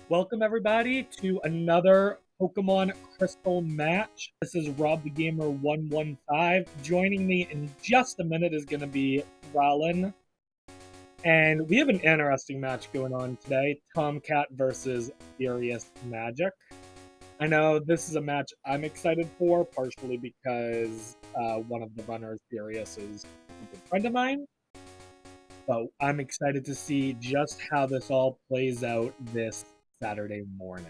Welcome everybody to another Pokemon Crystal match. This is Rob the Gamer 115. Joining me in just a minute is going to be Rallin. And we have an interesting match going on today. Tomcat versus FuriousMagic. I know this is a match I'm excited for, partially because one of the runners, Furious, is a good friend of mine. So I'm excited to see just how this all plays out this Saturday morning.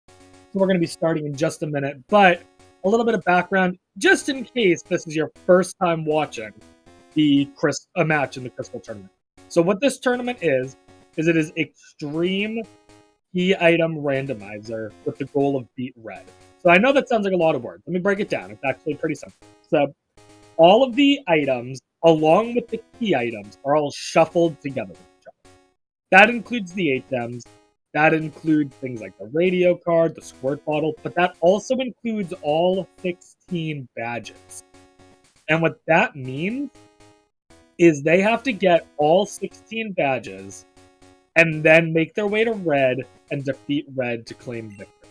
So we're going to be starting in just a minute, but a little bit of background, just in case this is your first time watching a match in the Crystal Tournament. So what this tournament is it is Extreme Key Item Randomizer with the goal of beat red. So I know that sounds like a lot of words. Let me break it down. It's actually pretty simple. So all of the items, along with the key items, are all shuffled together with each other. That includes the HMs. That includes things like the radio card, the squirt bottle, but that also includes all 16 badges. And what that means is they have to get all 16 badges and then make their way to red and defeat red to claim victory.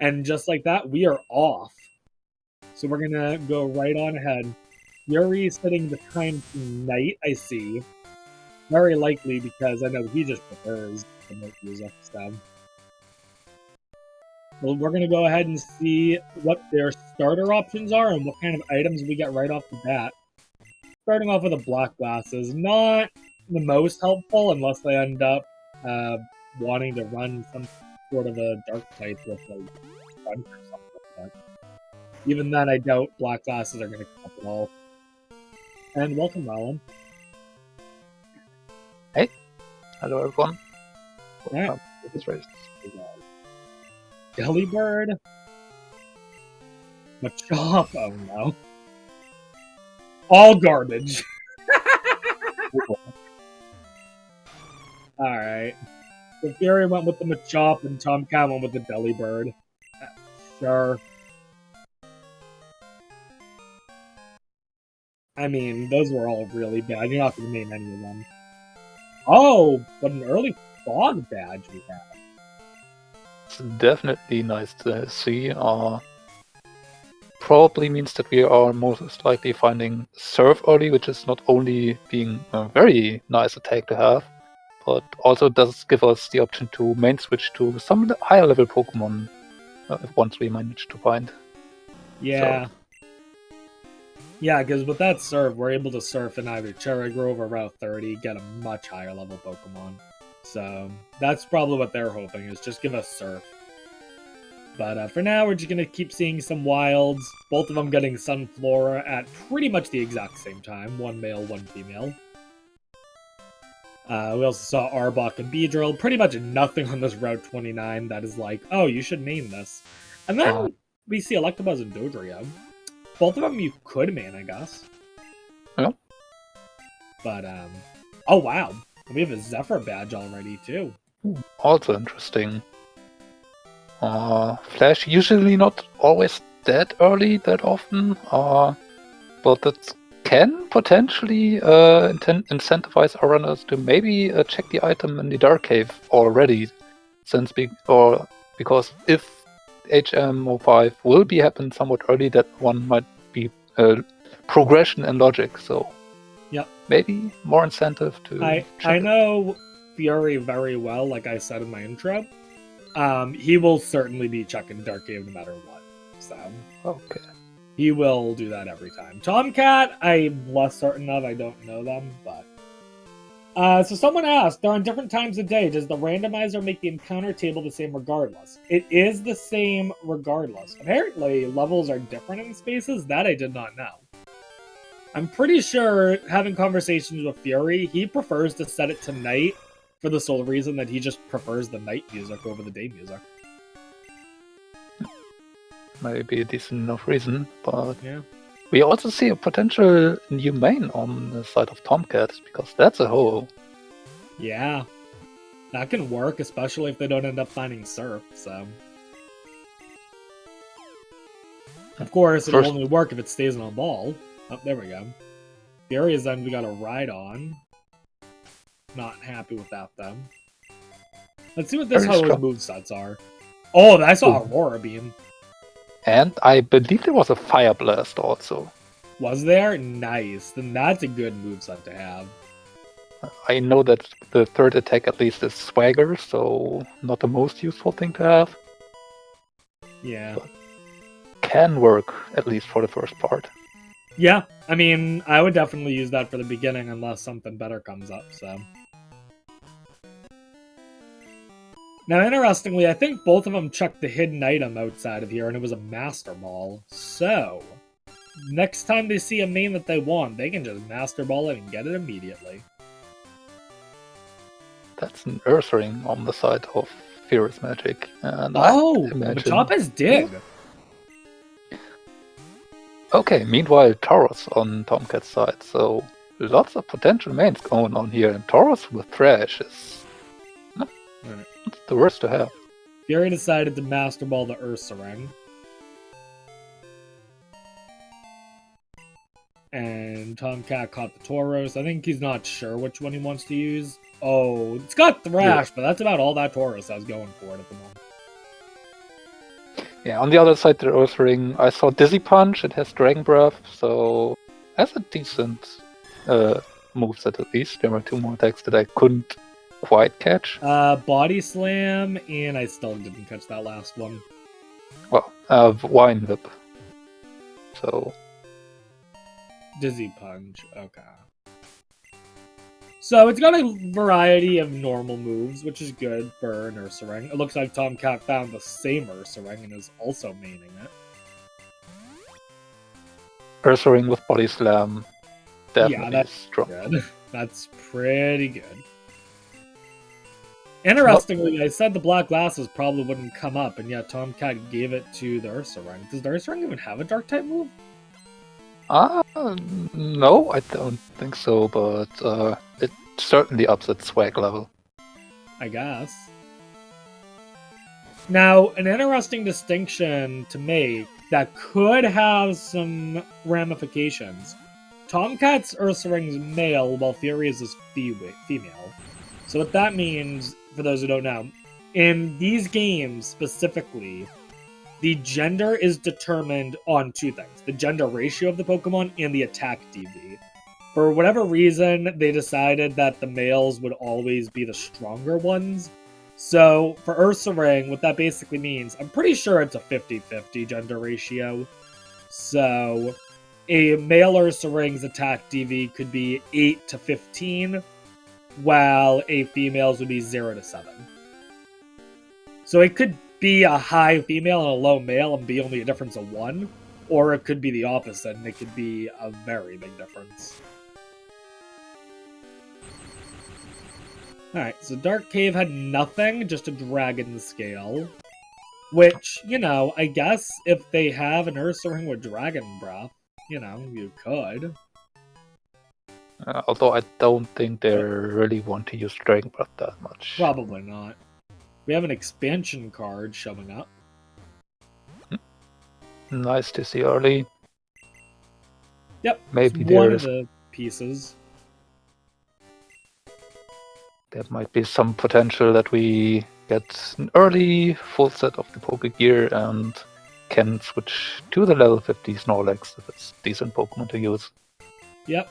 And just like that, we are off. So we're going to go right on ahead. Fury setting the time to night, I see. Very likely because I know he just prefers the night music stuff. Well, we're going to go ahead and see what their starter options are and what kind of items we get right off the bat. Starting off with the black glasses. Not the most helpful unless they end up wanting to run some sort of a dark type with a punch or something like that. Even then, I doubt black glasses are going to come up at all. And welcome, Roland. Hey. Hello, everyone. Welcome to this race. Delibird. Machop. Oh no. All garbage. Alright. So Fury went with the Machop and Tomcat went with the Delibird. Sure. I mean, those were all really bad. You're not going to name any of them. Oh, what an early fog badge we have. It's definitely nice to see. Probably means that we are most likely finding Surf early, which is not only being a very nice attack to have, but also does give us the option to main switch to some higher level Pokemon once we manage to find. Yeah. So. Yeah, because with that Surf, we're able to surf in either Cherry Grove or Route 30, get a much higher level Pokemon. So that's probably what they're hoping, is just give us Surf. But for now, we're just going to keep seeing some wilds. Both of them getting Sunflora at pretty much the exact same time. One male, one female. We also saw Arbok and Beedrill. Pretty much nothing on this Route 29 that is like, oh, you should name this. And then we see Electabuzz and Dodrio. Both of them you could main, I guess. Yeah. But, oh wow. We have a Zephyr badge already, too. Also interesting. Flash usually not always that early, that often. But that can potentially incentivize our runners to maybe check the item in the Dark Cave already. Because if HM05 will be happen somewhat early, that one might be progression and logic. So yep. Maybe more incentive to I know Fury very well, like I said in my intro. He will certainly be checking Dark Cave no matter what. So okay. He will do that every time. Tomcat, I'm less certain of. I don't know them, but so someone asked, they're on different times of day. Does the randomizer make the encounter table the same regardless? It is the same regardless. Apparently, levels are different in spaces. That I did not know. I'm pretty sure, having conversations with Fury, he prefers to set it to night for the sole reason that he just prefers the night music over the day music. Maybe a decent enough reason, but yeah. We also see a potential new main on the side of Tomcat, because that's a hole. Yeah. That can work, especially if they don't end up finding Surf, so... Of course, it'll only work if it stays on a ball. Oh, there we go. Fury is then we got a Ride on. Not happy with that, though. Let's see what Very his strong. movesets are. Oh, I saw Ooh. Aurora Beam. And I believe there was a Fire Blast also. Was there? Nice. Then that's a good moveset to have. I know that the third attack at least is Swagger, so not the most useful thing to have. Yeah. But can work, at least for the first part. Yeah, I mean, I would definitely use that for the beginning unless something better comes up, so. Now, interestingly, I think both of them chucked the hidden item outside of here, and it was a Master Ball. So, next time they see a main that they want, they can just Master Ball it and get it immediately. That's an Earth Ring on the side of FuriousMagic. And Oh, I imagine... the top is Dig. Okay, meanwhile, Taurus on Tomcat's side, so lots of potential mains going on here, and Taurus with Thrash is not the worst to have. Fury decided to Master Ball the Ursaring. And Tomcat caught the Tauros. I think he's not sure which one he wants to use. Oh, it's got Thrash, but that's about all that Tauros I was going for it at the moment. Yeah, on the other side, the Earth Ring, I saw Dizzy Punch. It has Dragon Breath, so has a decent moveset at least. There were two more attacks that I couldn't quite catch. Body Slam, and I still didn't catch that last one. Well, Wine Whip. So... Dizzy Punch, okay. So it's got a variety of normal moves, which is good for an Ursaring. It looks like Tomcat found the same Ursaring and is also maining it. Ursaring with Body Slam, definitely yeah, that's strong. Good. That's pretty good. Interestingly, I said the black glasses probably wouldn't come up, and yet Tomcat gave it to the Ursaring. Does the Ursaring even have a dark type move? No, I don't think so, but it certainly ups its swag level. I guess. Now, an interesting distinction to make that could have some ramifications. Tomcat's Ursaring's male, while Furious is female. So what that means, for those who don't know, in these games specifically, the gender is determined on two things. The gender ratio of the Pokemon and the attack DV. For whatever reason, they decided that the males would always be the stronger ones. So, for Ursaring, what that basically means, I'm pretty sure it's a 50-50 gender ratio. So, a male Ursaring's attack DV could be 8 to 15, while a female's would be 0 to 7. So it could be a high female and a low male and be only a difference of 1, or it could be the opposite and it could be a very big difference. Alright, so Dark Cave had nothing, just a Dragon Scale. Which, you know, I guess if they have an Ursaring with Dragon Breath, you know, you could. Although I don't think they really want to use Dragon Breath that much. Probably not. We have an expansion card showing up. Nice to see early. Yep, maybe one of the pieces. There might be some potential that we get an early full set of the Pokegear and can switch to the level 50 Snorlax if it's decent Pokemon to use. Yep.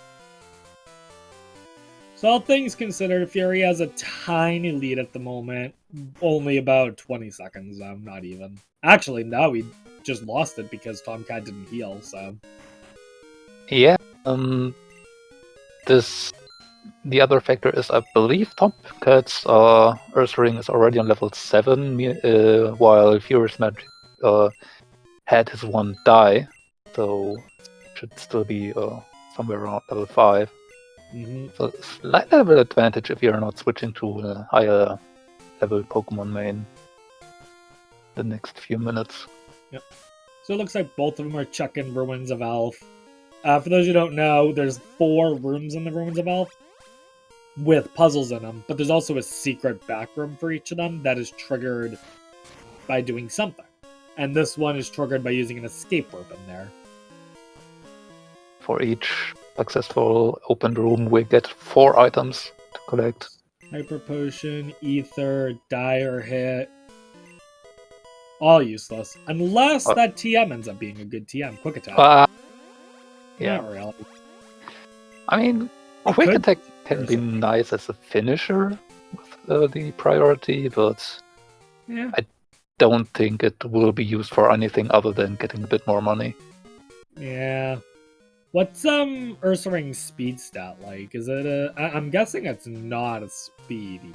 So all things considered, Fury has a tiny lead at the moment. Only about 20 seconds, not even. Actually, no, we just lost it because Tomcat didn't heal, so... Yeah, the other factor is, I believe, Tomcat's Ursaring is already on level 7, while FuriousMagic had his one die, so should still be somewhere around level 5. Mm-hmm. So slight level advantage if you're not switching to a higher level Pokemon main the next few minutes. Yep. So it looks like both of them are chucking Ruins of Elf. For those who don't know, there's 4 rooms in the Ruins of Elf with puzzles in them, but there's also a secret back room for each of them that is triggered by doing something. And this one is triggered by using an escape rope in there. For each successful open room, we get 4 items to collect. Hyper Potion, Ether, Dire Hit. All useless. Unless that TM ends up being a good TM. Quick Attack. Yeah. Not really. I mean, Quick Attack can be nice as a finisher with the priority, but yeah. I don't think it will be used for anything other than getting a bit more money. Yeah. What's Ursaring's speed stat like? Is it a... I'm guessing it's not a speedy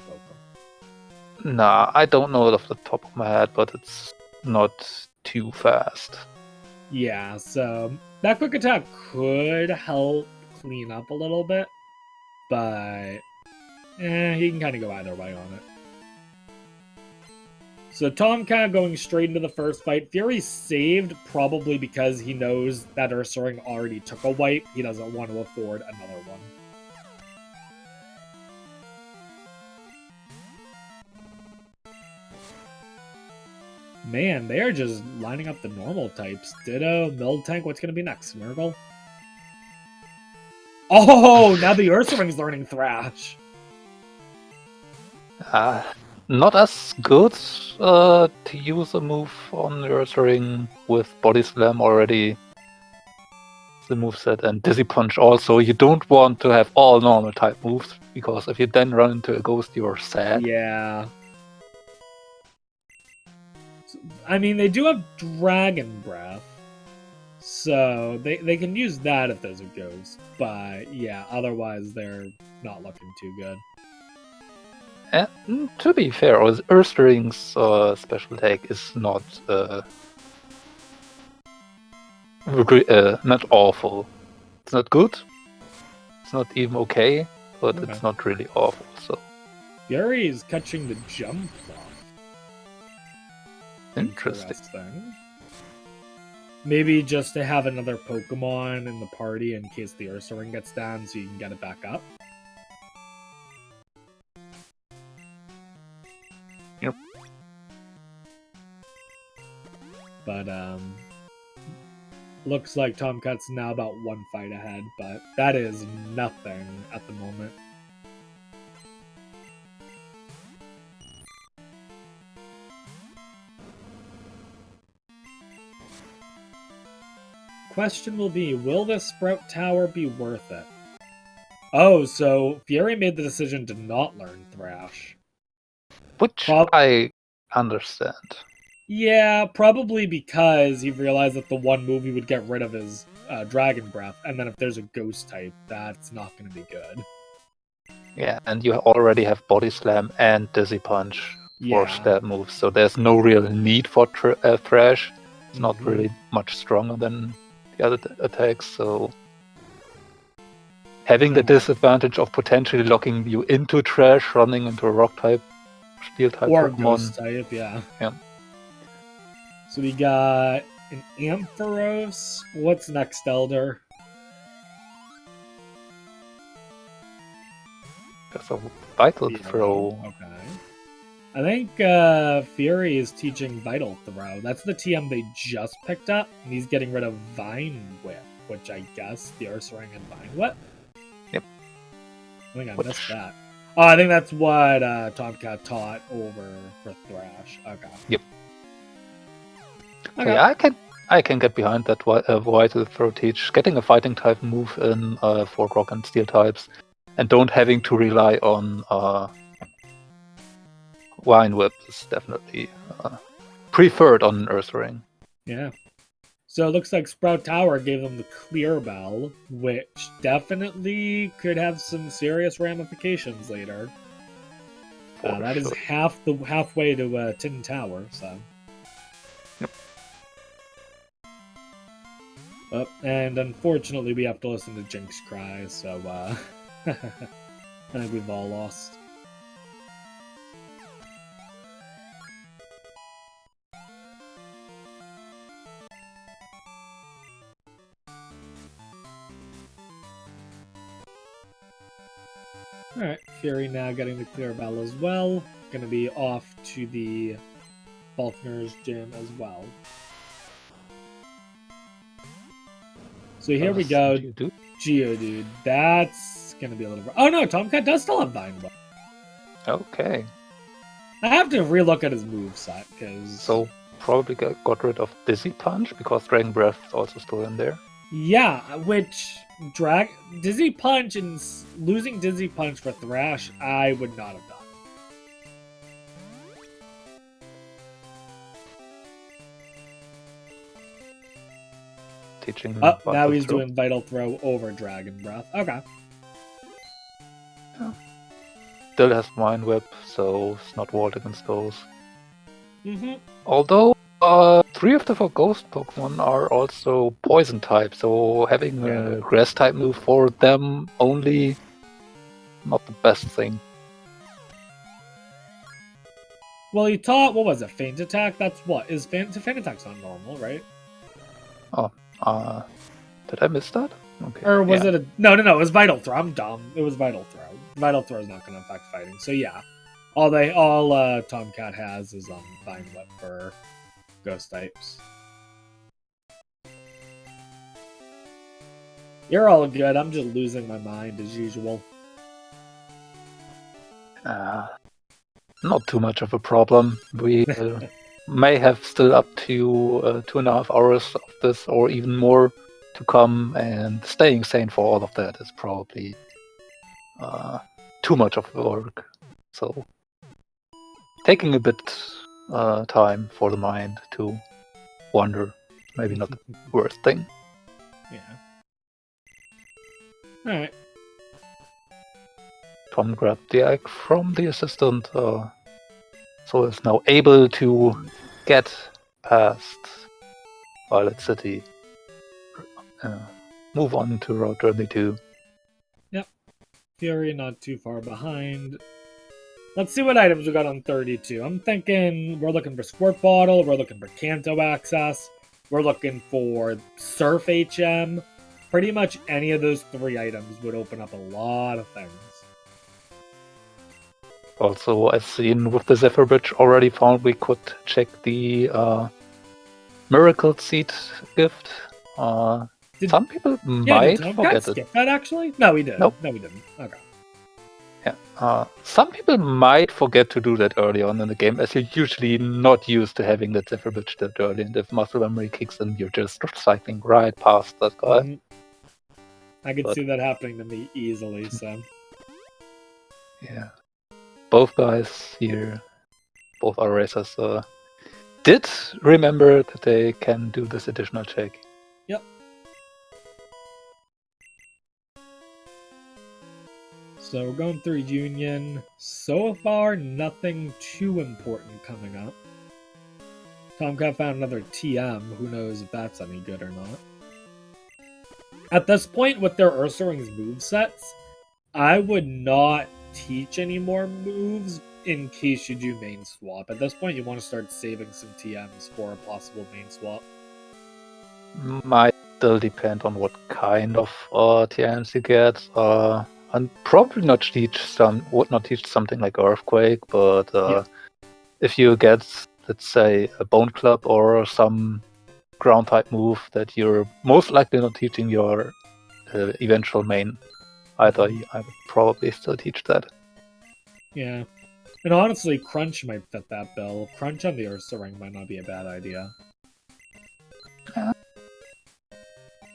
Pokemon. Nah, I don't know it off the top of my head, but it's not too fast. Yeah, so that Quick Attack could help clean up a little bit, but he can kind of go either way on it. So Tomcat going straight into the first fight. Fury saved probably because he knows that Ursaring already took a wipe. He doesn't want to afford another one. Man, they are just lining up the normal types. Ditto, Miltank, what's going to be next? Smeargle? Oh, now the Ursaring's learning Thrash. Not as good to use a move on Ursaring with Body Slam already. The moveset and Dizzy Punch also. You don't want to have all normal type moves, because if you then run into a ghost, you're sad. Yeah. I mean, they do have Dragon Breath, so they can use that if there's a ghost. But yeah, otherwise they're not looking too good. And to be fair, Ursaring's special attack is not not awful. It's not good. It's not even okay, but it's not really awful. So Fury is catching the jump off. Interesting. Maybe just to have another Pokemon in the party in case the Ursaring gets down, so you can get it back up. Yep. But looks like Tomcat's now about one fight ahead, but that is nothing at the moment. Question will be, will this Sprout Tower be worth it? Oh, so Fury made the decision to not learn Thrash. Which I understand. Yeah, probably because he realized that the one move he would get rid of is Dragon Breath, and then if there's a Ghost type, that's not going to be good. Yeah, and you already have Body Slam and Dizzy Punch for stab moves, so there's no real need for Thrash. It's not really much stronger than the other attacks, so having the disadvantage of potentially locking you into Trash, running into a Rock type, Steel type or Pokemon. Ghost type, yeah. So we got an Ampharos. What's next, Elder? That's a Vital Throw. Okay. I think Fury is teaching Vital Throw. That's the TM they just picked up, and he's getting rid of Vine Whip, which I guess the Ursaring and Vine Whip? Yep. I think I missed that. Oh, I think that's what Tomcat taught over for Thrash. Okay. Yep. Okay. Yeah, I can get behind that Vital Throw teach. Getting a fighting type move in for Rock and Steel types, and don't having to rely on Vine Whip is definitely preferred on an Ursaring. Yeah. So it looks like Sprout Tower gave them the Clear Bell, which definitely could have some serious ramifications later. That is halfway to Tin Tower, so. Yep. Oh, and unfortunately we have to listen to Jinx cry, so I think we've all lost. Alright, Fury now getting the Clear Bell as well. Gonna be off to the Falconer's Gym as well. So here we go. Geodude. That's gonna be a little... Oh no, Tomcat does still have Vine Whip. Okay. I have to relook at his moveset, because... So probably got rid of Dizzy Punch, because Dragon Breath is also still in there. Yeah, which... Dizzy Punch and losing Dizzy Punch for Thrash, I would not have done. Teaching now he's doing Vital Throw over Dragon Breath. Okay. Yeah. Still has Mind Whip, so it's not walled against those. Although 3 of the 4 Ghost Pokemon are also Poison type, so having a Grass type move for them only, not the best thing. Well, he taught, what was it, Feint Attack? That's what? Feint Attack's not normal, right? Oh, did I miss that? Okay. Or was it a... No, it was Vital Throw. I'm dumb. It was Vital Throw. Vital Throw is not going to affect fighting. So yeah, all Tomcat has is Vine Whip for Ghost types. You're all good. I'm just losing my mind as usual. Not too much of a problem. We may have still up to 2.5 hours of this, or even more, to come, and staying sane for all of that is probably too much of work. So taking a bit time for the mind to wander, maybe not the worst thing. Yeah. Alright. Tom grabbed the egg from the assistant, so is now able to get past Violet City. Move on to Route 22. Yep. Fury not too far behind. Let's see what items we got on 32. I'm thinking we're looking for Squirt Bottle, we're looking for Kanto Access, we're looking for Surf HM. Pretty much any of those 3 items would open up a lot of things. Also, as seen with the Zephyr Bridge, already found we could check the Miracle Seed gift. Some people might forget it. Skip that actually? No, we did. Nope. No, we didn't. Okay. Yeah. Some people might forget to do that early on in the game, as you're usually not used to having that Zephyr Bridge that early, and if muscle memory kicks in, you're just cycling right past that guy. I could see that happening to me easily, so... Yeah. Both guys here, both our racers, did remember that they can do this additional check. Yep. So we're going through Union. So far, nothing too important coming up. Tomcat found another TM. Who knows if that's any good or not. At this point, with their Ursaring's movesets, I would not teach any more moves in case you do main swap. At this point, you want to start saving some TMs for a possible main swap. Might still depend on what kind of TMs you get. And probably not teach something like Earthquake, but if you get, let's say, a Bone Club or some ground type move that you're most likely not teaching your eventual main, either I would probably still teach that. Yeah. And honestly, Crunch might fit that bill. Crunch on the Ursaring might not be a bad idea.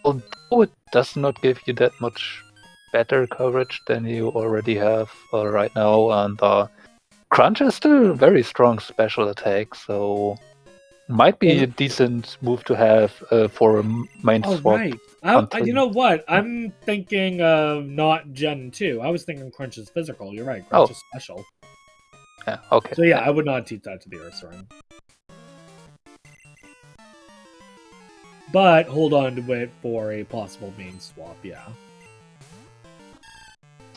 Although it does not give you that much better coverage than you already have right now, and Crunch is still a very strong special attack, so might be a decent move to have for a main swap. Right. You know what? I'm thinking of not Gen 2. I was thinking Crunch is physical. You're right. Crunch is special. Yeah, okay. So yeah, I would not teach that to the Ursaring. But hold on to it for a possible main swap, yeah.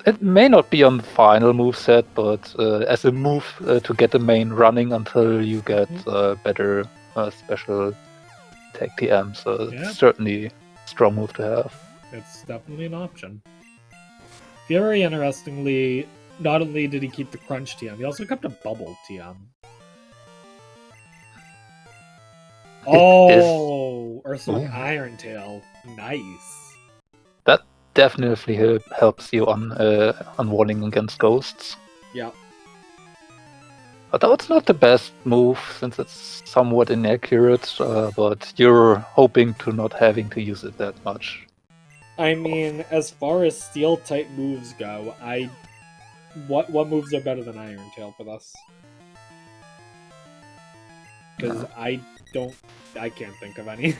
It may not be on the final moveset, but as a move to get the main running until you get better special tech TM, so it's certainly a strong move to have. It's definitely an option. Fury, interestingly, not only did he keep the Crunch TM, he also kept a Bubble TM. Ursaring Iron Tail. Nice. That definitely helps you on warning against ghosts. Yeah. Although it's not the best move, since it's somewhat inaccurate, but you're hoping to not having to use it that much. I mean, as far as steel type moves go, what moves are better than Iron Tail for this? Because I can't think of any.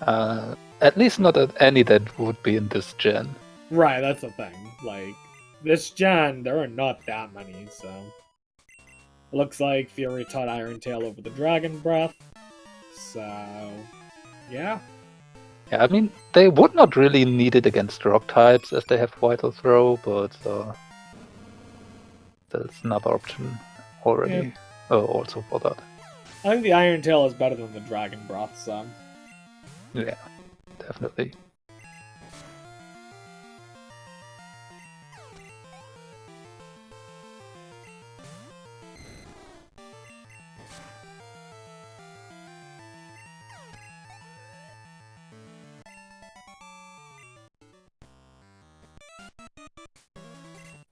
At least not any that would be in this gen. Right, that's the thing. Like, this gen, there are not that many, so... Looks like Fury taught Iron Tail over the Dragon Breath. So... yeah. Yeah, I mean, they would not really need it against rock types as they have Vital Throw, but there's another option already. Yeah. Also for that. I think the Iron Tail is better than the Dragon Breath, so... Yeah, definitely.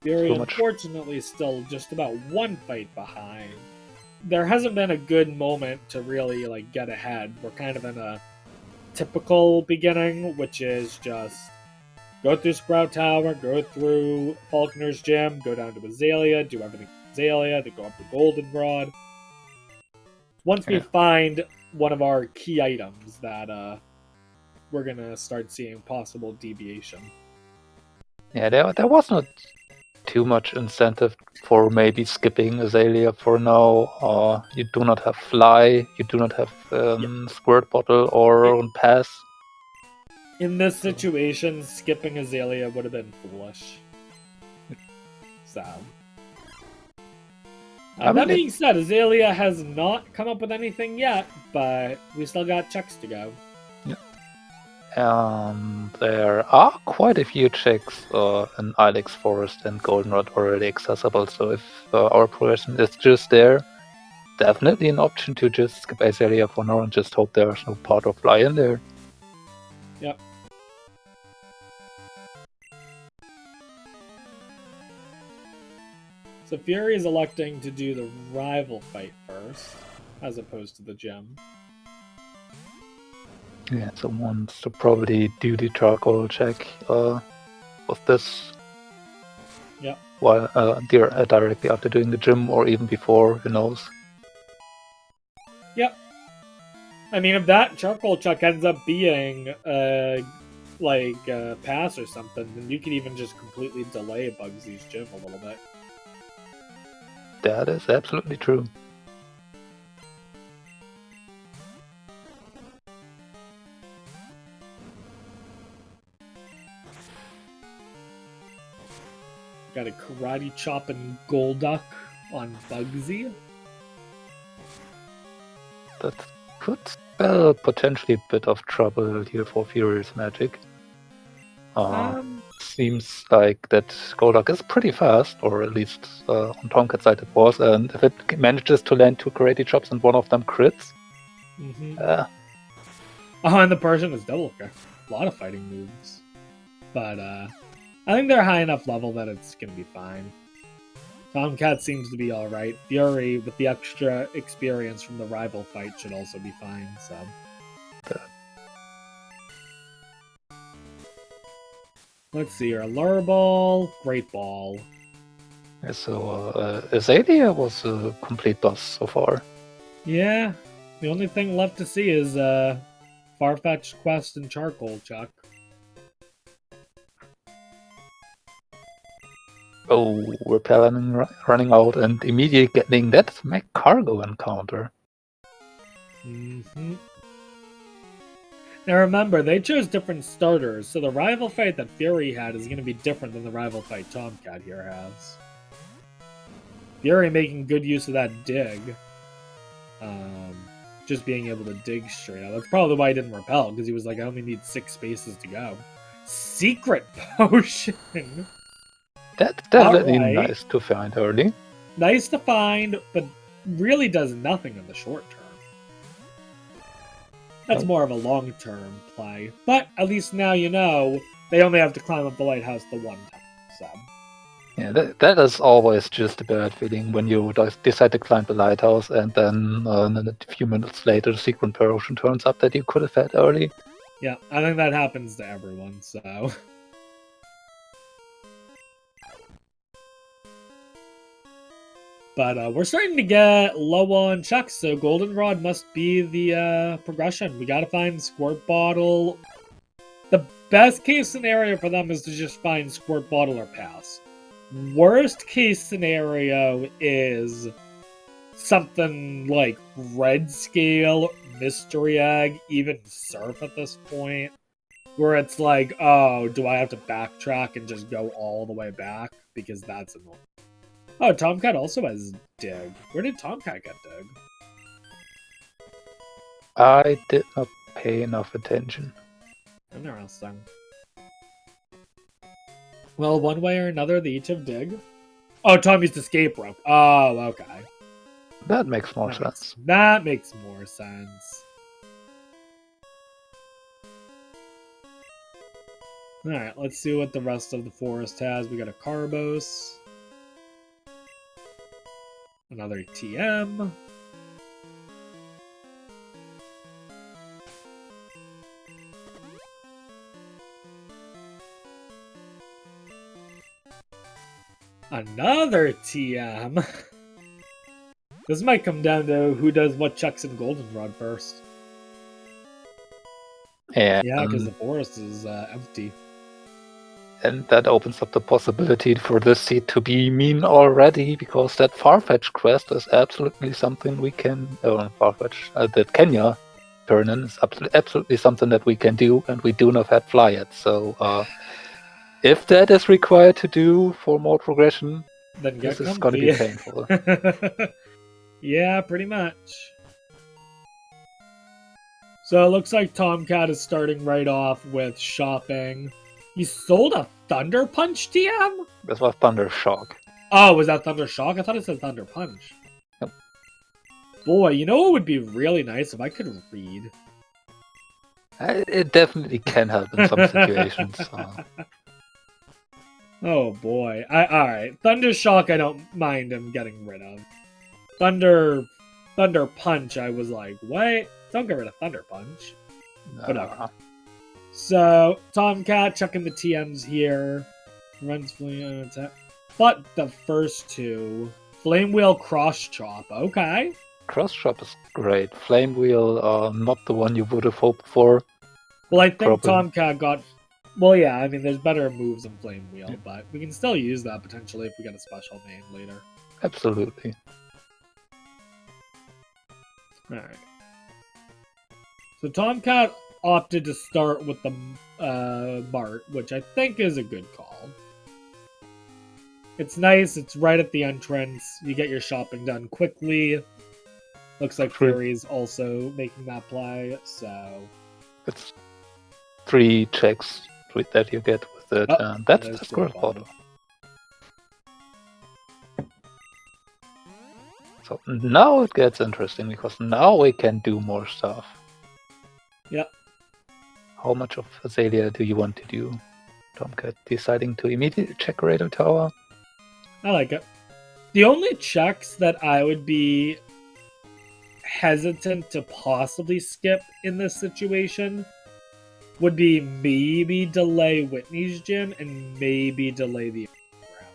Fury, unfortunately, still just about one fight behind. There hasn't been a good moment to really, like, get ahead. We're kind of in a typical beginning, which is just go through Sprout Tower, go through Falconer's Gym, go down to Azalea, do everything with Azalea, then go up to Goldenrod. Once we find one of our key items that we're going to start seeing possible deviation. Yeah, there was not too much incentive for maybe skipping Azalea for now. You do not have Fly, you do not have Squirt Bottle or Pass. In this situation, skipping Azalea would have been foolish. So... that being said, Azalea has not come up with anything yet, but we still got checks to go. There are quite a few checks in Ilex Forest and Goldenrod already accessible, so if our progression is just there, definitely an option to just skip Azalea for now and just hope there's no part of Fly in there. Yep. So Fury is electing to do the rival fight first, as opposed to the gem. Yeah, so wants to probably do the charcoal check with this. Yep. While directly after doing the gym, or even before, who knows? Yep. I mean, if that charcoal check ends up being like a pass or something, then you could even just completely delay Bugsy's gym a little bit. That is absolutely true. Got a karate chop and Golduck on Bugsy. That could spell potentially a bit of trouble here for FuriousMagic. Seems like that Golduck is pretty fast, or at least on Tomcat side it was, and if it manages to land 2 karate chops and one of them crits... Oh, and the Persian is double kick. A lot of fighting moves. But I think they're high enough level that it's going to be fine. Tomcat seems to be alright. Fury, with the extra experience from the rival fight, should also be fine, so... Let's see here. Lure Ball, Great Ball. Yeah, so Azalea was a complete boss so far. Yeah, the only thing left to see is Farfetch'd Quest and Charcoal Chuck. Oh, we're running out and immediately getting that Cargo encounter. Now remember, they chose different starters, so the rival fight that Fury had is going to be different than the rival fight Tomcat here has. Fury making good use of that dig. Just being able to dig straight out. That's probably why he didn't repel, because he was like, I only need 6 spaces to go. Secret Potion! That's definitely nice to find early. Nice to find, but really does nothing in the short term. That's more of a long-term play. But at least now you know they only have to climb up the lighthouse the one time. So Yeah, that is always just a bad feeling when you decide to climb the lighthouse and then a few minutes later the secret potion turns up that you could have had early. Yeah, I think that happens to everyone, so... But we're starting to get low on chucks, so Goldenrod must be the progression. We gotta find Squirt Bottle. The best case scenario for them is to just find Squirt Bottle or pass. Worst case scenario is something like Red Scale, Mystery Egg, even Surf at this point. Where it's like, oh, do I have to backtrack and just go all the way back? Because that's annoying. Oh, Tomcat also has Dig. Where did Tomcat get Dig? I did not pay enough attention. Interesting. Well, one way or another, they each have Dig. Oh, Tom used escape rope. Oh, okay. That makes more sense. That makes more sense. Alright, let's see what the rest of the forest has. We got a Carbos. Another TM. Another TM. This might come down to who does what chucks in Goldenrod first. Yeah, because the forest is empty. And that opens up the possibility for this seed to be mean already, because that Farfetch quest is absolutely something we can... that Kenya turn-in is absolutely something that we can do, and we do not have fly yet. So if that is required to do for more progression, then this is going to be painful. Yeah, pretty much. So it looks like Tomcat is starting right off with shopping. He sold a Thunder Punch TM? This was Thunder Shock. Oh, was that Thunder Shock? I thought it said Thunder Punch. Yep. Boy, you know what would be really nice if I could read? It definitely can help in some situations. Oh boy. Alright. Thunder Shock I don't mind him getting rid of. Thunder Punch, I was like, what? Don't get rid of Thunder Punch. Whatever. So, Tomcat chucking the TMs here. Runs fleeing on attack. But the first two. Flame Wheel Cross Chop. Okay. Cross Chop is great. Flame Wheel, not the one you would have hoped for. Well, I think Tomcat got... Well, yeah, I mean, there's better moves than Flame Wheel, yeah. But we can still use that potentially if we get a special main later. Absolutely. Alright. So Tomcat opted to start with the Mart, which I think is a good call. It's nice, it's right at the entrance. You get your shopping done quickly. Looks like Fury's also making that play, so... It's 3 checks that you get with it, and that's the score bottle. So now it gets interesting, because now we can do more stuff. Yep. How much of Azalea do you want to do? Tomcat deciding to immediately check Radar Tower. I like it. The only checks that I would be hesitant to possibly skip in this situation would be maybe delay Whitney's gym and maybe delay the round.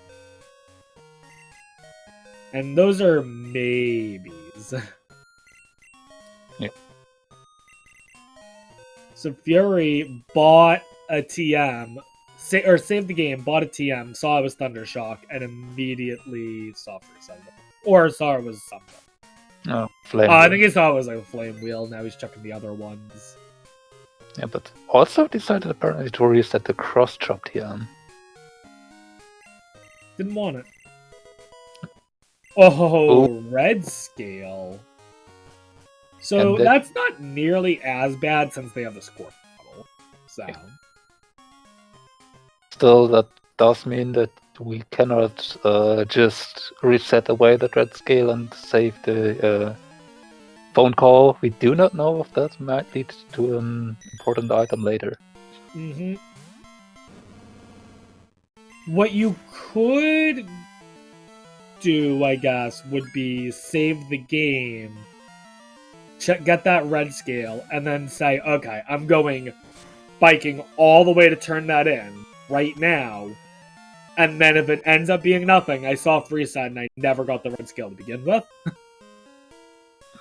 And those are maybes. Yeah. So Fury bought a TM, or saved the game, bought a TM, saw it was Thunder Shock, and immediately saw for or saw it was something. Oh, Flame I think he saw it was like a Flame Wheel, now he's checking the other ones. Yeah, but also decided apparently to reset the cross chop TM. Didn't want it. Oh, Red Scale. So that's not nearly as bad since they have the score model. So. Yeah. Still, that does mean that we cannot just reset away the Red Scale and save the phone call. We do not know if that might lead to an important item later. Mm-hmm. What you could do, I guess, would be save the game, get that red scale, and then say, okay, I'm going biking all the way to turn that in right now. And then if it ends up being nothing, I soft reset and I never got the red scale to begin with.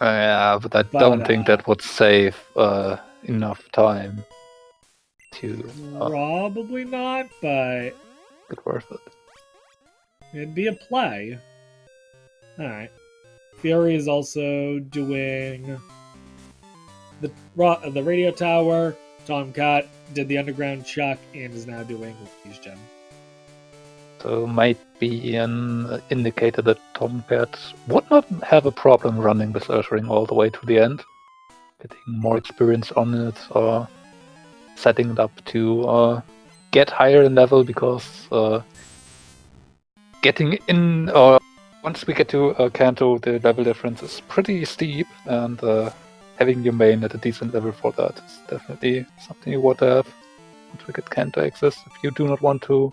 Yeah, but I don't think that would save enough time to probably not, but get worth it. It'd be a play. Alright. Fury is also doing the radio tower. Tomcat did the underground chuck and is now doing Luigi's Gem. So might be an indicator that Tomcat would not have a problem running this Earthring all the way to the end. Getting more experience on it, or setting it up to get higher in level, because getting in, once we get to Kanto, the level difference is pretty steep, and having your main at a decent level for that is definitely something you want to have once we get Kanto access, if you do not want to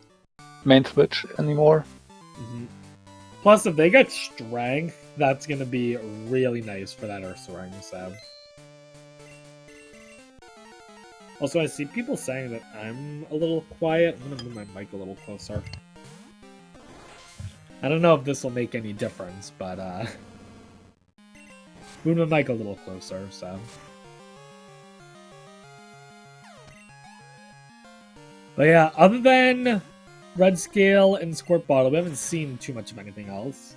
main switch anymore. Mm-hmm. Plus, if they get strength, that's going to be really nice for that Earthring sub. Also, I see people saying that I'm a little quiet. I'm going to move my mic a little closer. I don't know if this will make any difference, but move my mic a little closer, so. But yeah, other than Red Scale and Squirt Bottle, we haven't seen too much of anything else.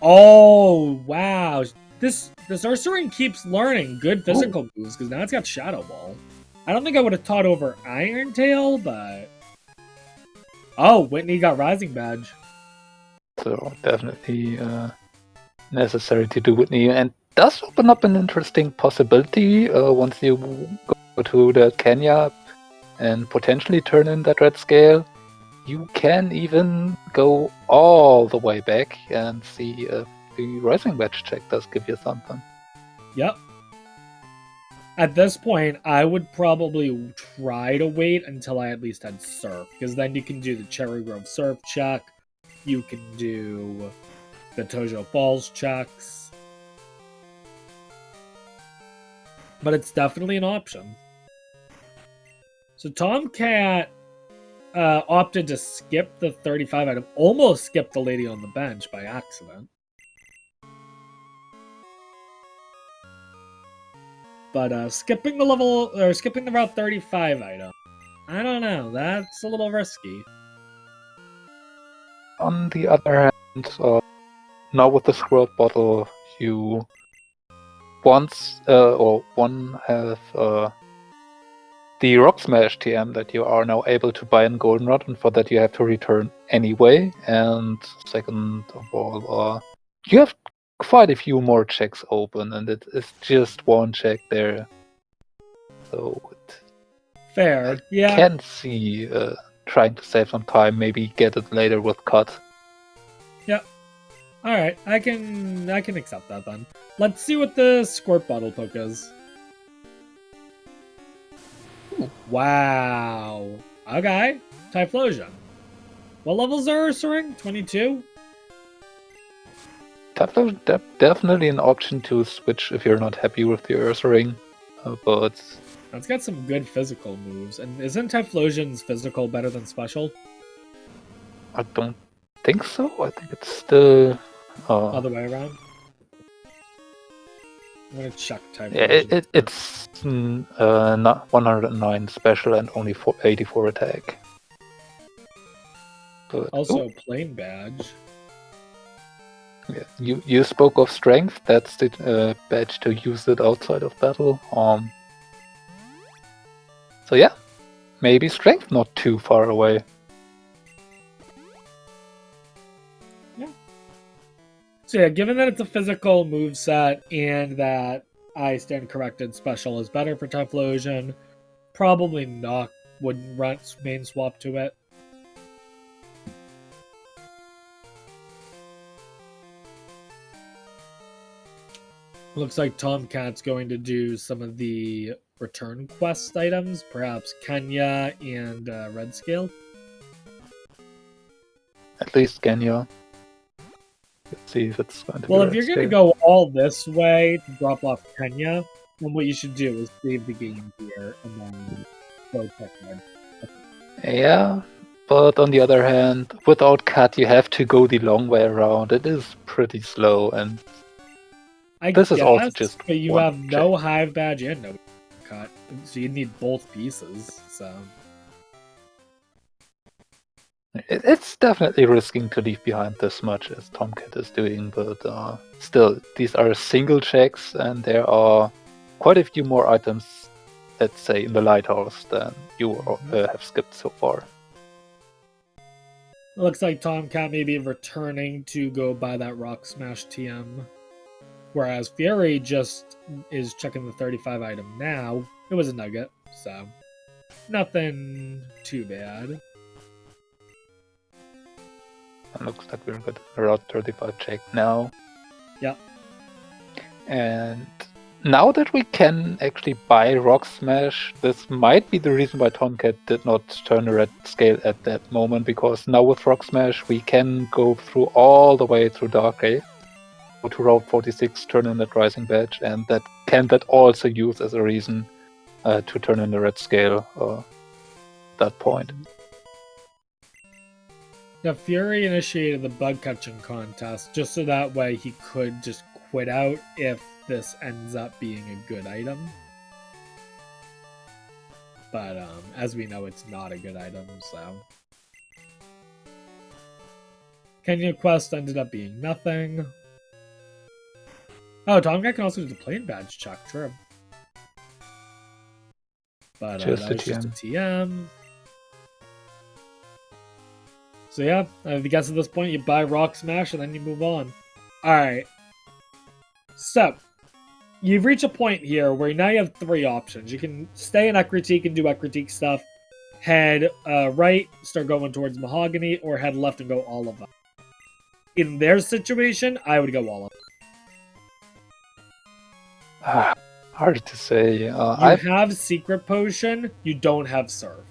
Oh, wow. This Ursaring keeps learning good physical moves, because now it's got Shadow Ball. I don't think I would have taught over Iron Tail, but... Oh, Whitney got Rising Badge. So definitely necessary to do Whitney, and does open up an interesting possibility once you go to the Kenya and potentially turn in that red scale. You can even go all the way back and see if the Rising Badge check does give you something. Yep. At this point, I would probably try to wait until I at least had Surf, because then you can do the Cherry Grove Surf check, you can do the Tojo Falls checks. But it's definitely an option. So Tomcat opted to skip the 35 item, almost skipped the lady on the bench by accident. But skipping the Route 35 item, I don't know, that's a little risky. On the other hand, now with the Squirt Bottle, you one have the Rock Smash TM that you are now able to buy in Goldenrod, and for that you have to return anyway. And second of all, you have quite a few more checks open, and it is just one check there. So fair, yeah. I can see trying to save some time, maybe get it later with cut. Yep. Alright, I can accept that then. Let's see what the Squirt Bottle poke is. Ooh, wow. Okay. Typhlosion. What levels are Ursaring? 22? Typhlosion definitely an option to switch if you're not happy with the Ursaring, but... It's got some good physical moves. And isn't Typhlosion's physical better than special? I don't think so. I think it's still... Other way around? I'm gonna check Typhlosion. Yeah, it's not 109 special and only 84 attack. But, also, Plain Badge. Yeah, you spoke of strength. That's the badge to use it outside of battle. So yeah, maybe strength not too far away. Yeah. So yeah, given that it's a physical moveset and that I stand corrected special is better for Typhlosion, probably not wouldn't run main swap to it. Looks like Tomcat's going to do some of the return quest items, perhaps Kenya and Red Scale. At least Kenya. Let's see if it's going to be Well, if you're going to go all this way to drop off Kenya, then what you should do is save the game here and then go check Red. Yeah, but on the other hand, without cut, you have to go the long way around. It is pretty slow, and this is also just. But you have no hive badge and no cut, so you need both pieces. So it's definitely risking to leave behind this much as Tomcat is doing, but still, these are single checks, and there are quite a few more items, let's say, in the lighthouse than you have skipped so far. It looks like Tomcat may be returning to go buy that Rock Smash TM. Whereas Fury just is checking the 35 item now. It was a nugget, so nothing too bad. It looks like we're good. Around 35 check now. Yep. And now that we can actually buy Rock Smash, this might be the reason why Tomcat did not turn a red scale at that moment, because now with Rock Smash we can go through all the way through Dark Cave, go to Route 46, turn in that Rising Badge, and that also use as a reason to turn in the red scale that point. Yeah, Fury initiated the bug catching contest just so that way he could just quit out if this ends up being a good item. But as we know, it's not a good item, so. Kenya quest ended up being nothing. Oh, Tomcat can also do the plain badge check, true. But that was just a TM. So yeah, I guess at this point you buy Rock Smash and then you move on. Alright. So, you've reached a point here where now you have three options. You can stay in Ecritique and do Ecritique stuff, head right, start going towards Mahogany, or head left and go all of them. In their situation, I would go all of them. Hard to say. You have Secret Potion, you don't have Serve.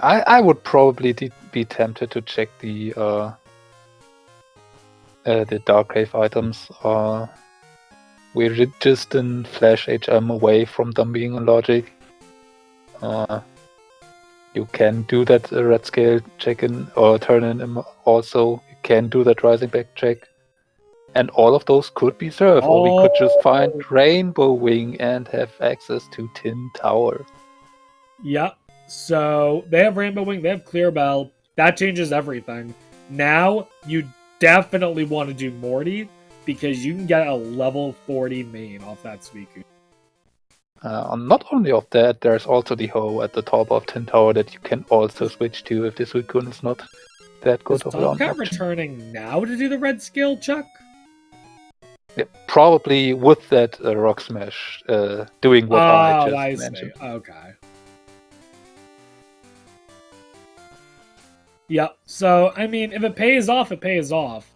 I would probably be tempted to check the Dark Cave items. We're just in Flash HM away from them being in Logic. You can do that red scale check-in or turn-in also. You can do that Rising Back check. And all of those could be served. Or we could just find Rainbow Wing and have access to Tin Tower. Yep. So they have Rainbow Wing, they have Clear Bell. That changes everything. Now you definitely want to do Morty because you can get a level 40 main off that Suicune. Not only of that, there's also the Ho at the top of Tin Tower that you can also switch to if the Suicune is not that good of a launch option. Is Tomcat returning now to do the red skill check? Yeah, probably with that Rock Smash doing what I just mentioned. Okay. Yeah, so, I mean, if it pays off, it pays off.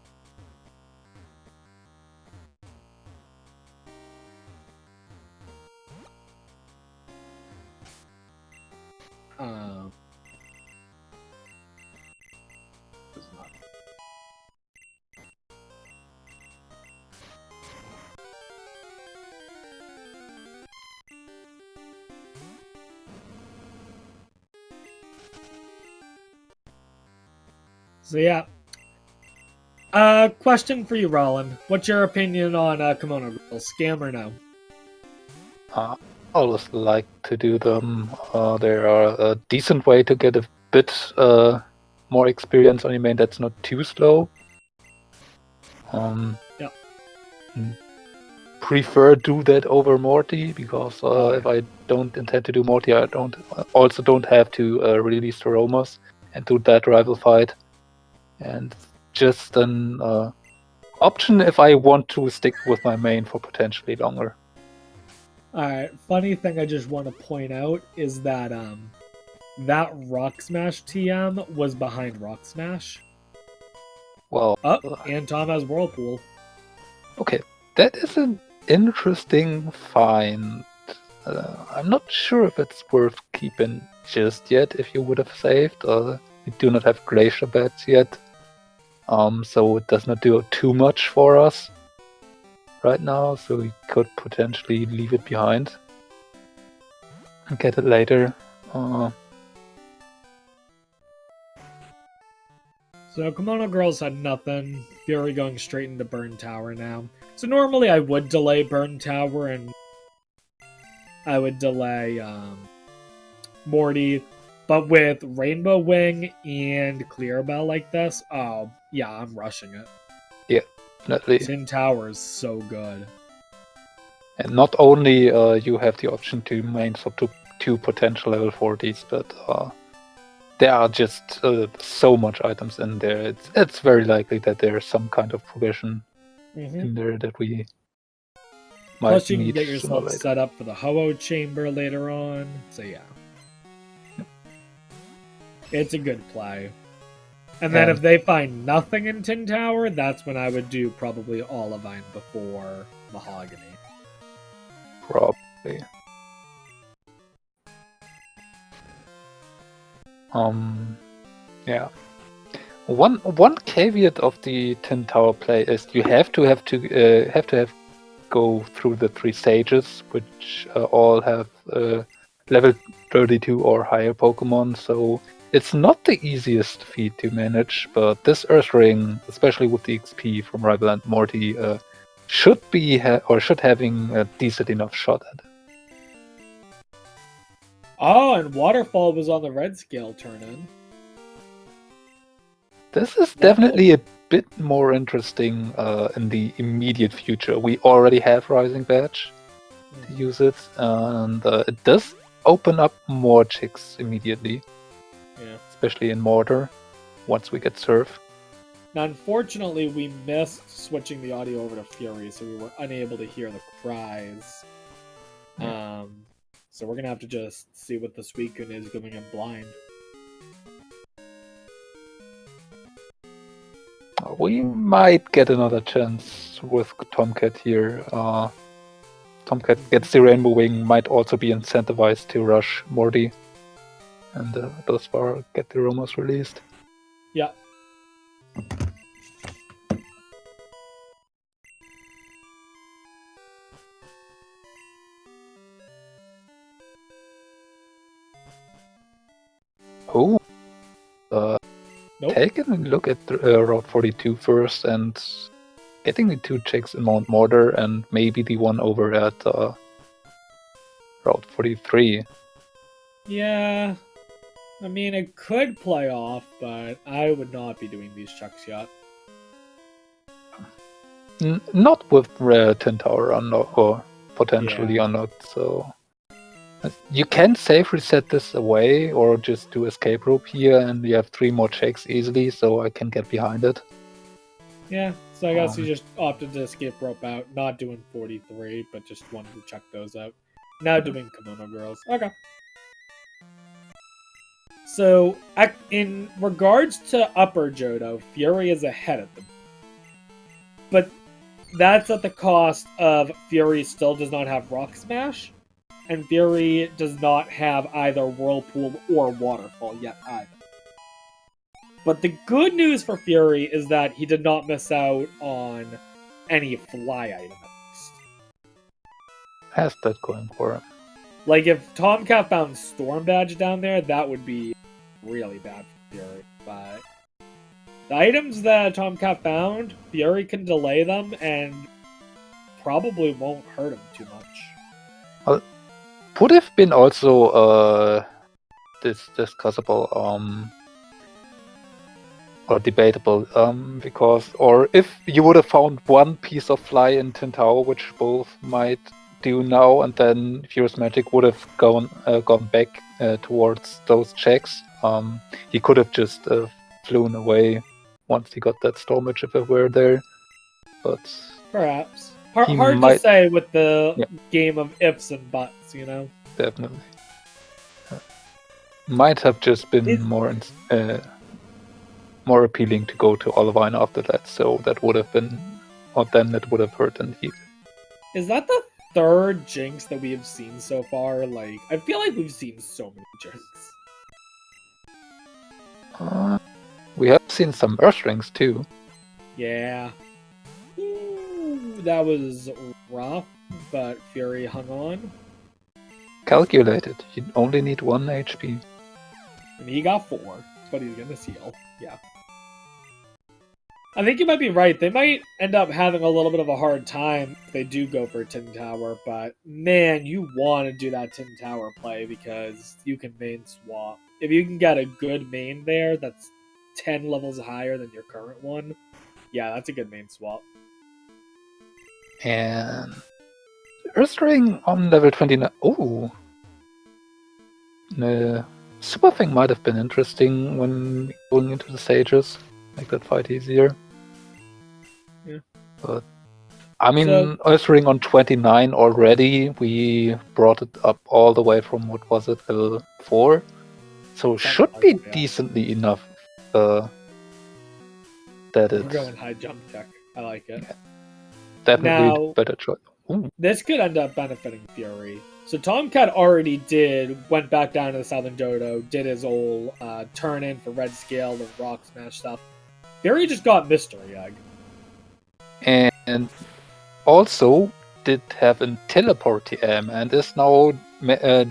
So yeah. Question for you, Roland. What's your opinion on Kimono Girls? Scam or no? I always like to do them. They are a decent way to get a bit more experience on your main that's not too slow. Yeah. Prefer do that over Morty because if I don't intend to do Morty, I don't have to release the Romas and do that rival fight. And just an option if I want to stick with my main for potentially longer. Alright, funny thing I just want to point out is that that Rock Smash TM was behind Rock Smash. Well, and Tom has Whirlpool. Okay, that is an interesting find. I'm not sure if it's worth keeping just yet if you would have saved. We do not have glacier beds yet. So it does not do too much for us right now, so we could potentially leave it behind and get it later. So Kimono Girls had nothing. Fury going straight into Burn Tower now. So normally I would delay Burn Tower and I would delay Morty, but with Rainbow Wing and Clearbell like this, oh yeah, I'm rushing it. Yeah, definitely. Tin Tower is so good. And not only you have the option to main up to 2 potential level 40s, but there are just so much items in there. It's very likely that there's some kind of provision in there that we might Plus, you need can get yourself set up for the Ho-Oh chamber later on. So yeah, it's a good play. And then if they find nothing in Tin Tower, that's when I would do probably Olivine before Mahogany. Probably. Yeah. One caveat of the Tin Tower play is you have to go through the 3 stages, which all have level 32 or higher Pokemon. So it's not the easiest feat to manage, but this Earth Ring, especially with the XP from Rival and Morty, should having a decent enough shot at it. Oh, and Waterfall was on the red scale turn-in. This is definitely a bit more interesting in the immediate future. We already have Rising Badge to use it, and it does open up more chicks immediately. Yeah. Especially in Mortar, once we get Surf. Now, unfortunately, we missed switching the audio over to Fury, so we were unable to hear the cries. Yeah. So we're gonna have to just see what the Suicune is going in blind. We might get another chance with Tomcat here. Tomcat gets the Rainbow Wing, might also be incentivized to rush Morty, and thus far get the rumors released. Yeah. Oh, nope. Taking a look at Route 42 first and getting the 2 chicks in Mount Mortar and maybe the one over at Route 43. Yeah, I mean, it could play off, but I would not be doing these checks yet. Not with Tin Tower unlocked, or potentially unlocked, so... You can safe reset this away, or just do escape rope here, and you have 3 more checks easily, so I can get behind it. Yeah, so I guess you just opted to escape rope out, not doing 43, but just wanted to check those out. Now doing Kimono Girls. Okay. So, in regards to Upper Johto, Fury is ahead of them. But that's at the cost of Fury still does not have Rock Smash, and Fury does not have either Whirlpool or Waterfall yet either. But the good news for Fury is that he did not miss out on any fly item at least. Has that going for him. Like, if Tomcat found Storm Badge down there, that would be really bad for Fury. But the items that Tomcat found, Fury can delay them and probably won't hurt him too much. Would have been also discussable or debatable, because, or if you would have found one piece of fly in Tin Tower, which both might do now, and then FuriousMagic would have gone back towards those checks, he could have just flown away once he got that Stormage if it were there. But perhaps. Hard to say with the game of ifs and buts, you know? Definitely. Might have just been more appealing to go to Olivine after that, so that would have been or then it would have hurt indeed. Is that the third Jinx that we have seen so far? Like, I feel like we've seen so many Jinx. We have seen some Earthlings too. Yeah. Ooh, that was rough, but Fury hung on. Calculated. You only need 1 HP. And he got 4, but he's gonna seal. Yeah. I think you might be right. They might end up having a little bit of a hard time if they do go for Tin Tower, but man, you want to do that Tin Tower play because you can main swap. If you can get a good main there that's 10 levels higher than your current one, yeah, that's a good main swap. And Earthring on level 29. Oh! The Super thing might have been interesting when going into the Sages. Make that fight easier. Yeah. But I mean, Earthring on 29 already. We brought it up all the way from, what was it, level 4? So should be decently enough that We're it's... going high jump tech. I like it. Yeah. Definitely Now, better choice. Ooh. This could end up benefiting Fury. So Tomcat already went back down to the Southern Dodo, did his old turn in for Red Scale and Rock Smash stuff. Fury just got Mystery Egg. And also did have a teleport TM and is now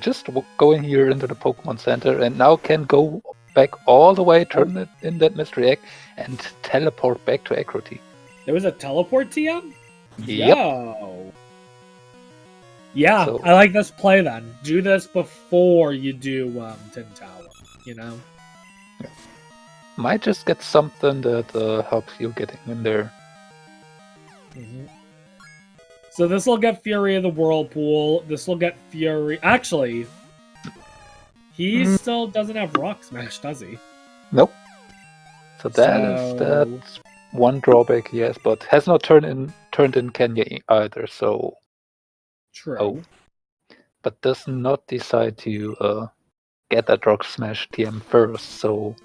just going here into the Pokemon Center and now can go back all the way, turn it in that Mystery Egg, and teleport back to Akroti. There was a teleport TM? Yep. Yo. Yeah, So, I like this play then. Do this before you do Tin Tower, you know? Yeah. Might just get something that helps you getting in there. Mm-hmm. So this will get Fury of the Whirlpool. This will get Fury... Actually, he still doesn't have Rock Smash, does he? Nope. So that's one drawback, yes, but has not turned in Kenya either, so... True. Oh. But does not decide to get that Rock Smash TM first, so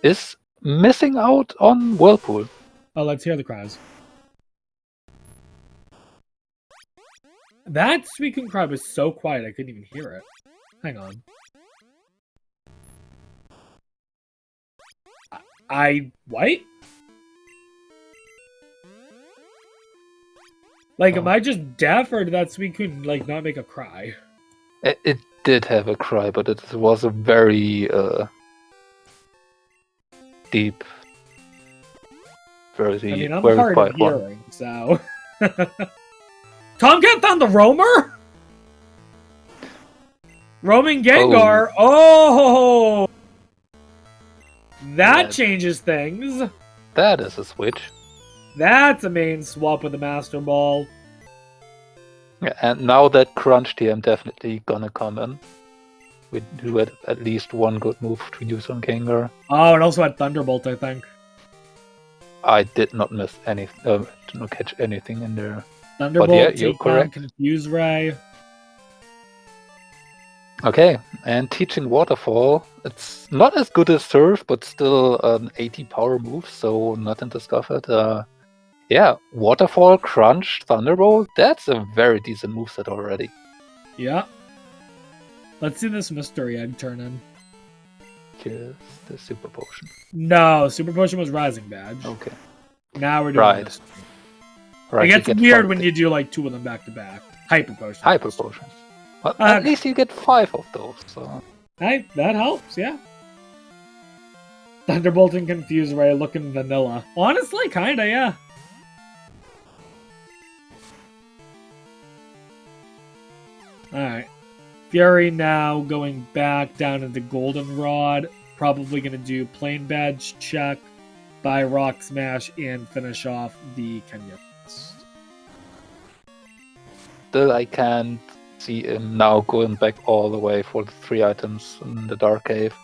is missing out on Whirlpool. Oh, let's hear the cries. That Suicune cry was so quiet I couldn't even hear it. Hang on. What? Like, am I just deaf, or did that Suicune, like, not make a cry? It did have a cry, but it was a very deep, very, I'm very hard quiet of hearing, so... Tomcat found the Roamer? Roaming Gengar. Oh! That changes things. That is a switch. That's a main swap with the Master Ball. Yeah, and now that Crunch TM definitely gonna come in. We do at least one good move to use on Gengar. Oh, and also had Thunderbolt, I think. I did not miss any, did not catch anything in there. Thunderbolt, but yeah, you're correct. Confuse Ray. Okay, and Teaching Waterfall. It's not as good as Surf, but still an 80 power move, so nothing to scoff at. Yeah, Waterfall, Crunch, Thunderbolt, that's a very decent moveset already. Yeah. Let's see this Mystery Egg turn in. Just the Super Potion. No, Super Potion was Rising Badge. Okay. Now we're doing this. Right, it gets weird when you do like 2 of them back to back. Hyper Potion. Hyper Potions. Well, at least you get 5 of those. So. Hey, that helps, yeah. Thunderbolt and Confuse Ray looking vanilla. Honestly, kinda, yeah. Alright. Fury now going back down into Goldenrod. Probably going to do Plain Badge check, buy Rock Smash, and finish off the Kenya. Still, I can't see him now going back all the way for the 3 items in the Dark Cave.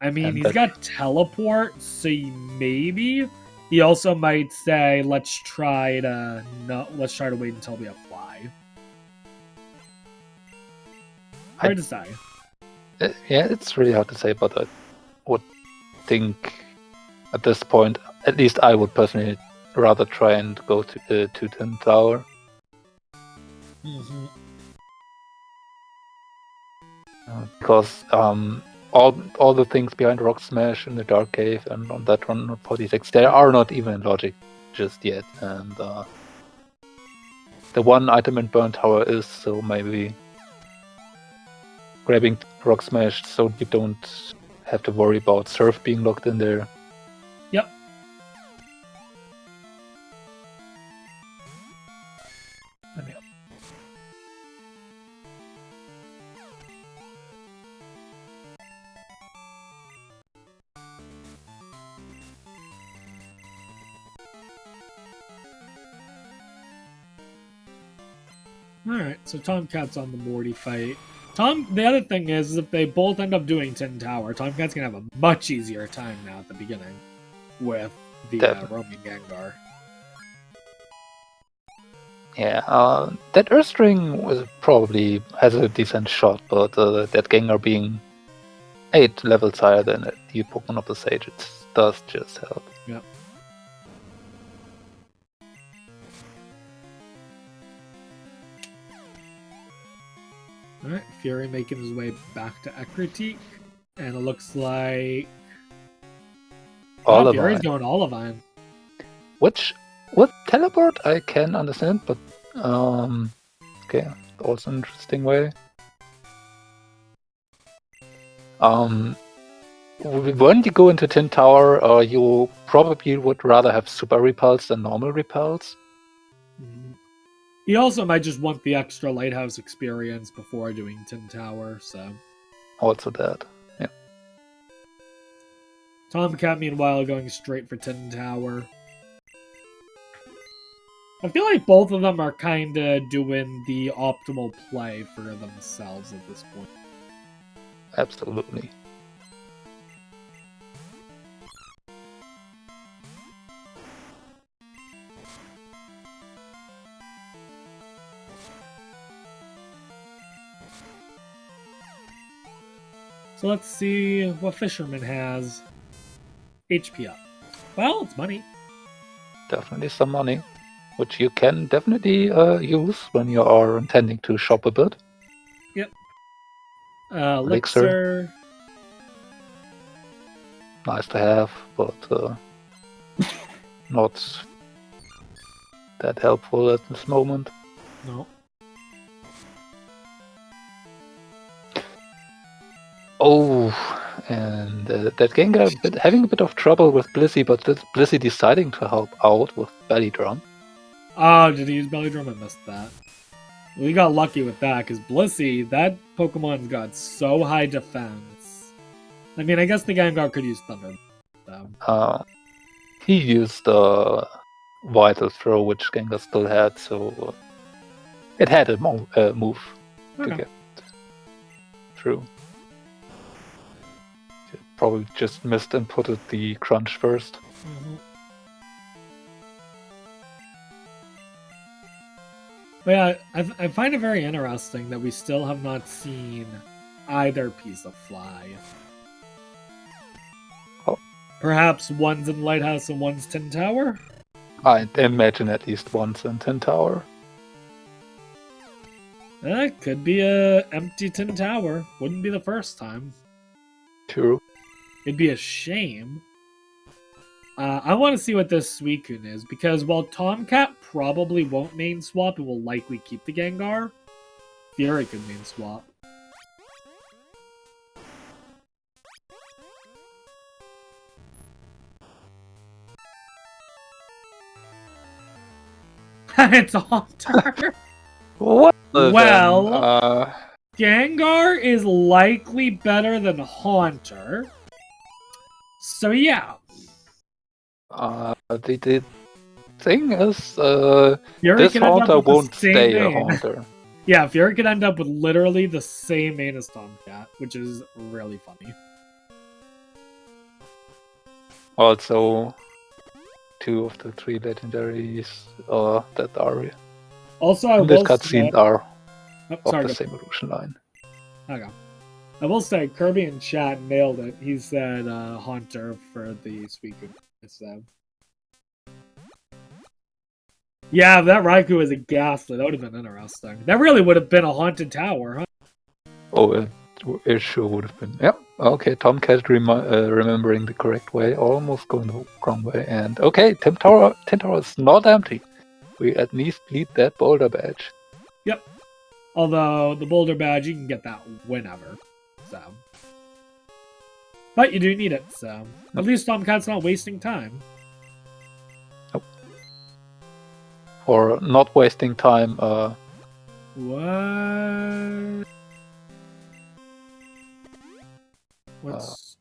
I mean, he's got Teleport, so maybe. He also might say, let's try to wait until we have Fly. Hard to say. Yeah, it's really hard to say, but I would think at this point, at least I would personally rather try and go to Tin Tower. Mm-hmm. Because all the things behind Rock Smash in the Dark Cave and on that run 46, they are not even in logic just yet. And the one item in Burn Tower is, so maybe grabbing Rock Smash so you don't have to worry about Surf being locked in there. Yep. Alright, so Tomcat's on the Morty fight. The other thing is, if they both end up doing Tin Tower, Tomcat's gonna have a much easier time now at the beginning with the roaming Gengar. Yeah, that Earthstring probably has a decent shot, but that Gengar being 8 levels higher than the Pokemon of the Sage, it does just help. Yep. Alright, Fury making his way back to Ekritique, and it looks like Fury's going Olivine. Which, with Teleport, I can understand, but okay, also an interesting way. When you go into Tin Tower, you probably would rather have Super Repulse than normal Repulse. He also might just want the extra Lighthouse experience before doing Tin Tower, so... Also that, yeah. Tomcat, meanwhile, going straight for Tin Tower. I feel like both of them are kind of doing the optimal play for themselves at this point. Absolutely. So let's see what Fisherman has. HP up. Well, it's money. Definitely some money, which you can definitely use when you are intending to shop a bit. Yep. Elixir. Nice to have, but not that helpful at this moment. No. Oh, and that Gengar having a bit of trouble with Blissey, but Blissey deciding to help out with Belly Drum. Oh, did he use Belly Drum? I missed that. We got lucky with that, because Blissey, that Pokemon's got so high defense. I mean, I guess the Gengar could use Thunder. So. He used the Vital Throw, which Gengar still had, so it had a move to get through. Probably just missed and put it the Crunch first. Mm-hmm. But yeah, I find it very interesting that we still have not seen either piece of fly. Oh. Perhaps one's in Lighthouse and one's Tin Tower? I imagine at least one's in Tin Tower. That could be a empty Tin Tower. Wouldn't be the first time. True. It'd be a shame. I want to see what this Suicune is, because while Tomcat probably won't main swap, it will likely keep the Gengar. Fury could main swap. It's a Haunter! What? Well, Gengar is likely better than Haunter. So yeah. The thing is, Fury this Haunter won't stay a main. Haunter. Yeah, Fury could end up with literally the same main as Tomcat, which is really funny. Also, 2 of the 3 legendaries that are also, I in this will cutscene say... are of the same evolution line. Okay. I will say, Kirby in chat nailed it. He said Haunter for the Suicune. So. Yeah, if that Raikou was a ghastly, that would have been interesting. That really would have been a haunted tower, huh? Oh, it sure would have been. Yep. Okay, Tomcat remembering the correct way, almost going the wrong way. And okay, 10 Tower is not empty. We at least need that boulder badge. Yep. Although the boulder badge, you can get that whenever. So. But you do need it, so. At least Tomcat's not wasting time. Nope. Or not wasting time. What? What's...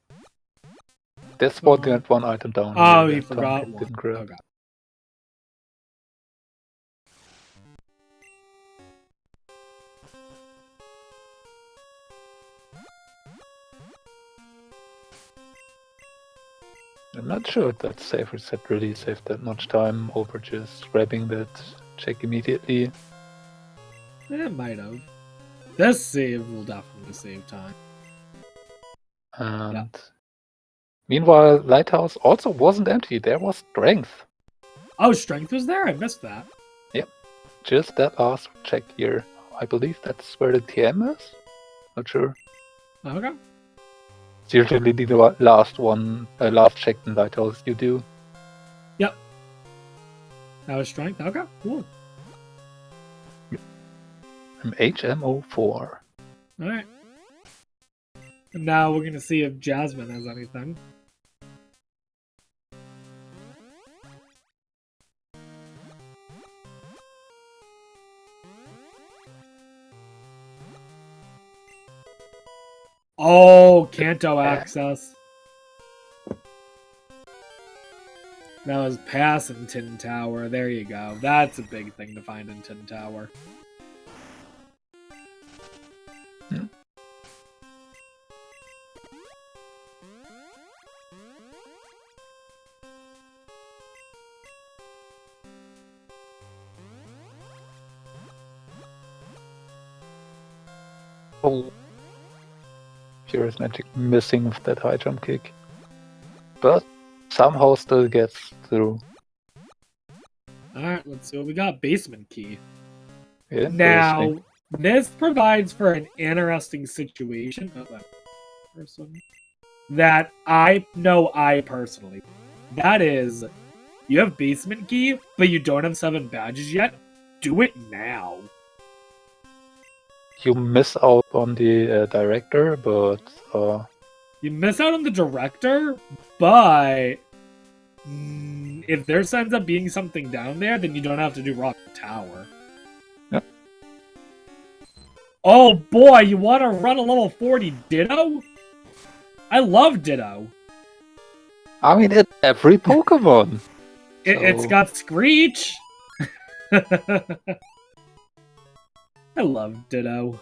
This one got one item down. Oh, here he that forgot Tomcat one. didn't grab. Okay. I'm not sure if that save reset really saved that much time over just grabbing that check immediately. It might have. This save will definitely save time. And meanwhile, Lighthouse also wasn't empty. There was strength. Oh, strength was there? I missed that. Yep. Just that last check here. I believe that's where the TM is? Not sure. Okay. It's usually the last one, last check in Lighthouse you do. Yep. That was strength? Okay, cool. I'm HMO4. Alright. And now we're gonna see if Jasmine has anything. Oh, Kanto access. That was passing Tin Tower. There you go. That's a big thing to find in Tin Tower. Oh. FuriousMagic missing with that high jump kick. But somehow still gets through. Alright, let's see what we got. Basement key. Now, this provides for an interesting situation. Oh, that person. That I personally. That is, you have basement key, but you don't have 7 badges yet. Do it now. you miss out on the director, but you miss out on the director, but if there ends up being something down there, then you don't have to do Rock Tower. Yep. Oh boy, you want to run a level 40 Ditto? I love Ditto. I mean, it's every Pokemon. It's got Screech. I love Ditto.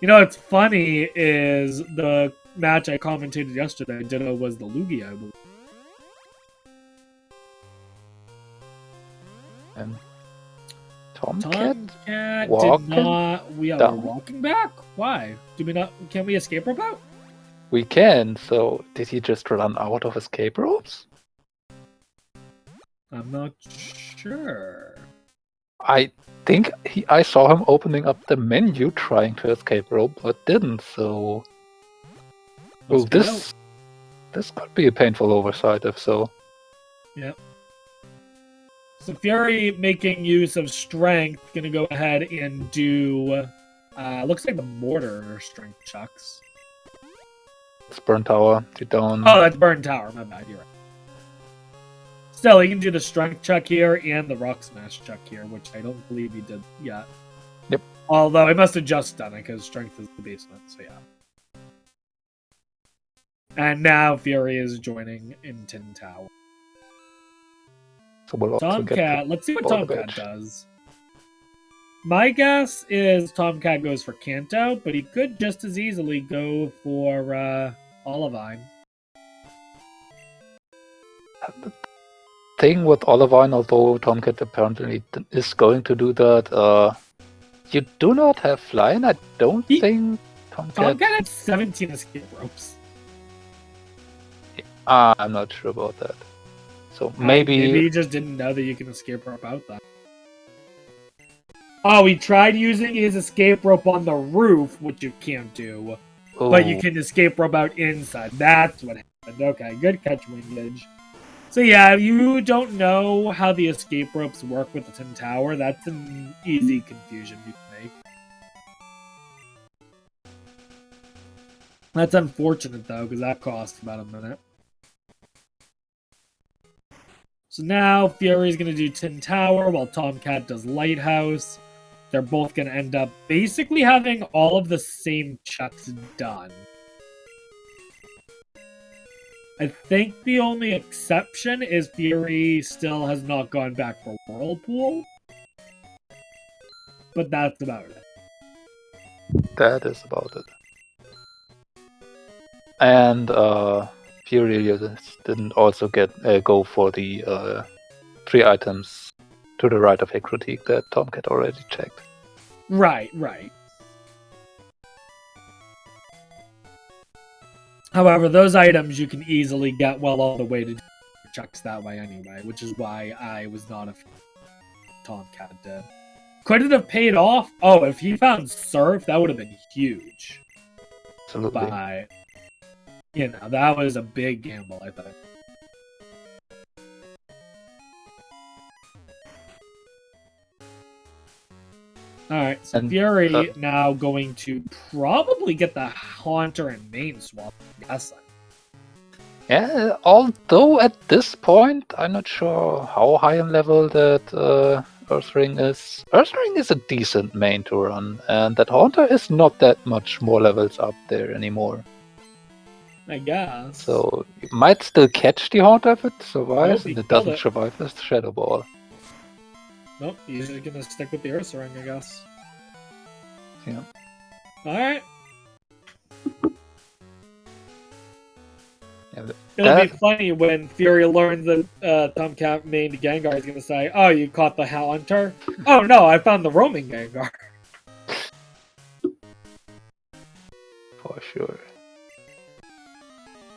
You know what's funny is the match I commentated yesterday, Ditto was the Lugia, I believe. And Tomcat did walking not. We're down. walking back? Why? Do we not? Can we escape rope out? We can, so did he just run out of escape ropes? I'm not sure. I think I saw him opening up the menu trying to escape rope, but didn't, so... Well, this could be a painful oversight, if so. Yep. So Fury, making use of strength, gonna go ahead and do... looks like the mortar strength chucks. It's Burn Tower, you don't... Oh, that's Burn Tower, my bad, you're right. Still, he can do the strength chuck here and the rock smash chuck here, which I don't believe he did yet. Yep. Although he must have just done it because strength is the basement, so yeah. And now Fury is joining in Tin Tower. So we'll also Tomcat, let's see what Boulder Tomcat Badge. does. My guess is Tomcat goes for Kanto, but he could just as easily go for Olivine. Thing with Olivine, although Tomcat apparently is going to do that, you do not have flying. I don't think Tomcat had 17 escape ropes. I'm not sure about that. So maybe he just didn't know that you can escape rope out that. Oh, he tried using his escape rope on the roof, which you can't do. Oh. But you can escape rope out inside. That's what happened. Okay, good catch, Wingage. So yeah, you don't know how the escape ropes work with the Tin Tower. That's an easy confusion you can make. That's unfortunate, though, because that cost about a minute. So now Fury's going to do Tin Tower while Tomcat does Lighthouse. They're both going to end up basically having all of the same checks done. I think the only exception is Fury still has not gone back for Whirlpool. But that's about it. That is about it. And Furious didn't also go for the 3 items to the right of a critique that Tomcat already checked. Right, right. However, those items you can easily get well all the way to checks that way anyway, which is why I was not a Tomcat did. Could it have paid off? Oh, if he found Surf, that would have been huge. Absolutely. But, you know, that was a big gamble, I think. Alright, so Fury now going to probably get the Haunter and Main swap, I'm guessing. Yeah, although at this point, I'm not sure how high in level that Earthring is. Earthring is a decent main to run, and that Haunter is not that much more levels up there anymore. I guess. So you might still catch the Haunter if it survives, Nope, and it doesn't survive as the Shadow Ball. Nope, he's just gonna stick with the Earth Ring, I guess. Yeah. Alright. Yeah, It'll be funny when Fury learns that Tomcat main Gengar is gonna say, "Oh, you caught the Haunter? Oh no, I found the roaming Gengar." For sure.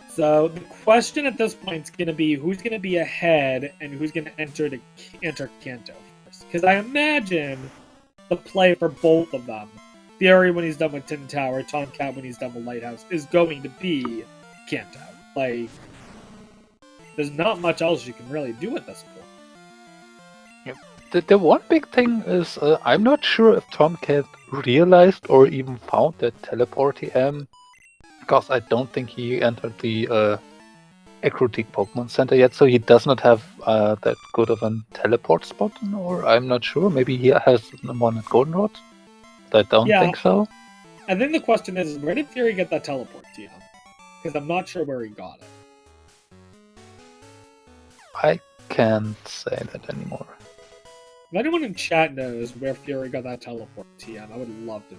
So the question at this point is gonna be who's gonna be ahead and who's gonna enter Kanto first. Because I imagine the play for both of them, Fury when he's done with Tin Tower, Tomcat when he's done with Lighthouse, is going to be Kanto. Like, there's not much else you can really do at this point. Yep. The one big thing is I'm not sure if Tomcat realized or even found that teleport TM, because I don't think he entered the Acrotic Pokemon Center yet, so he does not have that good of a teleport spot, or I'm not sure. Maybe he has one at Goldenrod. I don't think so. I think the question is, where did Fury get that teleport TM? Because I'm not sure where he got it. I can't say that anymore. If anyone in chat knows where Fury got that teleport TM, I would love to.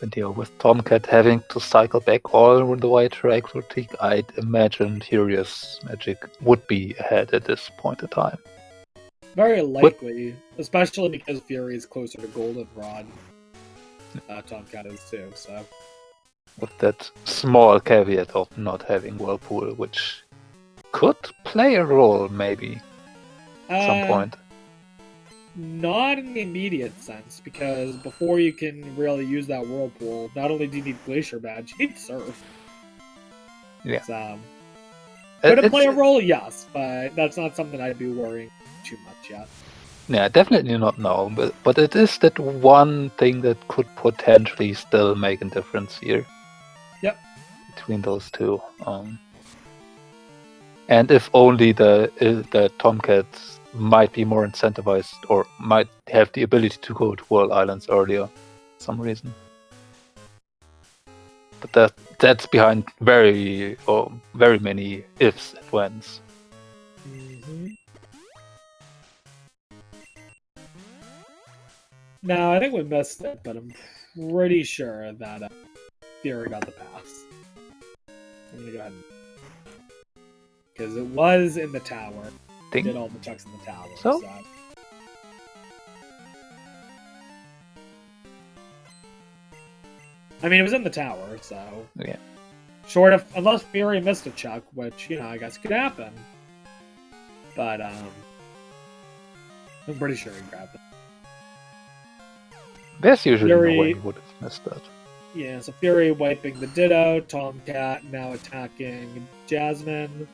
And with Tomcat having to cycle back all the way to Acrotic, I'd imagine FuriousMagic would be ahead at this point in time. Very likely, especially because Fury is closer to Goldenrod. Tomcat is too, so. With that small caveat of not having Whirlpool, which could play a role maybe at some point. Not in the immediate sense, because before you can really use that Whirlpool, not only do you need Glacier Badge, you need Surf. Yeah. So, could it play a role? Yes, but that's not something I'd be worrying too much yet. Yeah, definitely not now, but it is that one thing that could potentially still make a difference here. Yep. Between those two. And if only the Tomcats might be more incentivized or might have the ability to go to World Islands earlier for some reason. But that's behind very many ifs and whens. Mm-hmm. No, I think we missed it, but I'm pretty sure that Fury got the pass. I'm gonna go ahead because it was in the tower. Ding. Did all the chucks in the tower. So? I mean, it was in the tower, so Yeah. short of unless Fury missed a chuck, which I guess could happen. But I'm pretty sure he grabbed it. There's usually Fury, no way he would have missed that. Yeah, so Fury wiping the Ditto, Tomcat now attacking Jasmine,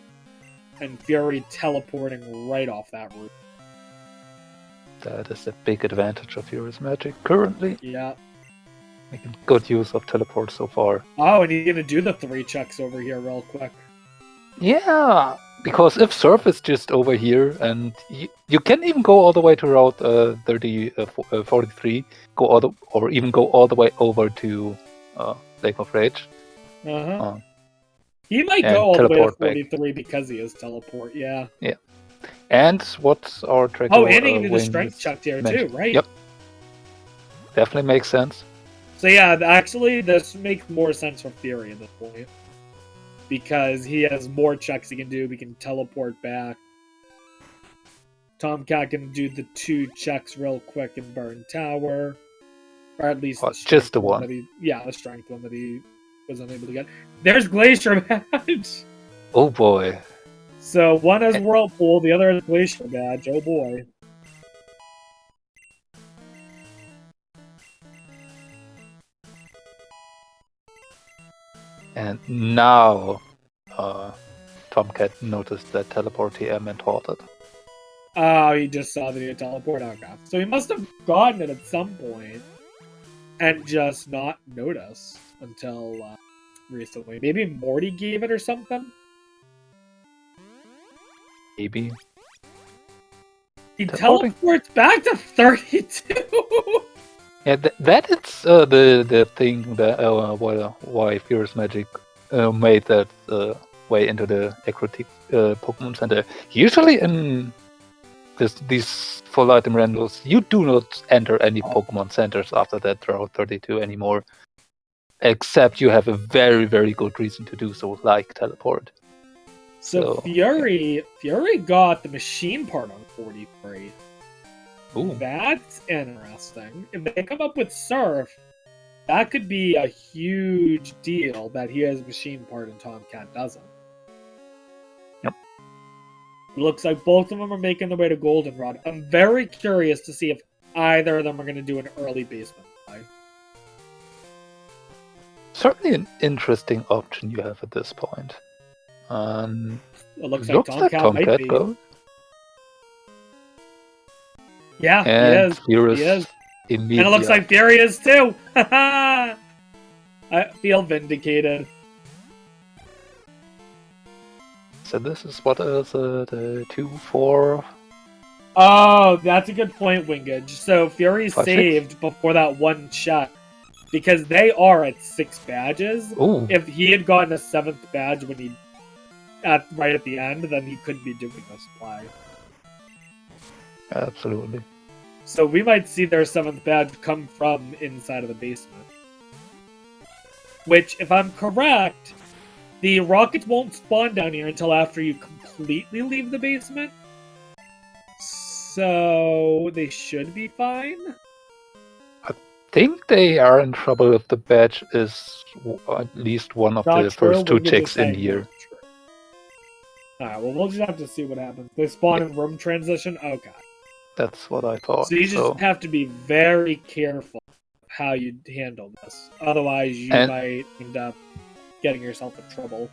and Fury teleporting right off that roof. That is a big advantage of FuriousMagic currently. Yeah. Making good use of teleport so far. Oh, and he's gonna do the 3 chucks over here real quick. Yeah, because if Surf is just over here, and you can even go all the way to Route 43, or even go all the way over to Lake of Rage. He might go all the way to teleport back. 43 because he is teleport, yeah. Yeah. And what's our trick? Oh, and he can do the strength chuck here too, right? Yep. Definitely makes sense. So yeah, actually, this makes more sense for Fury at this point. Because he has more chucks he can do. We can teleport back. Tomcat can do the 2 chucks real quick and burn tower. Or at least just the one. The strength one that he was unable to get. There's Glacier Badge! Oh boy. So one has Whirlpool, the other has Glacier Badge. Oh boy. And now, Tomcat noticed that teleport TM and halted. Oh, he just saw that he had teleport. Okay. So he must have gotten it at some point and just not noticed until recently. Maybe Morty gave it or something? Maybe. He teleports back to 32! Yeah, that is the thing that why FuriousMagic made that way into the aquatic Pokemon Center. Usually in these full item randos, you do not enter any Pokemon centers after that Route 32 anymore, except you have a very, very good reason to do so, like teleport. So Fury got the machine part on 43. Ooh. That's interesting. If they come up with Surf, that could be a huge deal that he has machine part and Tomcat doesn't. Yep. It looks like both of them are making their way to Goldenrod. I'm very curious to see if either of them are going to do an early basement play. Certainly an interesting option you have at this point. It looks like Tomcat might be. Goes. Yeah, and he is. And it looks like Fury is too! I feel vindicated. So this is what is the 2, 4... Oh, that's a good point, Wingage. So Fury 5, saved 6? Before that one check. Because they are at 6 badges. Ooh. If he had gotten a 7th badge when right at the end, then he couldn't be doing this play. Absolutely. So we might see their 7th badge come from inside of the basement. Which, if I'm correct, the rockets won't spawn down here until after you completely leave the basement. So they should be fine. I think they are in trouble if the badge is at least one of the first 2 checks in here. Alright, well, we'll just have to see what happens. They spawn in room transition? Okay. That's what I thought. So you just have to be very careful how you handle this. Otherwise, you might end up getting yourself in trouble.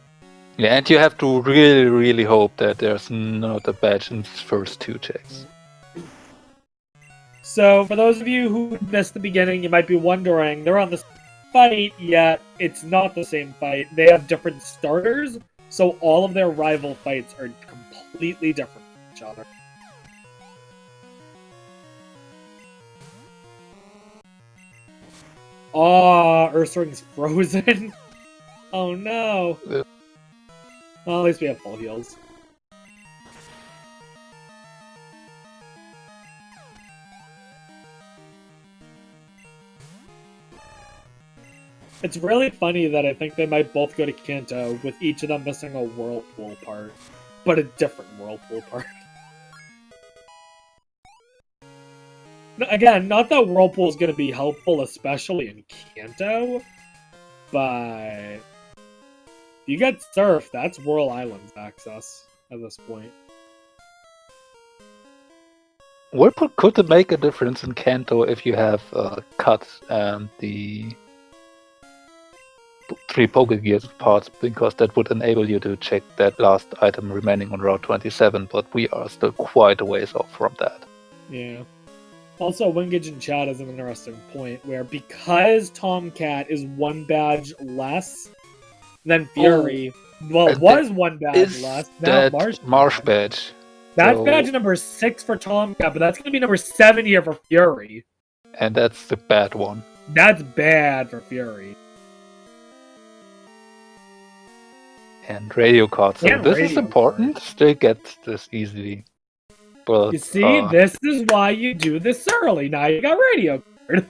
Yeah, and you have to really, really hope that there's not a badge in these first 2 checks. So, for those of you who missed the beginning, you might be wondering, they're on this fight, yet it's not the same fight. They have different starters, so all of their rival fights are completely different from each other. Oh, Ursaring's frozen. Oh no. Well, at least we have full heals. It's really funny that I think they might both go to Kanto, with each of them missing a whirlpool part, but a different whirlpool part. Again, not that whirlpool is going to be helpful, especially in Kanto, but if you get Surf, that's Whirl Islands access at this point. Whirlpool could make a difference in Kanto if you have cut and the 3 Pokegears parts, because that would enable you to check that last item remaining on Route 27, but we are still quite a ways off from that. Yeah. Also, Wingage in chat is an interesting point, where because Tomcat is 1 badge less than Fury, well, it was 1 badge less, now Marsh badge. That's badge number 6 for Tomcat, but that's going to be number 7 here for Fury. And that's the bad one. That's bad for Fury. And radio cards. So this is important. Still get this easily. But, you see, this is why you do this early. Now you got radio card.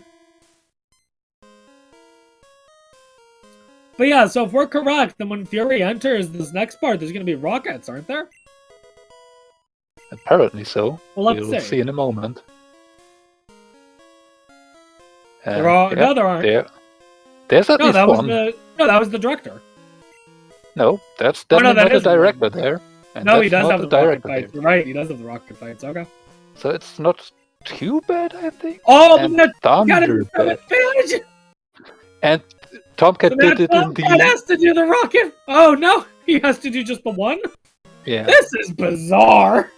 But yeah, so if we're correct, then when Fury enters this next part, there's going to be rockets, aren't there? Apparently so. Well, let's we'll see in a moment. No, there aren't. There's at least one. No, that was the director. No, that's definitely not the director there. And no, he does have the rocket fights. You're right, he does have the rocket fights. Okay. So it's not too bad, I think. Oh, and Thunder bad. And Tomcat did it in the... Tomcat has to do the rocket... Oh, no! He has to do just the one? Yeah. This is bizarre!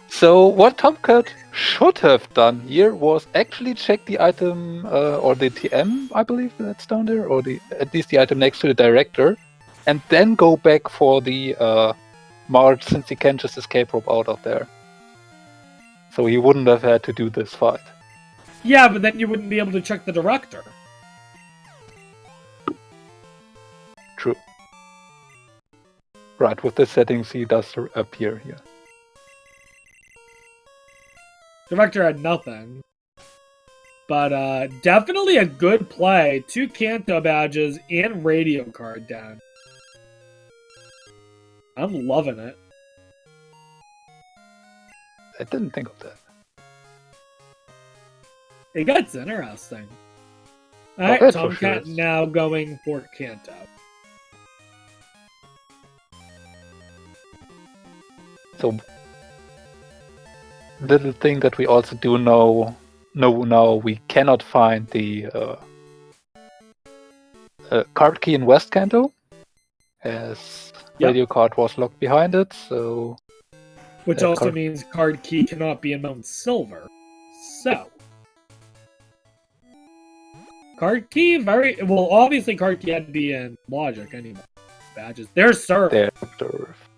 So what Tomcat should have done here was actually check the item, or the TM, I believe that's down there, or at least the item next to the director, and then go back for the March, since he can just escape rope out of there. So he wouldn't have had to do this fight. Yeah, but then you wouldn't be able to check the director. True. Right, with the settings he does appear here. Director had nothing. But definitely a good play. 2 Kanto badges and radio card down. I'm loving it. I didn't think of that. It gets interesting. Alright, Tomcat now going for Kanto. So, little thing that we also do know now, we cannot find the card key in West Kanto, as radio card was locked behind it, so... Which also means card key cannot be in Mount Silver. So... Card key, well, obviously card key had to be in Logic anyway. Badges. There's Surf. There's Surf.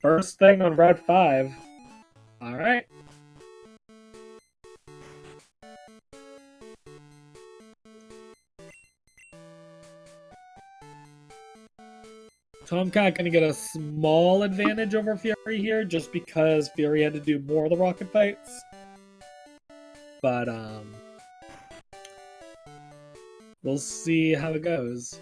First thing on Red 5. Alright. Tomcat gonna get a small advantage over Fury here, just because Fury had to do more of the rocket fights. But, we'll see how it goes.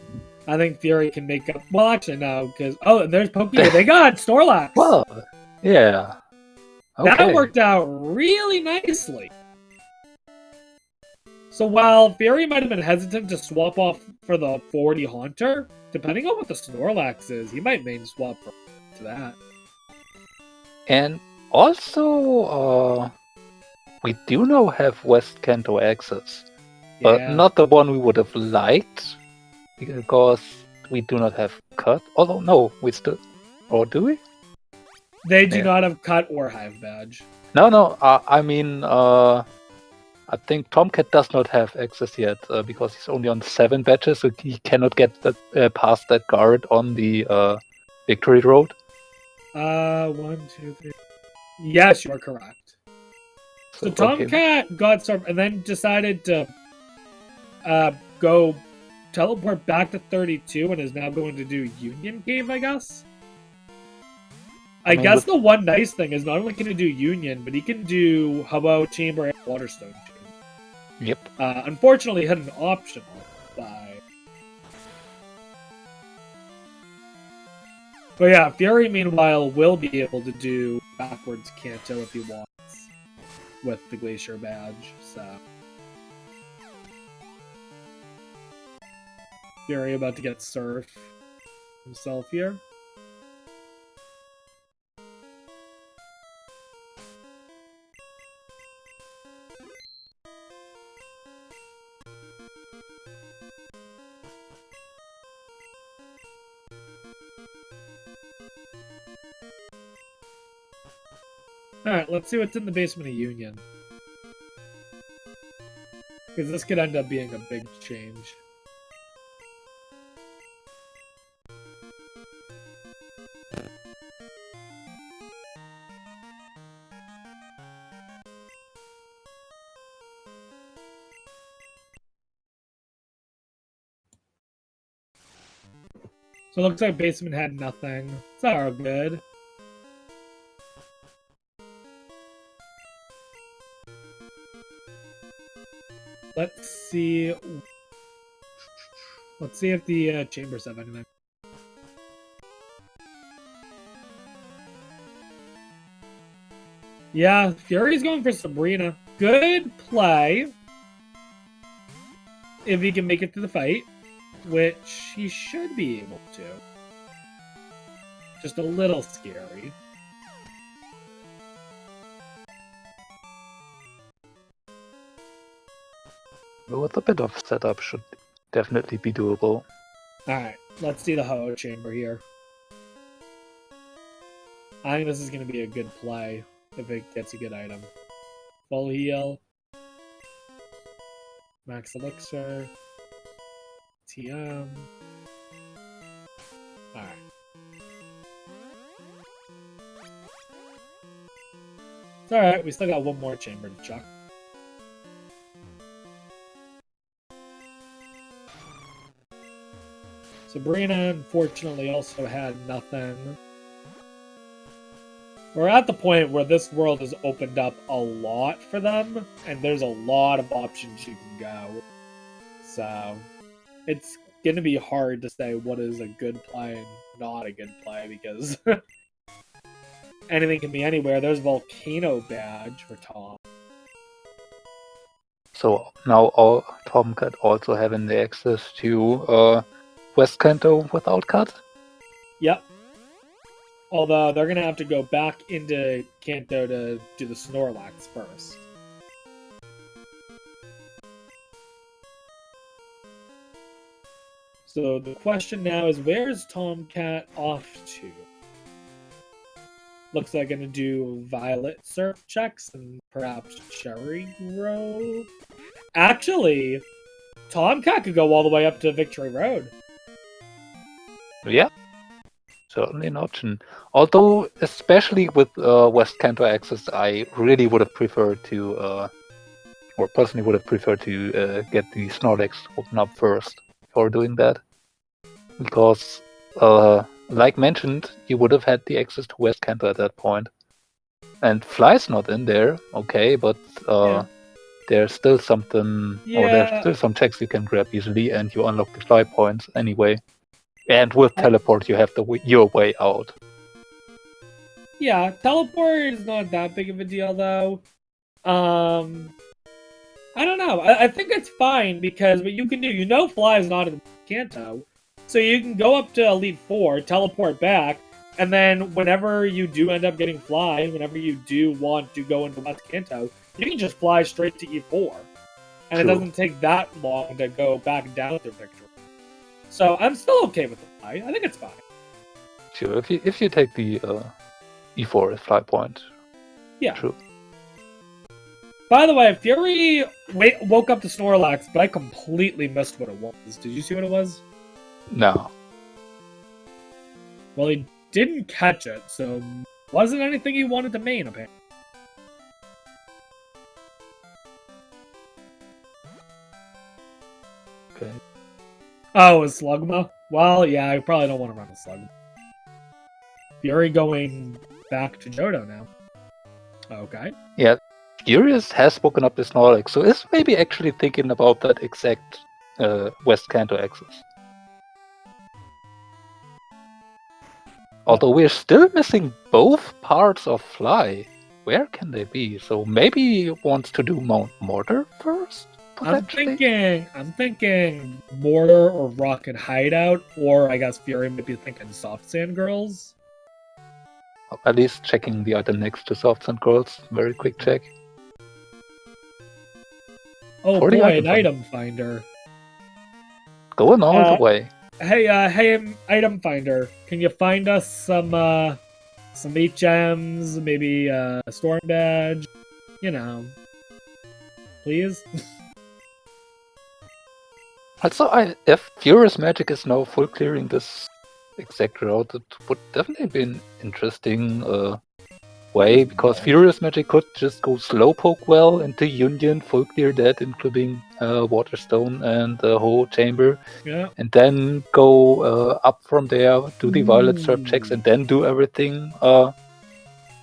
I think Fury can make up... Well, actually, no, because... Oh, and there's Pokemon. They got Snorlax! Well, yeah. Okay. That worked out really nicely. So while Fury might have been hesitant to swap off for the 40 Haunter, depending on what the Snorlax is, he might main swap to that. And also, we do now have West Kanto access. But not the one we would have liked, because we do not have Cut. Although, no, we still... Or do we? They do not have Cut or Hive Badge. No, I mean, I think Tomcat does not have access yet, because he's only on 7 badges, so he cannot get that, past that guard on the Victory Road. 1, 2, 3... Yes, you are correct. So Tomcat got some, and then decided to go teleport back to 32 and is now going to do Union Cave, I guess? I guess the one nice thing is not only can he do Union, but he can do Hubbo Chamber and Waterstone Chamber. Yep. Unfortunately, hit an optional by. But yeah, Fury, meanwhile, will be able to do backwards Kanto if he wants with the Glacier badge, so. Fury about to get Surf himself here. Alright, let's see what's in the basement of Union. Because this could end up being a big change. So it looks like basement had nothing. It's all good. Let's see. Let's see if the chambers have anything. Yeah, Fury's going for Sabrina. Good play. If he can make it to the fight, which he should be able to. Just a little scary. With a bit of setup should definitely be doable. Alright, let's see the Ho-Oh chamber here. I think this is going to be a good play if it gets a good item. Full heal. Max elixir. TM. Alright. It's alright, we still got one more chamber to chuck. Sabrina, unfortunately, also had nothing. We're at the point where this world has opened up a lot for them, and there's a lot of options you can go. So, it's going to be hard to say what is a good play and not a good play, because anything can be anywhere. There's Volcano badge for Tom. So now all Tomcat also having the access to West Kanto without cut? Yep. Although they're going to have to go back into Kanto to do the Snorlax first. So the question now is, where is Tomcat off to? Looks like going to do Violet Surf checks and perhaps Cherry Grove. Actually, Tomcat could go all the way up to Victory Road. Yeah, certainly an option. Although, especially with West Kanto access, I really would have preferred to, or personally would have preferred to get the Snorlax open up first before doing that. Because, like mentioned, you would have had the access to West Kanto at that point. And Fly's not in there, okay, but there's still something, or there's still some checks you can grab easily, and you unlock the Fly points anyway. And with teleport, you have your way out. Yeah, teleport is not that big of a deal, though. I don't know. I think it's fine, because what you can do, you know Fly is not in Kanto, so you can go up to Elite 4, teleport back, and then whenever you do end up getting Fly, whenever you do want to go into West Kanto, you can just fly straight to E4. And It doesn't take that long to go back down to Victory. So I'm still okay with the Fly. I think it's fine. Sure, if you take the E4 as Fly point. Yeah. True. By the way, Fury woke up to Snorlax, but I completely missed what it was. Did you see what it was? No. Well, he didn't catch it, so wasn't anything he wanted to main, apparently. Okay. Oh, a Slugma? Well, yeah, I probably don't want to run a Slugma. Fury going back to Johto now. Okay. Yeah, Furious has spoken up this knowledge, so is maybe actually thinking about that exact West Kanto axis. Although we're still missing both parts of Fly. Where can they be? So maybe he wants to do Mount Mortar first? I'm thinking Mortar or Rocket Hideout, or I guess Fury might be thinking Soft Sand Girls. At least checking the item next to Soft Sand Girls. Very quick check. Oh boy, an item finder. Going all the way. Hey, item finder, can you find us some HMs, maybe a storm badge, you know, please? Also, if FuriousMagic is now full clearing this exact route, it would definitely be an interesting way, because FuriousMagic could just go Slowpoke well into Union, full clear that, including Waterstone and the whole chamber, and then go up from there, do the Violet Surf checks, and then do everything.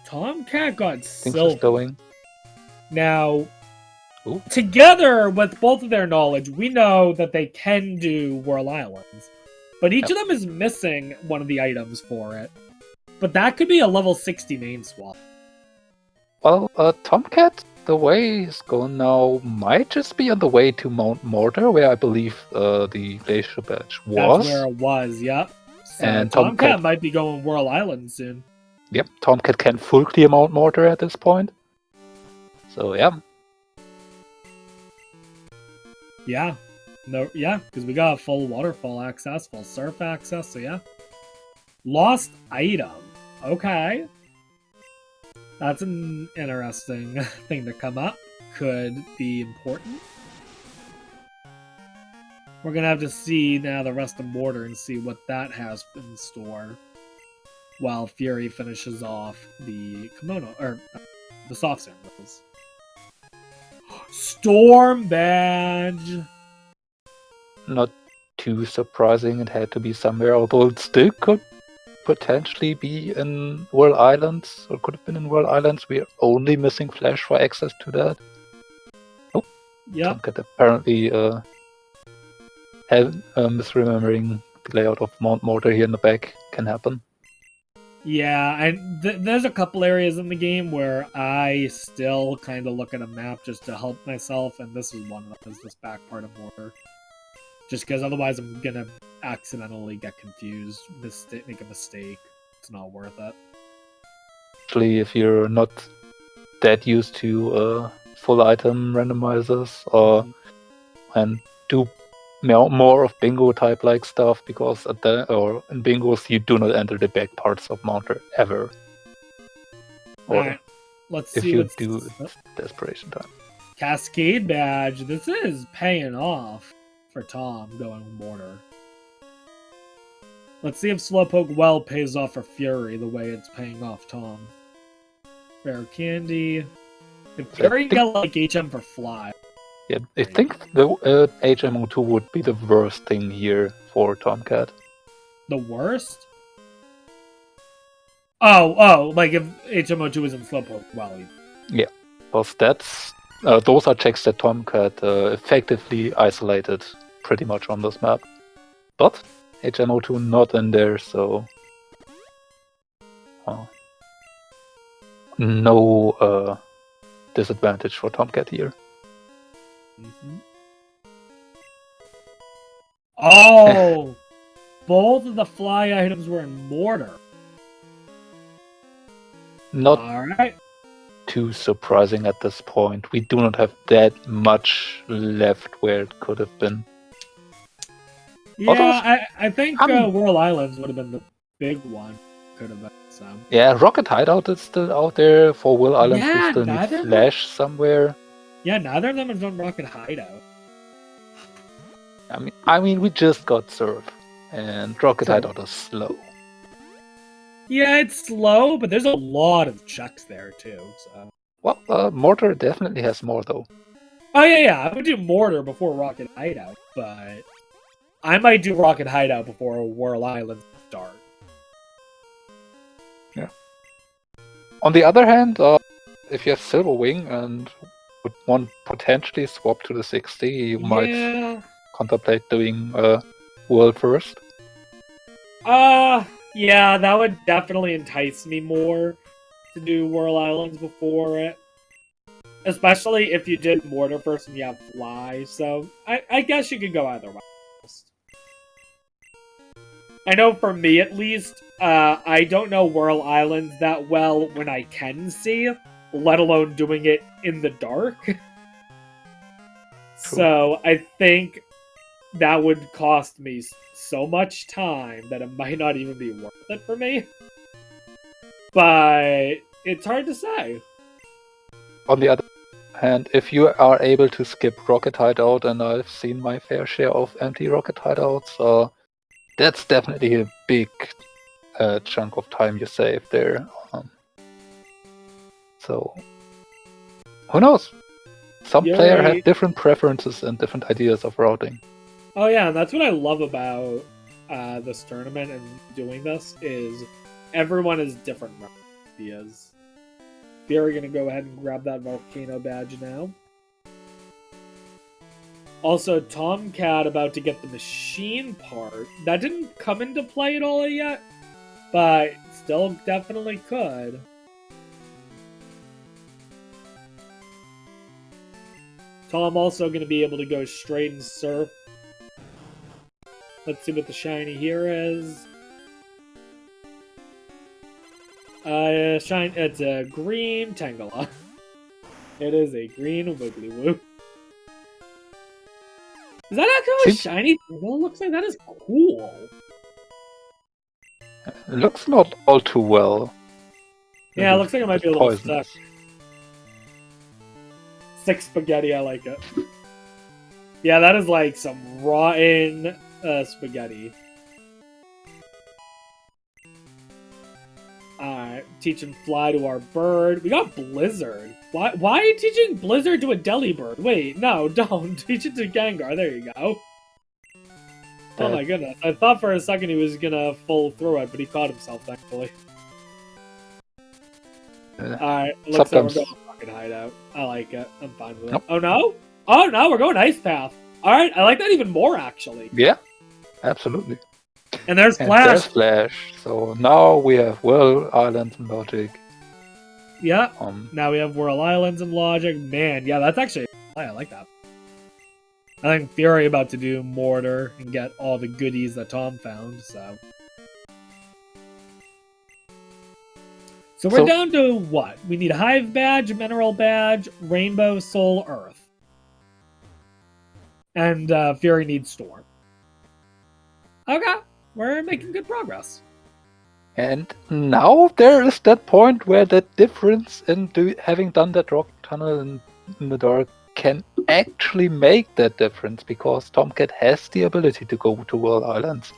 Tomcat got silver. Going. Now, together with both of their knowledge, we know that they can do Whirl Islands, but each of them is missing one of the items for it. But that could be a level 60 main swap. Well, Tomcat, the way he's going now, might just be on the way to Mount Mortar, where I believe the Glacier Badge was. That's where it was, yep. So and Tomcat might be going Whirl Island soon. Yep, Tomcat can full clear Mount Mortar at this point. So, yeah. Yeah. No, yeah, because we got full waterfall access, full surf access, so yeah. Lost item. Okay. That's an interesting thing to come up. Could be important. We're going to have to see now the rest of Mortar and see what that has in store. While Fury finishes off the kimono, or the soft sand rolls. Storm Badge! Not too surprising, it had to be somewhere, although it still could potentially be in Whirl Islands, or could have been in Whirl Islands. We're only missing Flash for access to that. Oh, yeah. Tomcat apparently misremembering the layout of Mount Mortar here in the back. Can happen. Yeah, and there's a couple areas in the game where I still kind of look at a map just to help myself, and this is one of them, is this back part of Mortar. Just because otherwise I'm gonna accidentally get confused, make a mistake. It's not worth it. Actually, if you're not that used to full item randomizers, and do more of bingo type like stuff, because in bingos you do not enter the back parts of Mortar ever. Alright, let's see. If you do, it's desperation time. Cascade Badge. This is paying off for Tom going Mortar. Let's see if Slowpoke well pays off for Fury the way it's paying off Tom. Rare Candy. If Fury can get like HM for Fly. Yeah, I think the HMO2 would be the worst thing here for Tomcat. The worst? Oh, like if HMO2 is in Slowpoke, well. Yeah, because those are checks that Tomcat effectively isolated pretty much on this map. But HMO2 not in there, so no disadvantage for Tomcat here. Mm-hmm. Oh! Both of the fly items were in Mortar. Not Alright. too surprising at this point. We do not have that much left where it could have been. Yeah, I think Whirl Islands would have been the big one. Could have been some. Yeah, Rocket Hideout is still out there. For Whirl Islands, we still need Flash somewhere. Yeah, neither of them has done Rocket Hideout. I mean, we just got Surf, and Rocket Hideout is slow. Yeah, it's slow, but there's a lot of checks there too. So. Well, Mortar definitely has more though. Oh yeah, I would do Mortar before Rocket Hideout, but I might do Rocket Hideout before Whirl Island start. Yeah. On the other hand, if you have Silver Wing and would want potentially swap to the 60, you might contemplate doing World first. Yeah, that would definitely entice me more to do Whirl Islands before it. Especially if you did Mortar first and you have Fly, so I guess you could go either way. I know for me at least, I don't know Whirl Islands that well when I can see, let alone doing it in the dark. So I think that would cost me so much time that it might not even be worth it for me. But it's hard to say. On the other hand, if you are able to skip Rocket Hideout, and I've seen my fair share of empty Rocket Hideouts, that's definitely a big chunk of time you save there. So, who knows? Some player have different preferences and different ideas of routing. Oh yeah, and that's what I love about this tournament and doing this, is everyone has different ideas. We're gonna go ahead and grab that volcano badge now. Also, Tomcat about to get the machine part. That didn't come into play at all yet, but still definitely could. Tom also going to be able to go straight and surf. Let's see what the shiny here is. It's a green Tangela. It is a green Wiggly Woo. Is that actually a shiny Tangela? Looks like that is cool. It looks not all too well. Yeah, it looks like it might be a little stuck. 6 spaghetti, I like it. Yeah, that is like some rotten spaghetti. Alright, teaching Fly to our bird. We got Blizzard. Why are you teaching Blizzard to a Delibird? Wait, no, don't. Teach it to Gengar. There you go. Oh my goodness. I thought for a second he was gonna fall through it, but he caught himself, thankfully. Alright, looks like we're going fucking hideout. I like it. I'm fine with it. Oh no? Oh no, we're going Ice Path. Alright, I like that even more, actually. Yeah, absolutely. And there's Flash. There's Flash. So now we have Whirl Islands and Logic. Yeah. Now we have Whirl Islands and Logic. Man, yeah, that's actually... I like that. I think Fury about to do Mortar and get all the goodies that Tom found, so... So we're down to what? We need Hive Badge, Mineral Badge, Rainbow, Soul, Earth. And Fury needs Storm. Okay, we're making good progress. And now there is that point where the difference in having done that rock tunnel in the dark can actually make that difference, because Tomcat has the ability to go to Whirl Islands.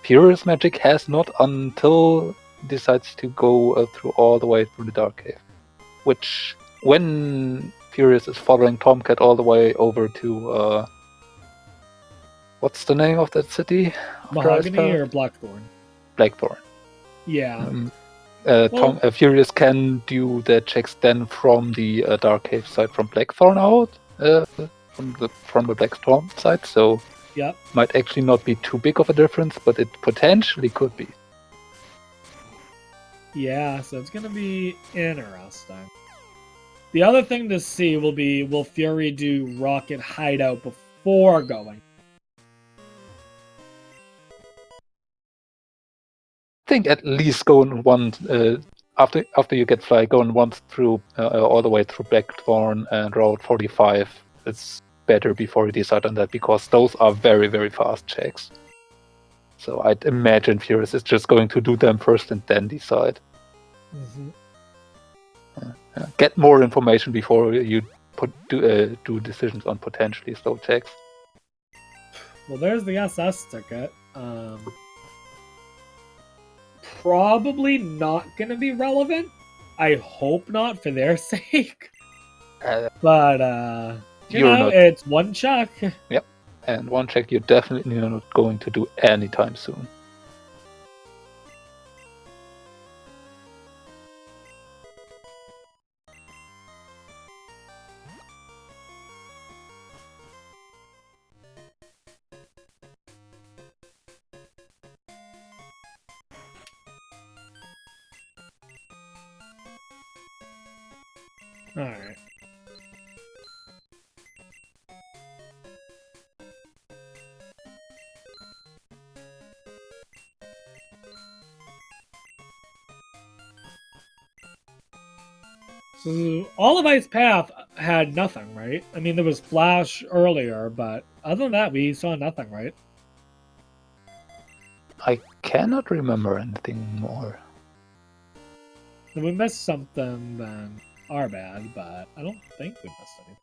FuriousMagic has not until decides to go through all the way through the Dark Cave. Which, when Furious is following Tomcat all the way over to... what's the name of that city? Mahogany or Blackthorn? Blackthorn. Yeah. Furious can do the checks then from the Dark Cave side from Blackthorn out, from the Blackthorn side, so yep. Might actually not be too big of a difference, but it potentially could be. Yeah, so it's going to be interesting. The other thing to see will be, will Fury do Rocket Hideout before going? I think at least going once after you get Fly, going once through all the way through Blackthorn and Route 45. It's better before you decide on that, because those are very, very fast checks. So I'd imagine Furious is just going to do them first and then decide. Mm-hmm. Get more information before you do decisions on potentially slow checks. Well, there's the SS ticket. Probably not going to be relevant. I hope not, for their sake. But, it's one check. Yep. And one check you're definitely not going to do anytime soon. Alright. So all of Ice Path had nothing, right? I mean, there was Flash earlier, but other than that, we saw nothing, right? I cannot remember anything more. If we missed something, then our bad, but I don't think we missed anything.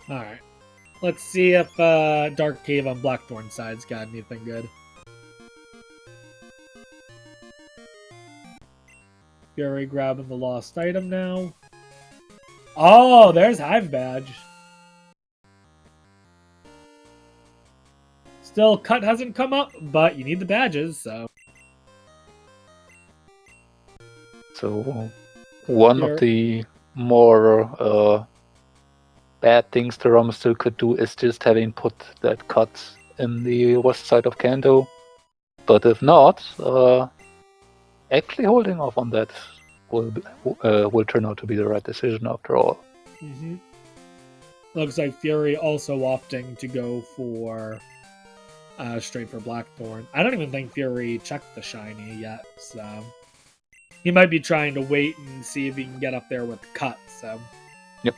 Alright. Let's see if Dark Cave on Blackthorn side's got anything good. Fury grabbing the lost item now. Oh, there's Hive Badge. Still, cut hasn't come up, but you need the badges, so. So, one of the more bad things the ROM still could do is just having put that cut in the west side of Kanto. But if not, actually holding off on that will turn out to be the right decision after all. Mm-hmm. Looks like Fury also opting to go for straight for Blackthorn. I don't even think Fury checked the shiny yet, so he might be trying to wait and see if he can get up there with the cut. So. Yep.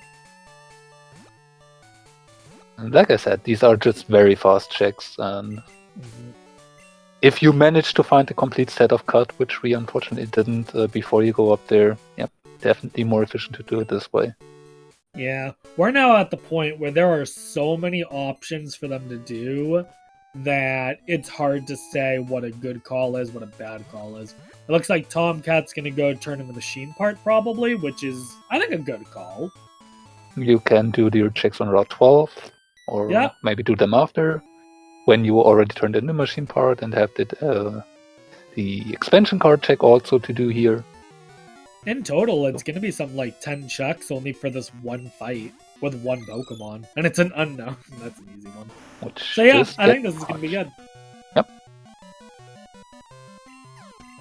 And like I said, these are just very fast checks, and if you manage to find a complete set of cut, which we unfortunately didn't before you go up there, yeah, definitely more efficient to do it this way. Yeah, we're now at the point where there are so many options for them to do that it's hard to say what a good call is, what a bad call is. It looks like Tomcat's going to go turn in the machine part probably, which is, I think, a good call. You can do your checks on Route 12, or maybe do them after, when you already turned in the machine part and have the expansion card check also to do here. In total, it's going to be something like 10 checks only for this one fight with one Pokemon. And it's an unknown. That's an easy one. So yeah, I think this is going to be good. Yep.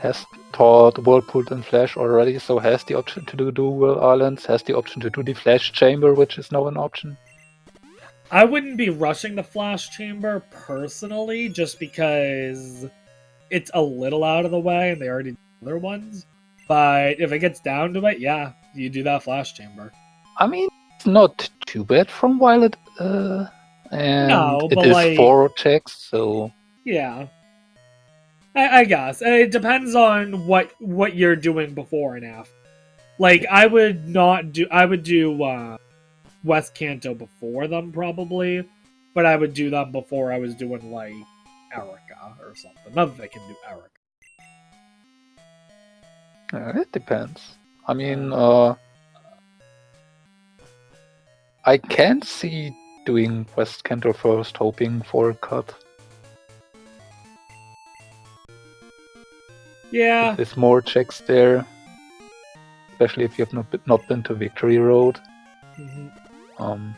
Has taught Whirlpool and Flash already, so has the option to do Dual Islands, has the option to do the Flash Chamber, which is now an option. I wouldn't be rushing the Flash Chamber personally, just because it's a little out of the way and they already did other ones. But if it gets down to it, yeah, you do that Flash Chamber. I mean, it's not too bad from Violet, and no, it is 4 checks, so yeah. I guess it depends on what you're doing before and after. Like I would do West Kanto before them probably, but I would do them before I was doing like Erica or something. Not that I can do Erica. It depends. I mean, I can see doing West Kanto first, hoping for a cut. Yeah. There's more checks there, especially if you have not been to Victory Road. Mm-hmm. On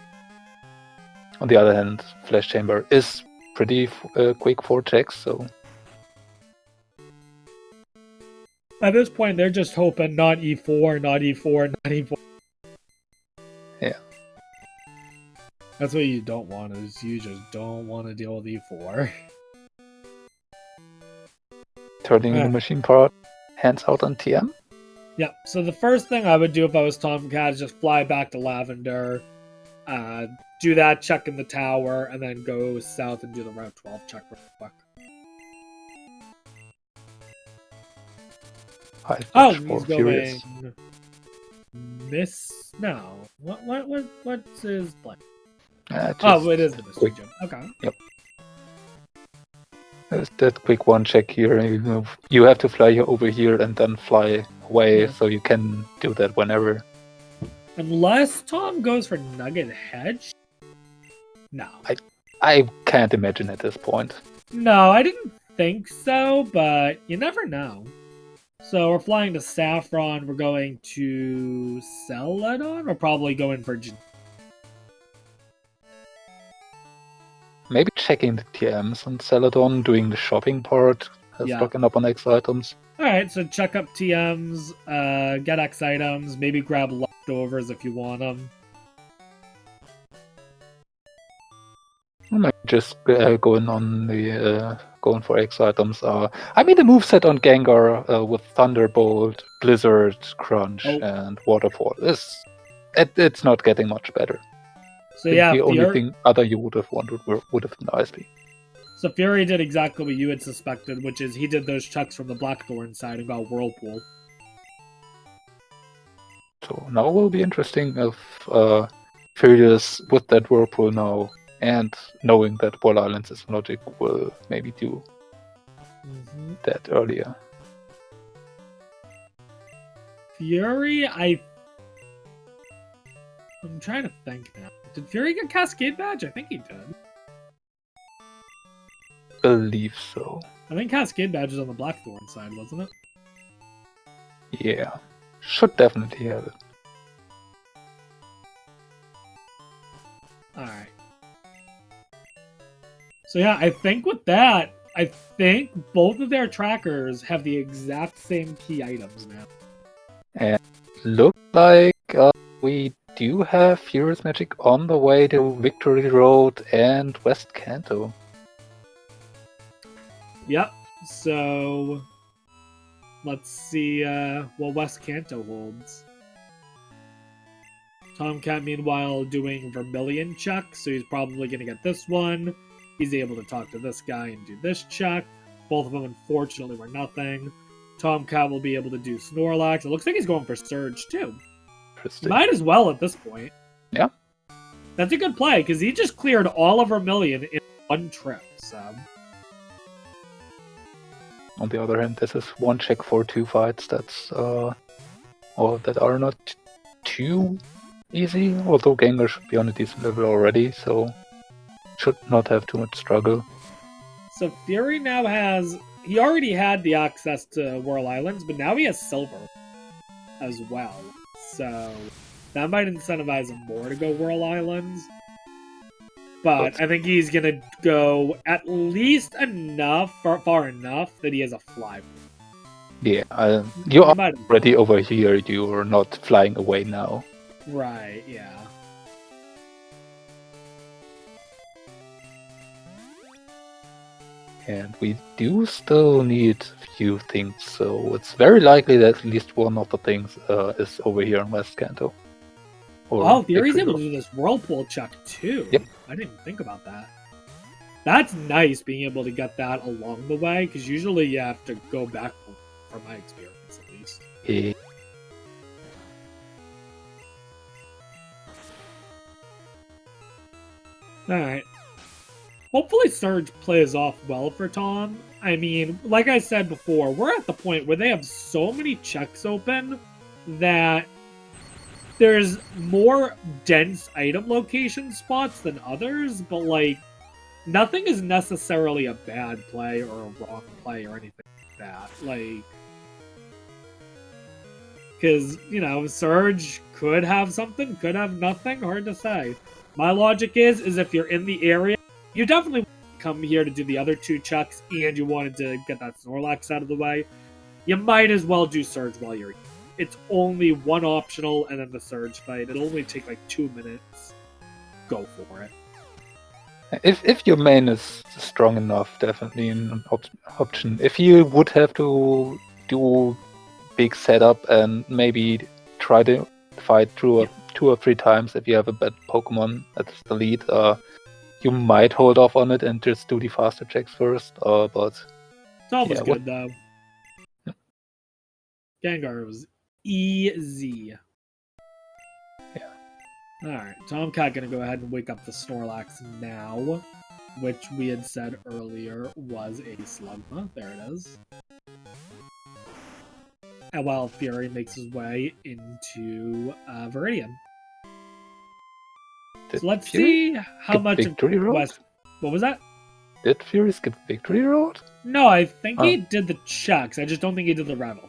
the other hand, Flash Chamber is pretty quick 4 checks, so... At this point, they're just hoping not E4, not E4, not E4. Yeah. That's what you don't want, is you just don't want to deal with E4. Turning the machine part, hands out on TM? Yeah, so the first thing I would do if I was Tomcat is just fly back to Lavender, do that check in the tower, and then go south and do the Route 12 check real quick. He's going... No. What's his plan? It is the mystery gym. Okay. Yep. There's that quick one check here. You have to fly over here and then fly away, so you can do that whenever. Unless Tom goes for Nugget Hedge? No. I can't imagine at this point. No, I didn't think so, but you never know. So we're flying to Saffron. We're going to Celadon? We're probably going for... checking the TMs on Celadon, doing the shopping part, stocking up on X items. Alright, so check up TMs, get X items, maybe grab leftovers if you want them. I might just going on the going for X items. I mean, the moveset on Gengar with Thunderbolt, Blizzard, Crunch, and Waterfall it's not getting much better. So yeah, the only thing other you would have wanted would have been Isley. So Fury did exactly what you had suspected, which is he did those chucks from the Blackthorn side and got Whirlpool. So now it will be interesting if Furious with that Whirlpool now, and knowing that Wall Islands is logic, will maybe do that earlier. Fury, I'm trying to think now. Did Fury get Cascade Badge? I think he did. Believe so. I think Cascade Badge is on the Blackthorn side, wasn't it? Yeah. Should definitely have it. Alright. So yeah, I think with that, I think both of their trackers have the exact same key items now. And looks like we do have FuriousMagic on the way to Victory Road and West Kanto. Yep, so let's see what West Kanto holds. Tomcat, meanwhile, doing Vermilion check, so he's probably going to get this one. He's able to talk to this guy and do this check. Both of them, unfortunately, were nothing. Tomcat will be able to do Snorlax. It looks like he's going for Surge, too. Might as well at this point. Yeah. That's a good play, because he just cleared all of Vermilion in one trip, so... On the other hand, this is one check for 2 fights that's that are not too easy, although Gengar should be on a decent level already, so should not have too much struggle. So Fury now has... He already had the access to Whirl Islands, but now he has Silver as well. So that might incentivize him more to go Whirl Islands. But I think he's going to go at least enough, far enough, that he has a fly. Yeah, you are already over here. You are not flying away now. Right, yeah. And we do still need a few things, so it's very likely that at least one of the things is over here in West Kanto. Oh, Fury's able to do this Whirlpool check too. Yep. I didn't think about that. That's nice being able to get that along the way, because usually you have to go back, from my experience at least. Yeah. Alright. Hopefully Surge plays off well for Tom. I mean, like I said before, we're at the point where they have so many checks open that there's more dense item location spots than others, but like, nothing is necessarily a bad play or a wrong play or anything like that. Like, because, you know, Surge could have something, could have nothing, hard to say. My logic is if you're in the area, you definitely come here to do the other 2 checks and you wanted to get that Snorlax out of the way, you might as well do Surge while you're here. It's only 1 optional and then the Surge fight. It'll only take like 2 minutes. Go for it. If your main is strong enough, definitely an option. If you would have to do big setup and maybe try to fight through 2 or 3 times if you have a bad Pokemon at the lead, you might hold off on it and just do the faster checks first. But it's always good though. Yeah. Gengar was easy. Yeah. Alright, Tomcat gonna go ahead and wake up the Snorlax now, which we had said earlier was a Slugma. There it is. And while Fury makes his way into Viridian. So let's see how much Victory Road? West... What was that? Did Fury skip Victory Road? No, I think he did the checks. I just don't think he did the rival.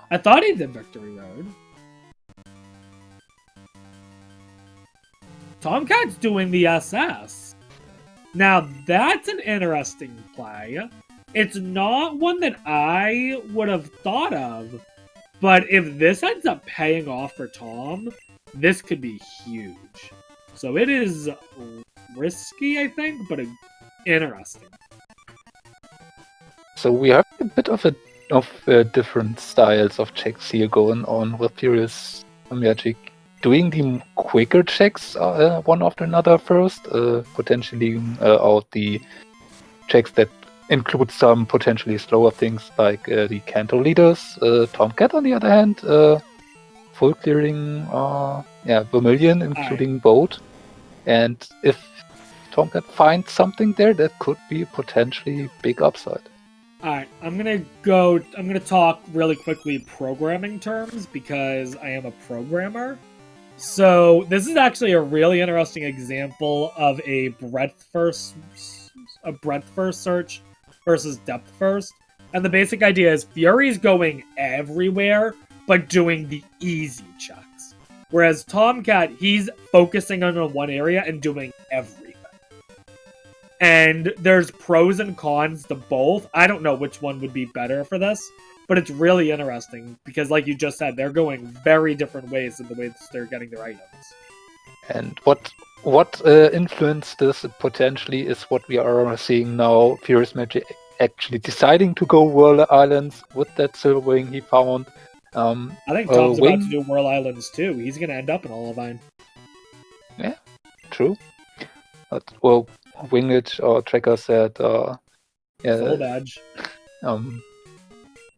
I thought he did Victory Road. Tomcat's doing the SS. Now, that's an interesting play. It's not one that I would have thought of, but if this ends up paying off for Tom, this could be huge. So it is risky, I think, but interesting. So we have a bit of different styles of checks here going on with FuriousMagic. Doing the quicker checks one after another first, potentially out the checks that include some potentially slower things like the Canto leaders. Tomcat, on the other hand, full clearing Vermilion, including boat. And if Tomcat finds something there, that could be potentially big upside. Alright, I'm gonna talk really quickly programming terms because I am a programmer. So this is actually a really interesting example of a breadth first search versus depth first. And the basic idea is Fury's going everywhere, but doing the easy checks. Whereas Tomcat, he's focusing on one area and doing everything. And there's pros and cons to both. I don't know which one would be better for this, but it's really interesting because, like you just said, they're going very different ways in the way they're getting their items. And what influenced this potentially is what we are seeing now. FuriousMagic actually deciding to go Whirl Islands with that silver wing he found. I think Tom's about to do Whirl Islands too. He's going to end up in Olivine. Yeah, true. But, well, Winged or Tracker said, Full badge.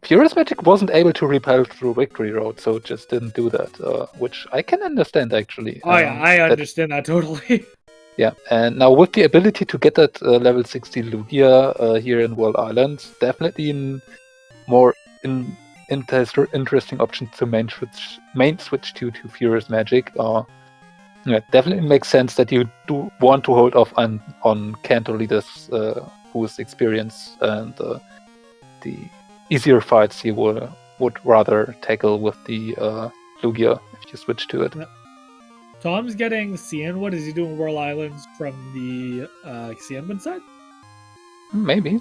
FuriousMagic wasn't able to repel through Victory Road, so just didn't do that, which I can understand actually. Oh yeah, I understand that totally. Yeah, and now with the ability to get that level 60 Lugia here in World Islands, definitely more interesting option to main switch to FuriousMagic. Yeah, definitely makes sense that you do want to hold off on Canto leaders whose experience and the easier fights you would rather tackle with the Lugia if you switch to it. Tom's getting Cianwood. Is he doing Whirl Islands from the Cianwood side? Maybe.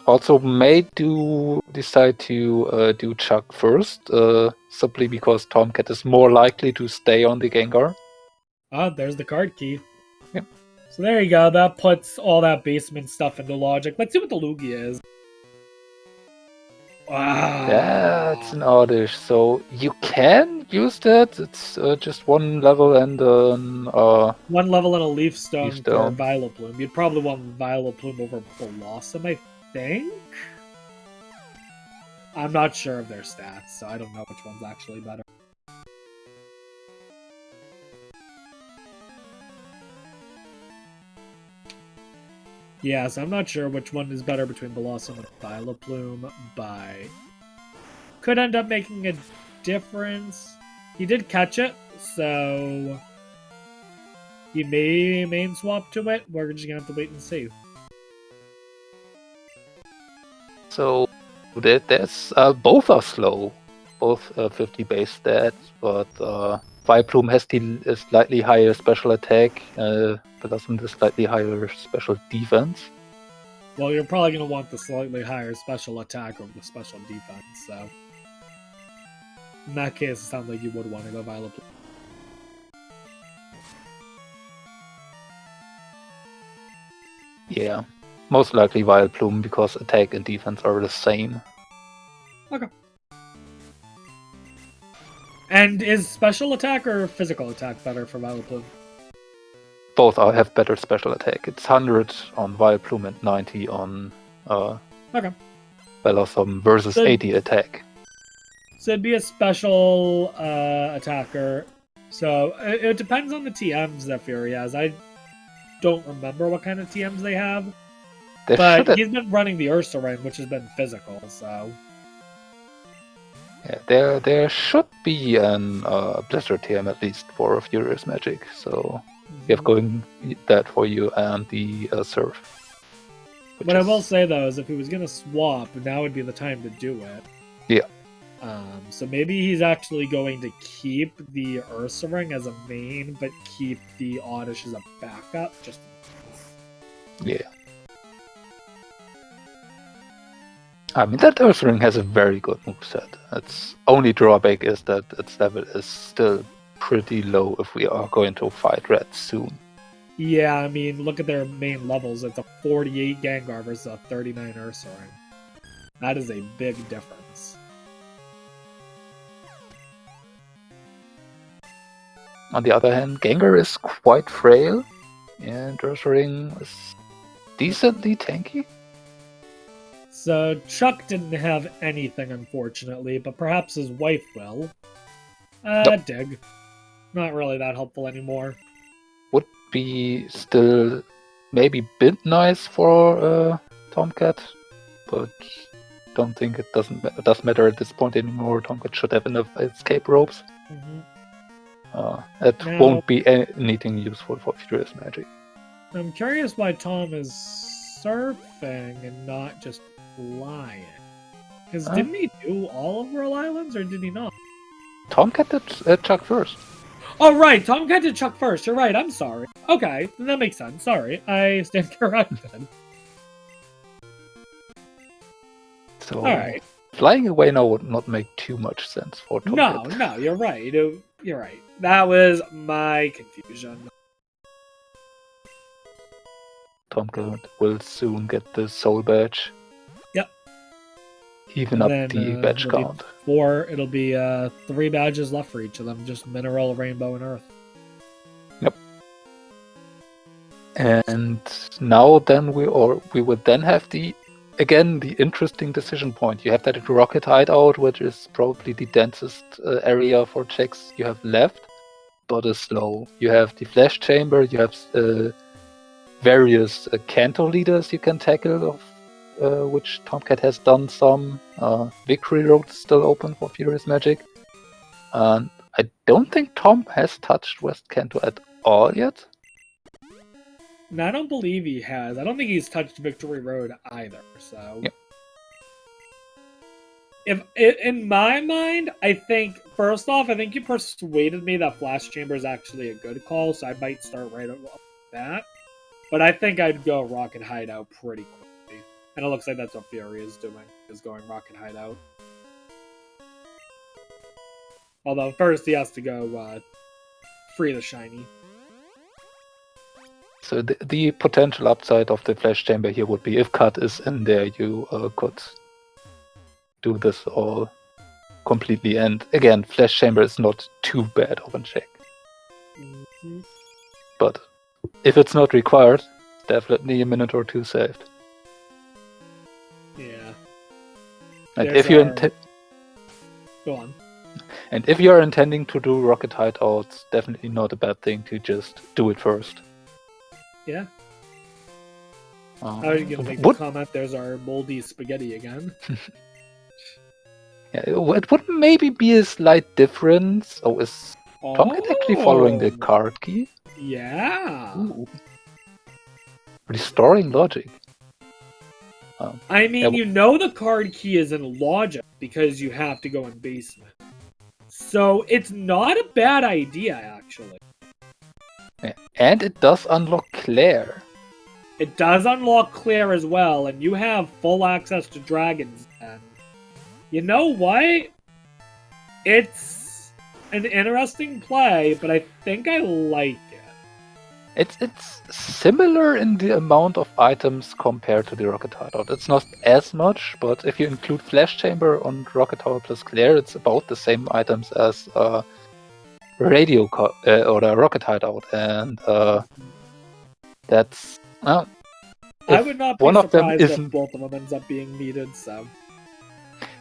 Also may decide to do Chuck first, simply because Tomcat is more likely to stay on the Gengar. Ah, there's the card key. Yep. So there you go. That puts all that basement stuff into logic. Let's see what the Lugia is. Wow. That's an oddish. So you can use that. It's just one level and one level and a leaf stone for Vileplume. You'd probably want Vileplume over Blossom, I think. I'm not sure of their stats, so I don't know which one's actually better. Yeah, so I'm not sure which one is better between Blossom and Vileplume, but could end up making a difference. He did catch it, so he may main swap to it. We're just gonna have to wait and see. So there's both are slow, both 50 base stats, but Vileplume has the slightly higher special attack, Blossom the slightly higher special defense. Well, you're probably going to want the slightly higher special attack over the special defense, so in that case, it sounds like you would want to go Vileplume. Yeah, most likely Vileplume because attack and defense are the same. Okay. And is special attack or physical attack better for Vileplume? Both have better special attack. It's 100 on Vileplume and 90 on Blossom versus 80 attack. So it'd be a special attacker. So it depends on the TMs that Fury has. I don't remember what kind of TMs they have. But he's been running the Ursaring, which has been physical, so... Yeah, there should be an Blizzard TM at least for FuriousMagic, so we have going that for you and the Surf. What I will say though is if he was going to swap, now would be the time to do it. Yeah. So maybe he's actually going to keep the Ursa Ring as a main, but keep the Oddish as a backup, just in case. Yeah. I mean, that Earth Ring has a very good moveset. Its only drawback is that its level is still pretty low if we are going to fight Red soon. Yeah, I mean, look at their main levels. It's a 48 Gengar versus a 39 Ursa Ring. That is a big difference. On the other hand, Gengar is quite frail, and Ursa Ring is decently tanky. So Chuck didn't have anything, unfortunately, but perhaps his wife will. Nope. Dig. Not really that helpful anymore. Would be still maybe a bit nice for Tomcat, but don't think it does matter at this point anymore. Tomcat should have enough escape ropes. It Now, won't be anything useful for FuriousMagic. I'm curious why Tom is surfing and not just flying. Because didn't he do all of Whirl Islands, or did he not? Tomcat did Chuck first. Oh, right. Tomcat did Chuck first. You're right. I'm sorry. Okay. That makes sense. Sorry. I stand corrected. So Alright. flying away now would not make too much sense for Tomcat. No, you're right. You're right. That was my confusion. Tomcat will soon get the soul badge. Yep. Even up the badge count. It'll be 3 badges left for each of them, just Mineral, Rainbow, and Earth. Yep. And now then we would then have the interesting decision point. You have that rocket hideout, which is probably the densest area for checks you have left, but is slow. You have the flash chamber, you have various canto leaders you can tackle, of which Tomcat has done some. Victory Road is still open for FuriousMagic. And I don't think Tom has touched West Kanto at all yet. No, I don't believe he has. I don't think he's touched Victory Road either. So, if in my mind, I think first off, I think you persuaded me that Flash Chamber is actually a good call, so I might start right off that. But I think I'd go Rocket Hideout pretty quickly, and it looks like that's what Fury is doing, is going Rocket Hideout. Although first he has to go free the shiny. So the potential upside of the Flash Chamber here would be if Cut is in there, you could do this all completely. And again, Flash Chamber is not too bad of a check. Mm-hmm. But if it's not required, definitely a minute or two saved. Yeah. And if you go on. And if you are intending to do rocket hideouts, definitely not a bad thing to just do it first. Yeah. I was going to make the comment, there's our moldy spaghetti again. Yeah, it would maybe be a slight difference. Oh, is Tomcat actually following the card key? Yeah. Ooh. Restoring logic. I mean, you know the card key is in logic because you have to go in basement. So it's not a bad idea, actually. And it does unlock Claire. It does unlock Claire as well, and you have full access to dragons. And you know what? It's an interesting play, but I think I like it. It's similar in the amount of items compared to the Rocket Hideout. It's not as much, but if you include Flash Chamber on Rocket Hideout plus Claire, it's about the same items as Radio or the Rocket Hideout, and that's I would not be surprised if both of them ends up being needed. So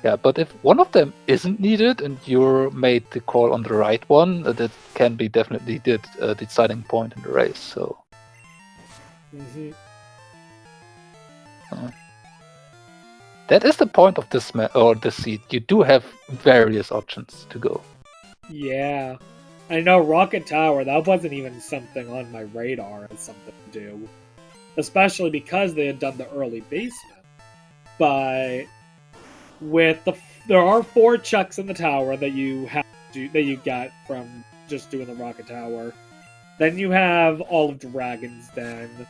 yeah, but if one of them isn't needed and you made the call on the right one, that can be definitely the deciding point in the race. So that is the point of this this seed. You do have various options to go. Yeah. I know Rocket Tower, that wasn't even something on my radar as something to do. Especially because they had done the early basement. But with the there are 4 chucks in the tower that you get from just doing the rocket tower. Then you have all of Dragon's Den.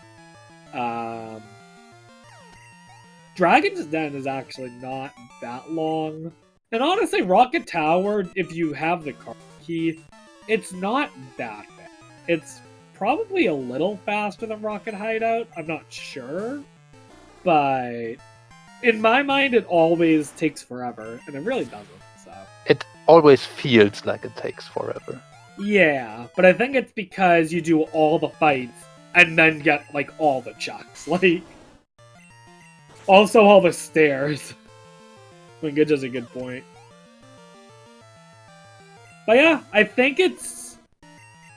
Dragon's Den is actually not that long. And honestly, Rocket Tower, if you have the card key, it's not that bad. It's probably a little faster than Rocket Hideout. I'm not sure. But in my mind, it always takes forever. And it really doesn't. So It always feels like it takes forever. yeah, but I think it's because you do all the fights and then get, like, all the chucks. Like, also all the stairs. Wingage is a good point. But yeah, I think it's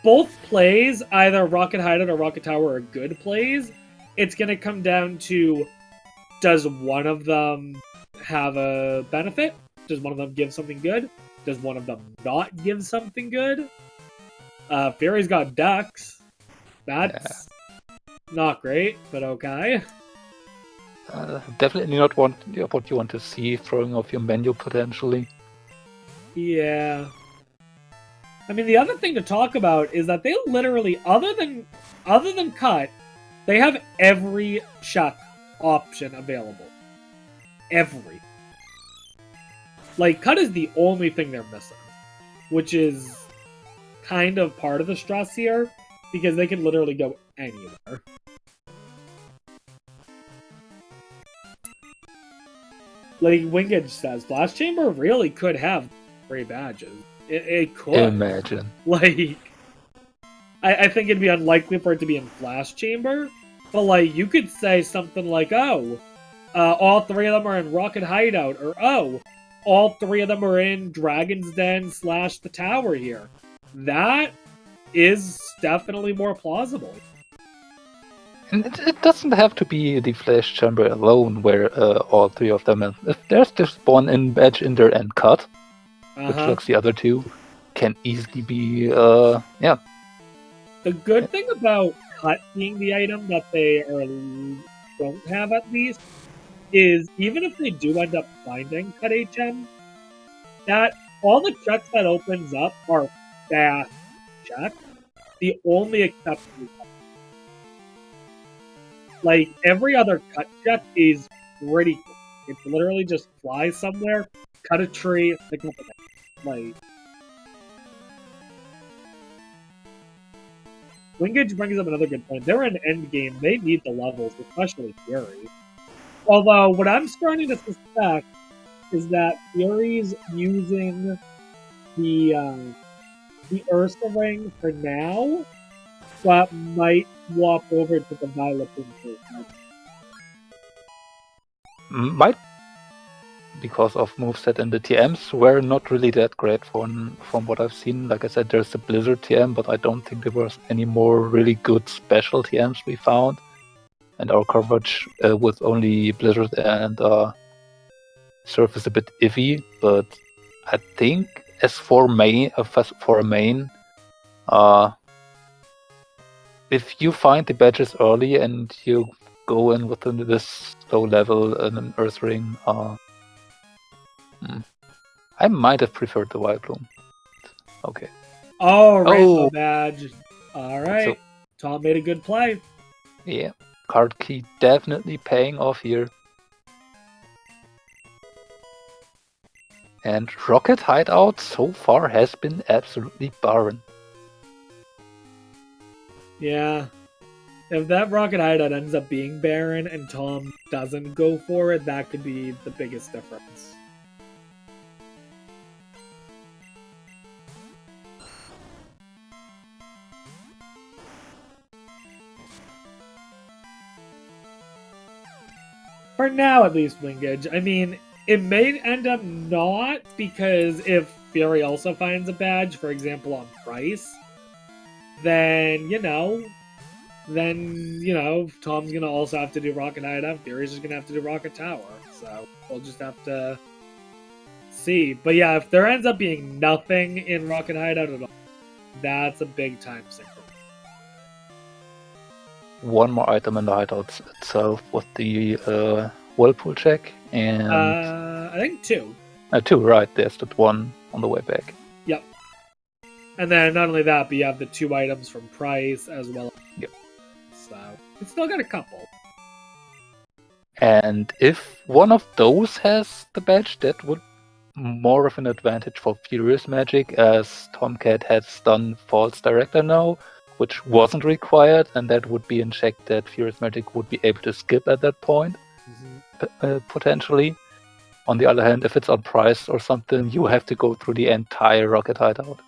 both plays, either Rocket Hideout or Rocket Tower are good plays. It's going to come down to, does one of them have a benefit? Does one of them give something good? Does one of them not give something good? Fury's got ducks. That's not great, but okay. Definitely not what you want to see throwing off your menu potentially. Yeah. I mean, the other thing to talk about is that they literally, other than cut, they have every chuck option available. Every. Like, cut is the only thing they're missing, which is kind of part of the stress here, because they can literally go anywhere. Like Wingage says, Blast Chamber really could have 3 badges. It could. Imagine. Like, I think it'd be unlikely for it to be in Blast Chamber, but like, you could say something like, oh, all 3 of them are in Rocket Hideout, or oh, all 3 of them are in Dragon's Den / the Tower here. That is definitely more plausible. And it doesn't have to be the Flash Chamber alone where all 3 of them, if there's just one in badge in there and cut, which looks the other 2, can easily be, yeah. The good thing about cut being the item that they don't have at least is even if they do end up finding cut HM, that all the checks that opens up are fast checks. The only exception is like every other cut check is pretty quick. It's literally just fly somewhere, cut a tree, pick up an egg. Like, Wingage brings up another good point. They're in endgame. They need the levels, especially Fury. Although, what I'm starting to suspect is that Fury's using the Ursa ring for now, but might swap over to the Violet Pink. Might, because of moveset and the TMs were not really that great from what I've seen. Like I said, there's the Blizzard TM, but I don't think there was any more really good special TMs we found. And our coverage with only Blizzard and Surf is a bit iffy, but I think as for a main, if you find the badges early and you go in with this low level and an Earth Ring, I might have preferred the Wild Bloom. Okay. Oh, Rainbow Badge. Alright. So, Tom made a good play. Yeah. Card key definitely paying off here. And Rocket Hideout so far has been absolutely barren. Yeah. If that Rocket Hideout ends up being barren and Tom doesn't go for it, that could be the biggest difference. For now, at least, Wingage. I mean, it may end up not, because if Fury also finds a badge, for example, on Price, then, Tom's gonna also have to do Rocket Hideout, Fury's just gonna have to do Rocket Tower. So, we'll just have to see. But yeah, if there ends up being nothing in Rocket Hideout at all, that's a big time sink. One more item in the hideout itself with the whirlpool check, and I think 2. Two, right? There's that one on the way back. Yep. And then not only that, but you have the 2 items from Price as well. Yep. So it's still got a couple. And if one of those has the badge, that would more of an advantage for FuriousMagic, as Tomcat has done False Director now, which wasn't required, and that would be in check that FuriousMagic would be able to skip at that point, potentially. On the other hand, if it's on Price or something, you have to go through the entire Rocket Hideout.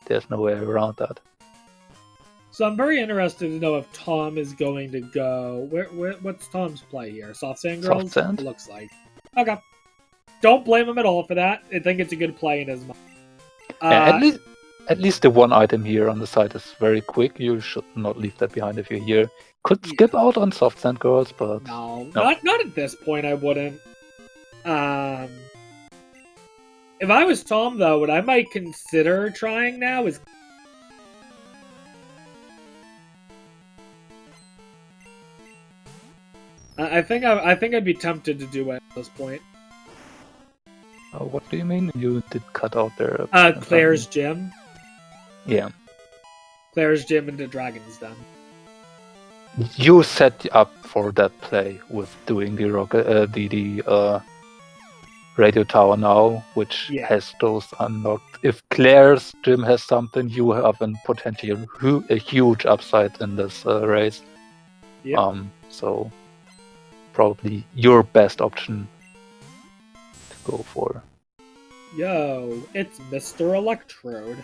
There's no way around that. So I'm very interested to know if Tom is going to go. What's Tom's play here? Soft Sand Girls? Soft Sand? It looks like. Okay. Don't blame him at all for that. I think it's a good play in his mind. At least the one item here on the side is very quick. You should not leave that behind if you're here. Could skip out on Soft Sand Girls, but no. Not at this point. I wouldn't. If I was Tom, though, what I might consider trying now is. I think I'd be tempted to do it at this point. What do you mean? You did cut out there. Claire's Gym. Yeah. Claire's Gym into Dragon's Den. You set up for that play with doing the radio tower now, which has those unlocked. If Claire's Gym has something, you have a potentially a huge upside in this race. Yep. So probably your best option to go for. Yo, it's Mr. Electrode.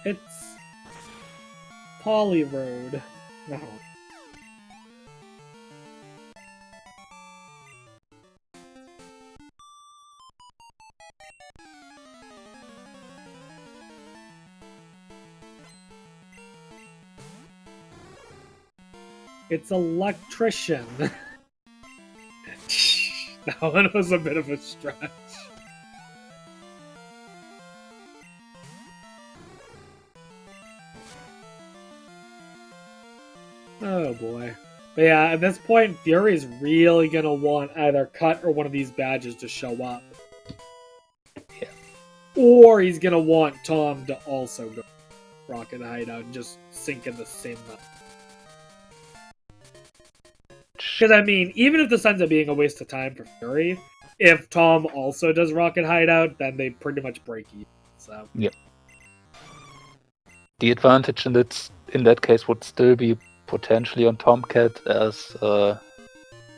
It's Polyroad. No. It's Electrician. That one was a bit of a stretch. Oh boy. But yeah, at this point, Fury's really gonna want either Cut or one of these badges to show up. Yeah. Or he's gonna want Tom to also go Rocket Hideout and just sink in the same map. Because, I mean, even if this ends up being a waste of time for Fury, if Tom also does Rocket Hideout, then they pretty much break even. So. Yeah. The advantage in that case would still be potentially on Tomcat, as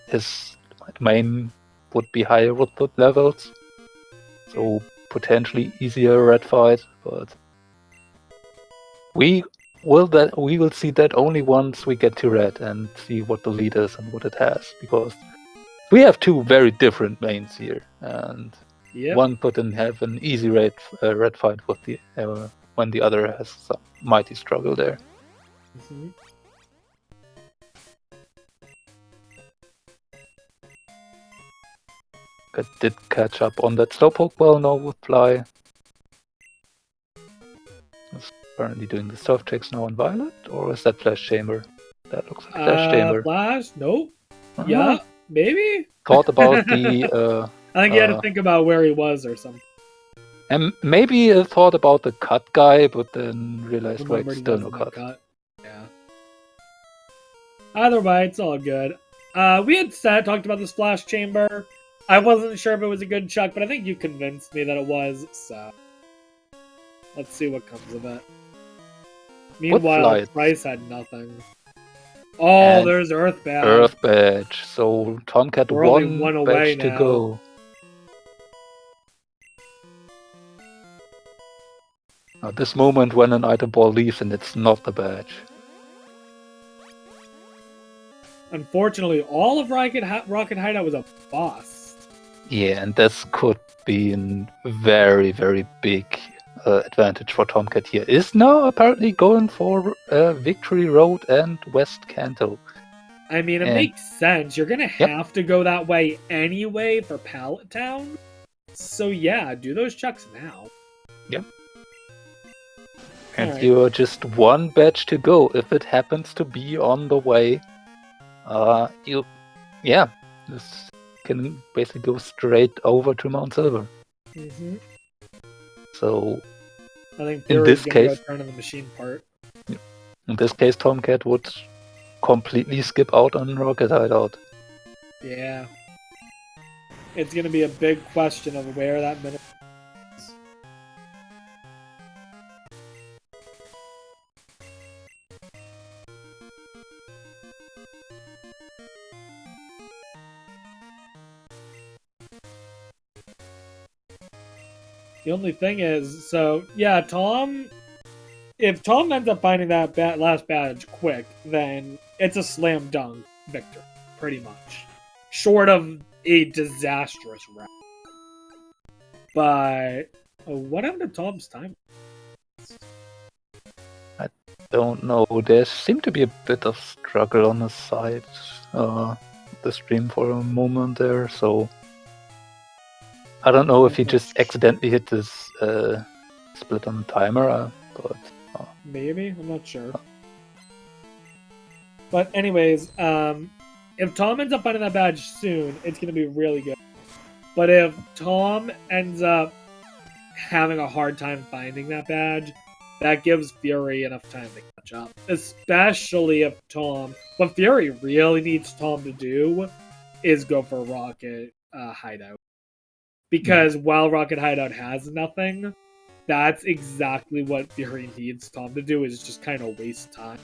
his main would be higher output levels. So potentially easier red fight, but we will see that only once we get to red and see what the lead is and what it has, because we have two very different mains here, and one couldn't have an easy red fight with the when the other has some mighty struggle there. Mm-hmm. I did catch up on that Slowpoke well now with Fly. Currently doing the surf checks now on Violet, or is that Flash Chamber? That looks like Flash Chamber. Flash? Nope. Yeah, maybe? Thought about the... I think he had to think about where he was or something. And maybe I thought about the cut guy, but then realized, wait, still no cut. Yeah. Either way, it's all good. We had talked about this Flash Chamber. I wasn't sure if it was a good chuck, but I think you convinced me that it was, so... Let's see what comes of it. Meanwhile, Price had nothing. Oh, and there's Earth Badge. Earth Badge. So Tomcat one badge to go. Now this moment when an item ball leaves and it's not the badge. Unfortunately, all of Rocket Hideout was a bust. Yeah, and this could be a very, very big advantage for Tomcat here. Is now apparently going for Victory Road and West Kanto. I mean, it makes sense. You're going to have to go that way anyway for Pallet Town. So yeah, do those chucks now. Yep. And Alright. you're just one badge to go. If it happens to be on the way, this can basically go straight over to Mount Silver. Mm-hmm. So I think in Fury's this gonna go case, turn on the machine part. in this case, Tomcat would completely skip out on Rocket Hideout. Yeah. It's gonna be a big question of where that minute is. The only thing is, so yeah, if Tom ends up finding that last badge quick, then it's a slam dunk victory, pretty much. Short of a disastrous round. But what happened to Tom's time? Don't know. There seemed to be a bit of struggle on his side, the stream for a moment there. So I don't know if he just accidentally hit this split on the timer, but maybe, I'm not sure. But anyways, if Tom ends up finding that badge soon, it's gonna be really good. But if Tom ends up having a hard time finding that badge, that gives Fury enough time to catch up. Especially if what Fury really needs Tom to do is go for Rocket Hideout. Because while Rocket Hideout has nothing, that's exactly what Fury needs Tom to do, is just kind of waste time.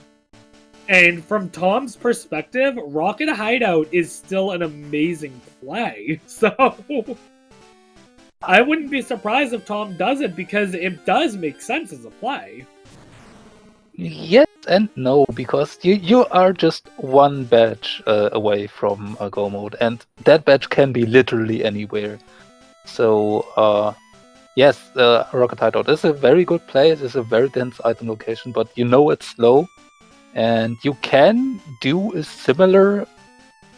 And from Tom's perspective, Rocket Hideout is still an amazing play. So I wouldn't be surprised if Tom does it, because it does make sense as a play. yes and no, because you are just one badge away from a go mode, and that badge can be literally anywhere. So yes, Rocket Hideout is a very good place. It's a very dense item location, but you know it's slow, and you can do a similar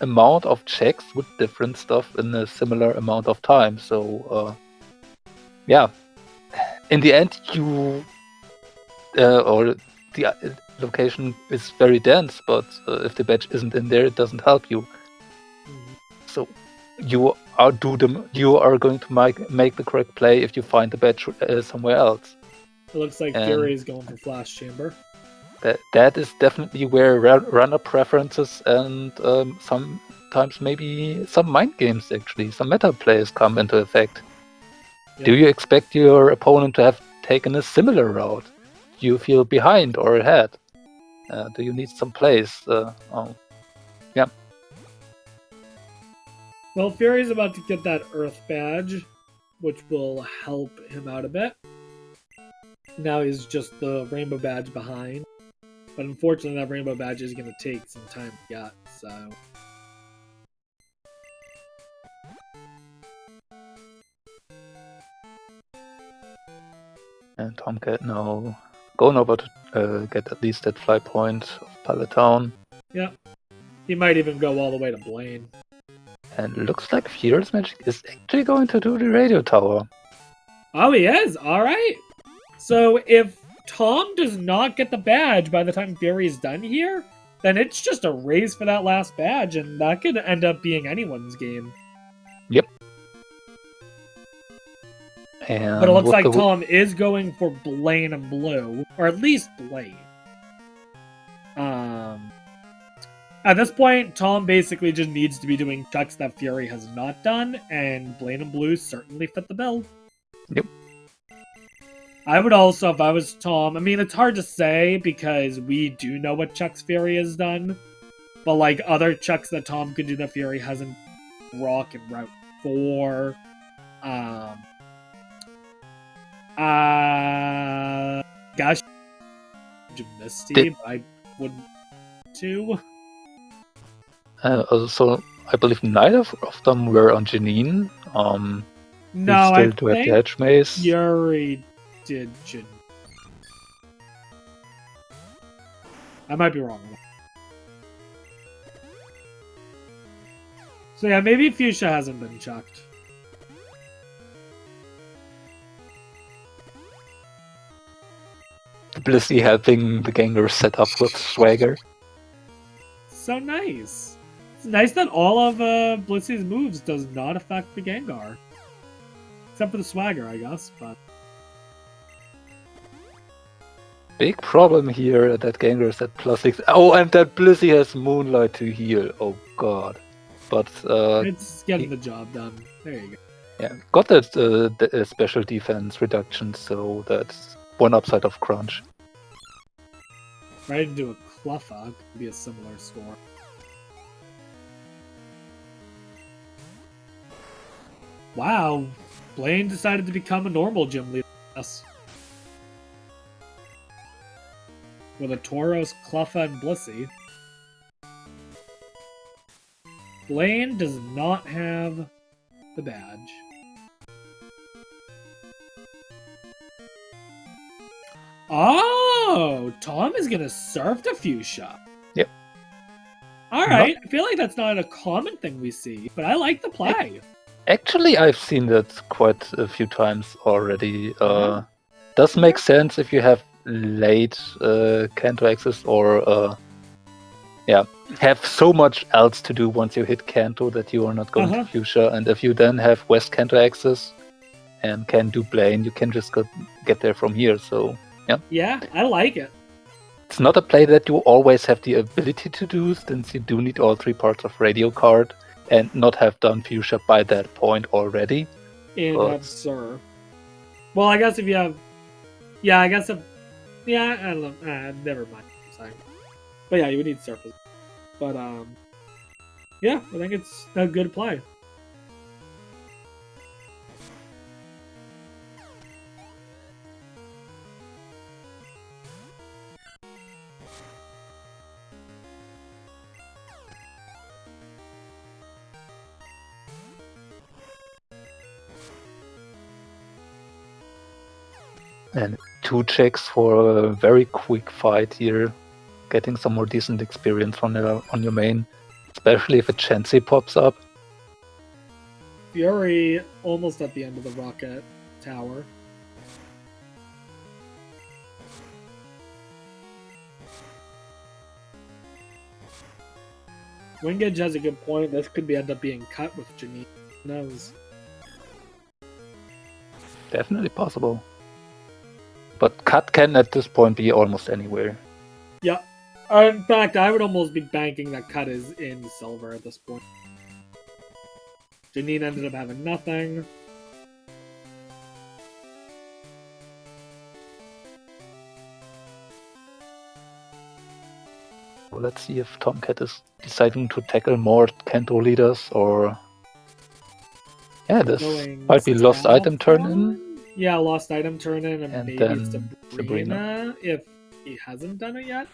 amount of checks with different stuff in a similar amount of time. So yeah, in the end, or the location is very dense, but if the badge isn't in there, it doesn't help you. So you are going to make the correct play if you find the badge somewhere else. It looks like Fury is going for Flash Chamber. That is definitely where runner preferences and sometimes maybe some mind games, actually, some meta plays come into effect. Yep. Do you expect your opponent to have taken a similar route? Do you feel behind or ahead? Do you need some plays? Yeah. Well, Fury's about to get that Earth badge, which will help him out a bit. Now he's just the Rainbow badge behind. But unfortunately, that Rainbow badge is going to take some time to get, so... And Tomcat now going over to get at least that fly point of Pilot Town. Yeah. He might even go all the way to Blaine. And looks like FuriousMagic is actually going to do the radio tower. Oh, he is? Alright. So if Tom does not get the badge by the time Fury is done here, then it's just a race for that last badge, and that could end up being anyone's game. Yep. And but it looks like Tom is going for Blaine and Blue, or at least Blaine. At this point, Tom basically just needs to be doing checks that Fury has not done, and Blaine and Blue certainly fit the bill. Yep. I would also, if I was Tom, I mean, it's hard to say because we do know what checks Fury has done, but like other checks that Tom could do that Fury hasn't, Rock and Route 4, gosh, Misty, but I wouldn't too. Also, I believe neither of them were on Janine. No, I still do have the Hedge Maze. Fury did Janine. I might be wrong. So yeah, maybe Fuchsia hasn't been chucked. Blissey helping the Gengar set up with swagger. So nice. It's nice that all of Blissey's moves does not affect the Gengar. Except for the swagger, I guess, but... Big problem here that Gengar is at +6. Oh, and that Blissey has Moonlight to heal. Oh god. But it's getting the job done. There you go. yeah, got that special defense reduction, so that's one upside of Crunch. Right into a Cluffa could be a similar score. Wow, Blaine decided to become a normal gym leader. Yes. With a Tauros, Cluffa, and Blissey. Blaine does not have the badge. Oh, Tom is gonna surf the Fuchsia. Yep. Alright, I feel like that's not a common thing we see, but I like the play. Actually, I've seen that quite a few times already. Does make sense if you have late Kanto access or have so much else to do once you hit Kanto that you are not going to Fuchsia, and if you then have West Kanto access and can do Blaine, you can just get there from here, so yeah. Yeah, I like it. It's not a play that you always have the ability to do, since you do need all 3 parts of Radio Card and not have done Fuchsia by that point already. And have Sir. Well, I guess if you have... Yeah, I guess if... Yeah, I don't know. Never mind. I'm sorry. But yeah, you would need Surface. But, yeah, I think it's a good play. And 2 checks for a very quick fight here. Getting some more decent experience on your main. Especially if a Chansey pops up. Fury almost at the end of the rocket tower. Wingage has a good point. This could end up being cut with Janine. Who knows? Definitely possible. But cut can at this point be almost anywhere. Yeah. In fact, I would almost be banking that cut is in silver at this point. Janine ended up having nothing. Well, let's see if Tomcat is deciding to tackle more Kanto leaders, or... Yeah, this might be lost item turn in. Yeah, lost item turn in, and maybe then Sabrina, if he hasn't done it yet.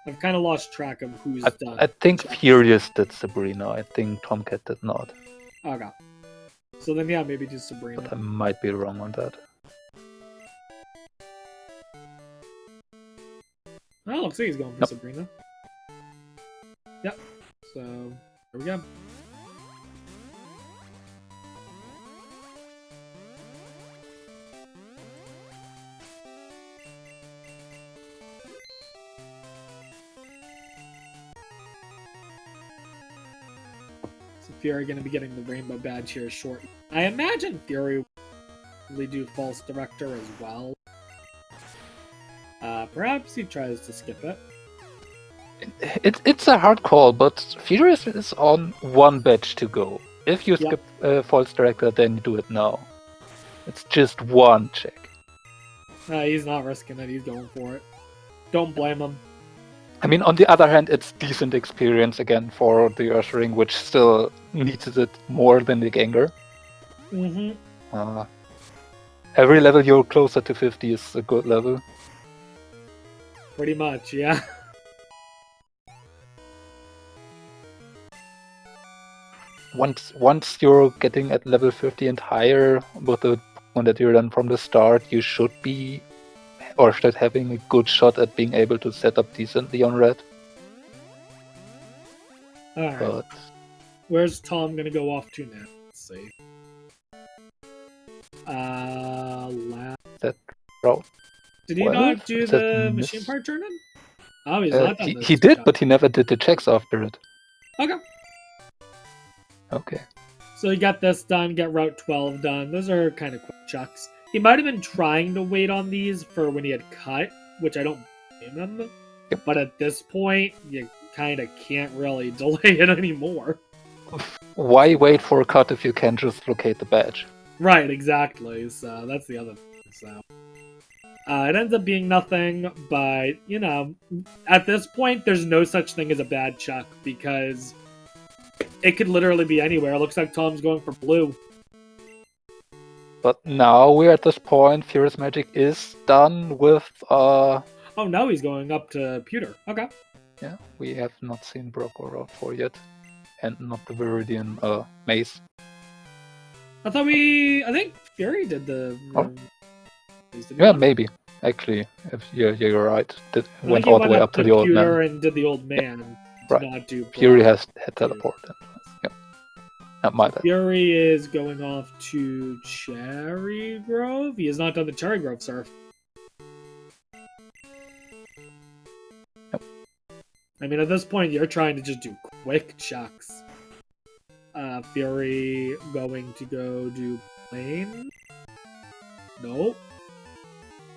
I've kind of lost track of who's done. I think Furious did Sabrina. I think Tomcat did not. Okay. So then, yeah, maybe do Sabrina. But I might be wrong on that. Oh, looks like he's going for Sabrina. Yep. So, here we go. Fury going to be getting the rainbow badge here shortly. I imagine Fury will probably do false director as well. Perhaps he tries to skip it. It's a hard call, but Furious is on 1 badge to go. If you skip false director, then you do it now. It's just 1 check. He's not risking it. He's going for it. Don't blame him. I mean, on the other hand, it's decent experience again for the Earth Ring, which still needs it more than the Gengar. Every level you're closer to 50 is a good level. Pretty much, yeah. Once you're getting at level 50 and higher with the one that you're done from the start, you should be, or start having a good shot at being able to set up decently on red. Alright. But where's Tom gonna go off to now? Let's see. That route. Did he 12? not do Is that the miss? machine part tournament? Oh, he's not done this. He did, but he never did the checks after it. Okay. Okay. So he got this done, get Route 12 done. Those are kind of quick chucks. He might have been trying to wait on these for when he had cut, which I don't blame him. Yep. But at this point, you kind of can't really delay it anymore. Why wait for a cut if you can just locate the badge? Right, exactly. So that's the other thing. So it ends up being nothing, but, you know, at this point, there's no such thing as a bad chuck because it could literally be anywhere. It looks like Tom's going for blue. But now we're at this point. FuriousMagic is done with. Oh, no, he's going up to pewter. Okay. Yeah, we have not seen Brock or Route 4 yet, and not the Viridian maze. I think Fury did the. Oh. Yeah, maybe. Actually, if you're right. Went all the way up to the old man. And did the old man. Right. Not do Fury had teleported. Yep. Not my bad. Fury is going off to Cherry Grove. He has not done the Cherry Grove surf. Yep. I mean, at this point, you're trying to just do quick chucks. Fury going to go do plane. Nope.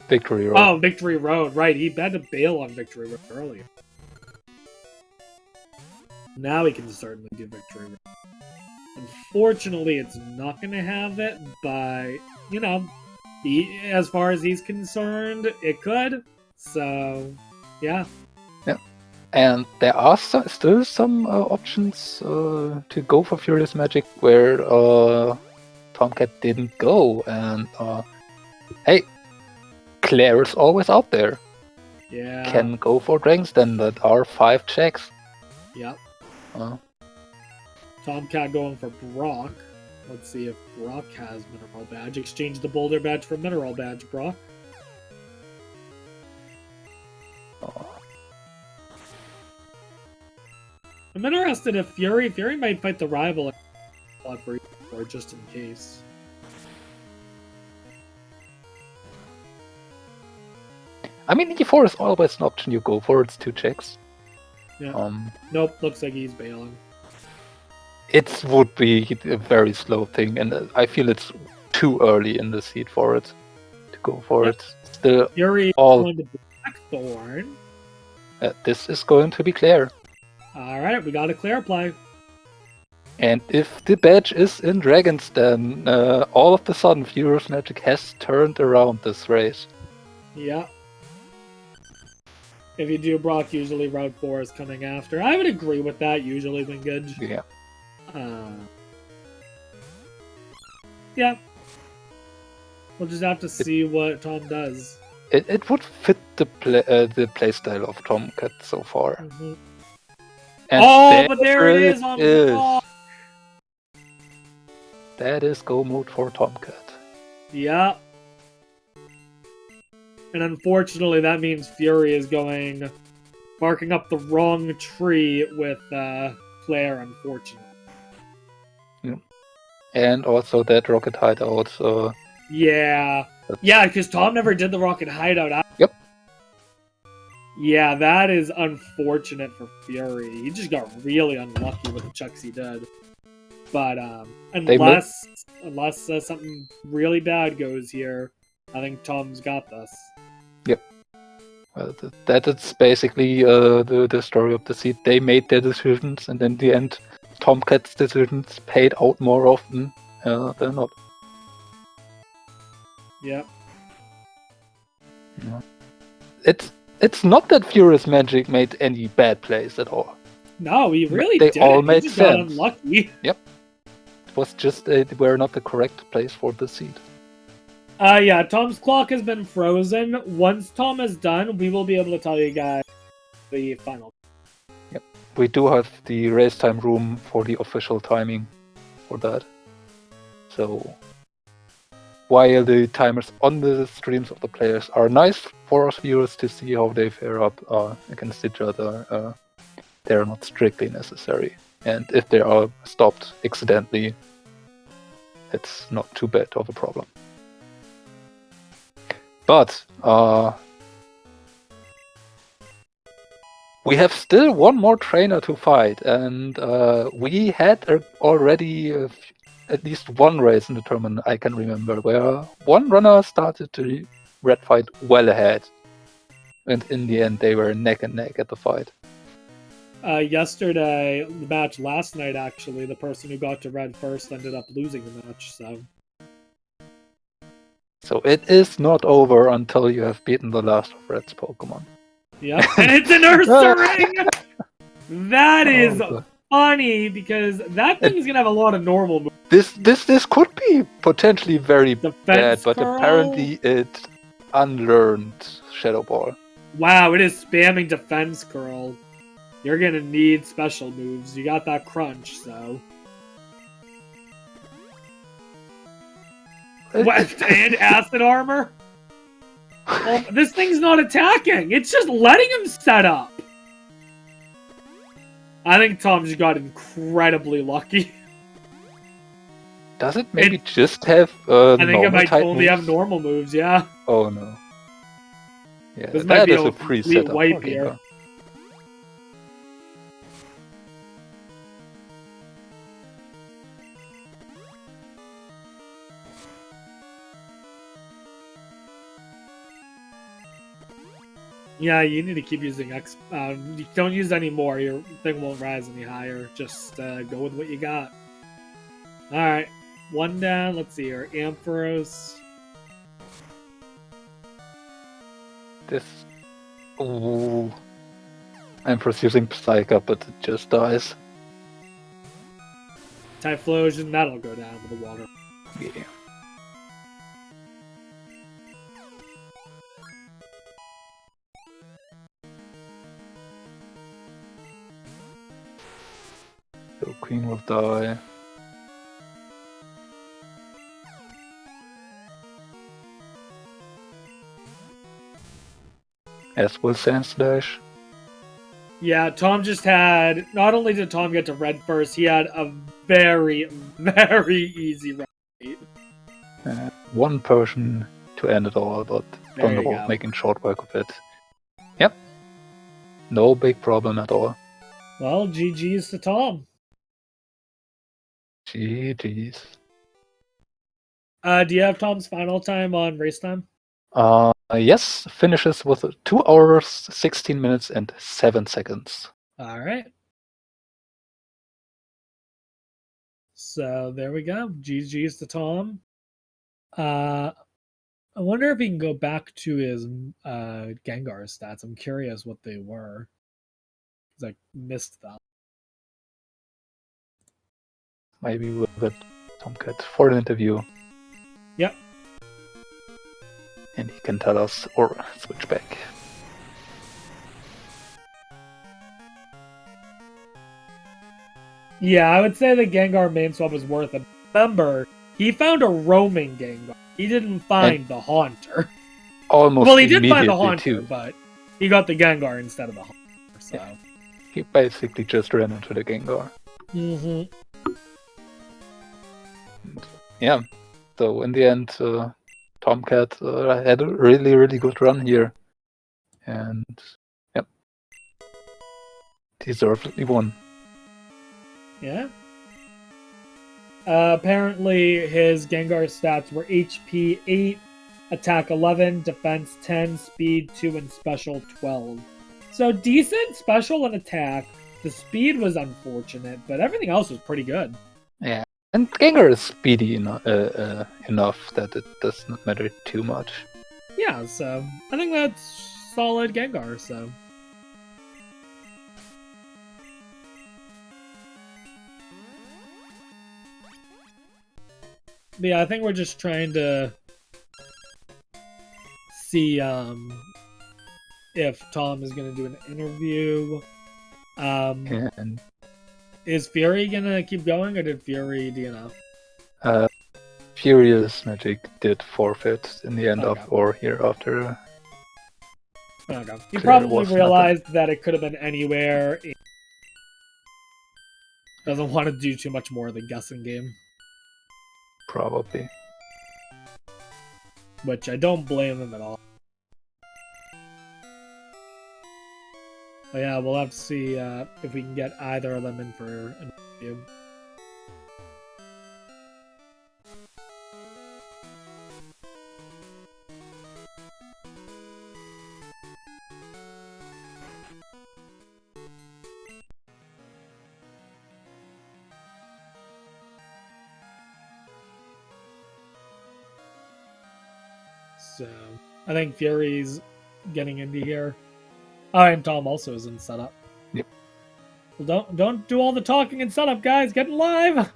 Victory Road. Oh, Victory Road. Right, he had to bail on Victory Road earlier. Now he can certainly do Victory Road. Unfortunately, it's not going to have it, but, you know, as far as he's concerned, it could. So, yeah. Yeah. And there are still some options to go for FuriousMagic where Tomcat didn't go. And, hey, Claire is always out there. Yeah. Can go for Dragon's Den. That are 5 checks. Yep. Tomcat going for Brock. Let's see if Brock has Mineral Badge. Exchange the Boulder Badge for Mineral Badge, Brock. I'm interested if Fury might fight the rival or just in case. I mean, E4 is always an option you go for. It's 2 checks. Yeah. Nope, looks like he's bailing. It would be a very slow thing, and I feel it's too early in the seed for it to go for it. Still, Fury going to Blackthorn. This is going to be Claire. Alright, we got a Claire play. And if the badge is in Dragon's Den, all of a sudden FuriousMagic has turned around this race. Yeah. If you do Brock, usually Route 4 is coming after. I would agree with that, usually, Wingage. Yeah. Yeah. We'll just have to see what Tom does. It would fit the playstyle of Tomcat so far. Mm-hmm. And but there it is on Brock! That is go mode for Tomcat. Yeah. And unfortunately, that means Fury is barking up the wrong tree with Claire, unfortunately. Yeah. And also that rocket hideout. Yeah. Yeah, because Tom never did the rocket hideout. Yep. Yeah, that is unfortunate for Fury. He just got really unlucky with the chucks he did. But unless something really bad goes here, I think Tom's got this. Yep. Well, that is basically the story of the seed. They made their decisions, and in the end, Tomcat's decisions paid out more often than not. Yep. Yeah. It's not that FuriousMagic made any bad plays at all. No, he really they didn't. all made he just sense. got unlucky. Yep. It was just they were not the correct place for the seed. Yeah, Tom's clock has been frozen. Once Tom is done, we will be able to tell you guys the final. Yep. We do have the race time room for the official timing for that. So while the timers on the streams of the players are nice for us viewers to see how they fare up against each other, they are not strictly necessary. And if they are stopped accidentally, it's not too bad of a problem. But We have still one more trainer to fight, and we had already at least one race in the tournament I can remember where one runner started the red fight well ahead, and in the end they were neck and neck at the fight. Yesterday, the match last night, actually, the person who got to red first ended up losing the match, so... So it is not over until you have beaten the last of Red's Pokemon. Yep, and it's an Ursaring! That is funny, because that thing's gonna have a lot of normal moves. This could be potentially very bad, but curl? apparently it unlearned Shadow Ball. Wow, it is spamming defense curl. You're gonna need special moves. You got that crunch, so... What? And acid armor? Well, this thing's not attacking. It's just letting him set up. I think Tom just got incredibly lucky. Does it maybe just have I think it might only have normal moves, yeah. Oh no. Yeah, this might be a free setup. Wipe here. Yeah, you need to keep using X. You don't use any more. Your thing won't rise any higher. Just go with what you got. All right, one down. Let's see here. Ampharos. This. Ooh. Ampharos using Psycho, but it just dies. Typhlosion. That'll go down with the water. Yeah. So Queen will die. As will Sandslash. Yeah, Tom just had... Not only did Tom get to red first, he had a very, very easy red fight. One person to end it all, but Thunderbolt making short work of it. Yep. No big problem at all. Well, GG's to Tom. GG's. Do you have Tom's final time on race time? Yes, finishes with 2 hours, 16 minutes, and 7 seconds. All right. So there we go. GG's to Tom. I wonder if he can go back to his Gengar stats. I'm curious what they were. Because I missed them. Maybe we'll get Tomcat for an interview. Yep. And he can tell us or switch back. Yeah, I would say the Gengar main swap was worth it. Remember, he found a roaming Gengar. He didn't find the Haunter. Almost well, he did find the Haunter, too. But he got the Gengar instead of the Haunter. So. Yeah. He basically just ran into the Gengar. Mm-hmm. Yeah, so in the end, Tomcat had a really, really good run here. And, yep, deservedly won. Yeah. Apparently, his Gengar stats were HP 8, Attack 11, Defense 10, Speed 2, and Special 12. So decent Special and Attack. The Speed was unfortunate, but everything else was pretty good. Yeah, and Gengar is speedy enough that it does not matter too much. Yeah, so I think that's solid Gengar, so... But yeah, I think we're just trying to see if Tom is going to do an interview. And is Fury going to keep going, or did Fury DNF? FuriousMagic did forfeit in the end Okay. of or here after. Okay. He probably realized that it could have been anywhere. Doesn't want to do too much more of the guessing game. Probably. Which I don't blame him at all. But yeah, we'll have to see if we can get either of them in for an interview. So I think Fury's getting into here. Oh, and Tom also is in setup. Yep. Well, don't do all the talking in setup, guys. Get live.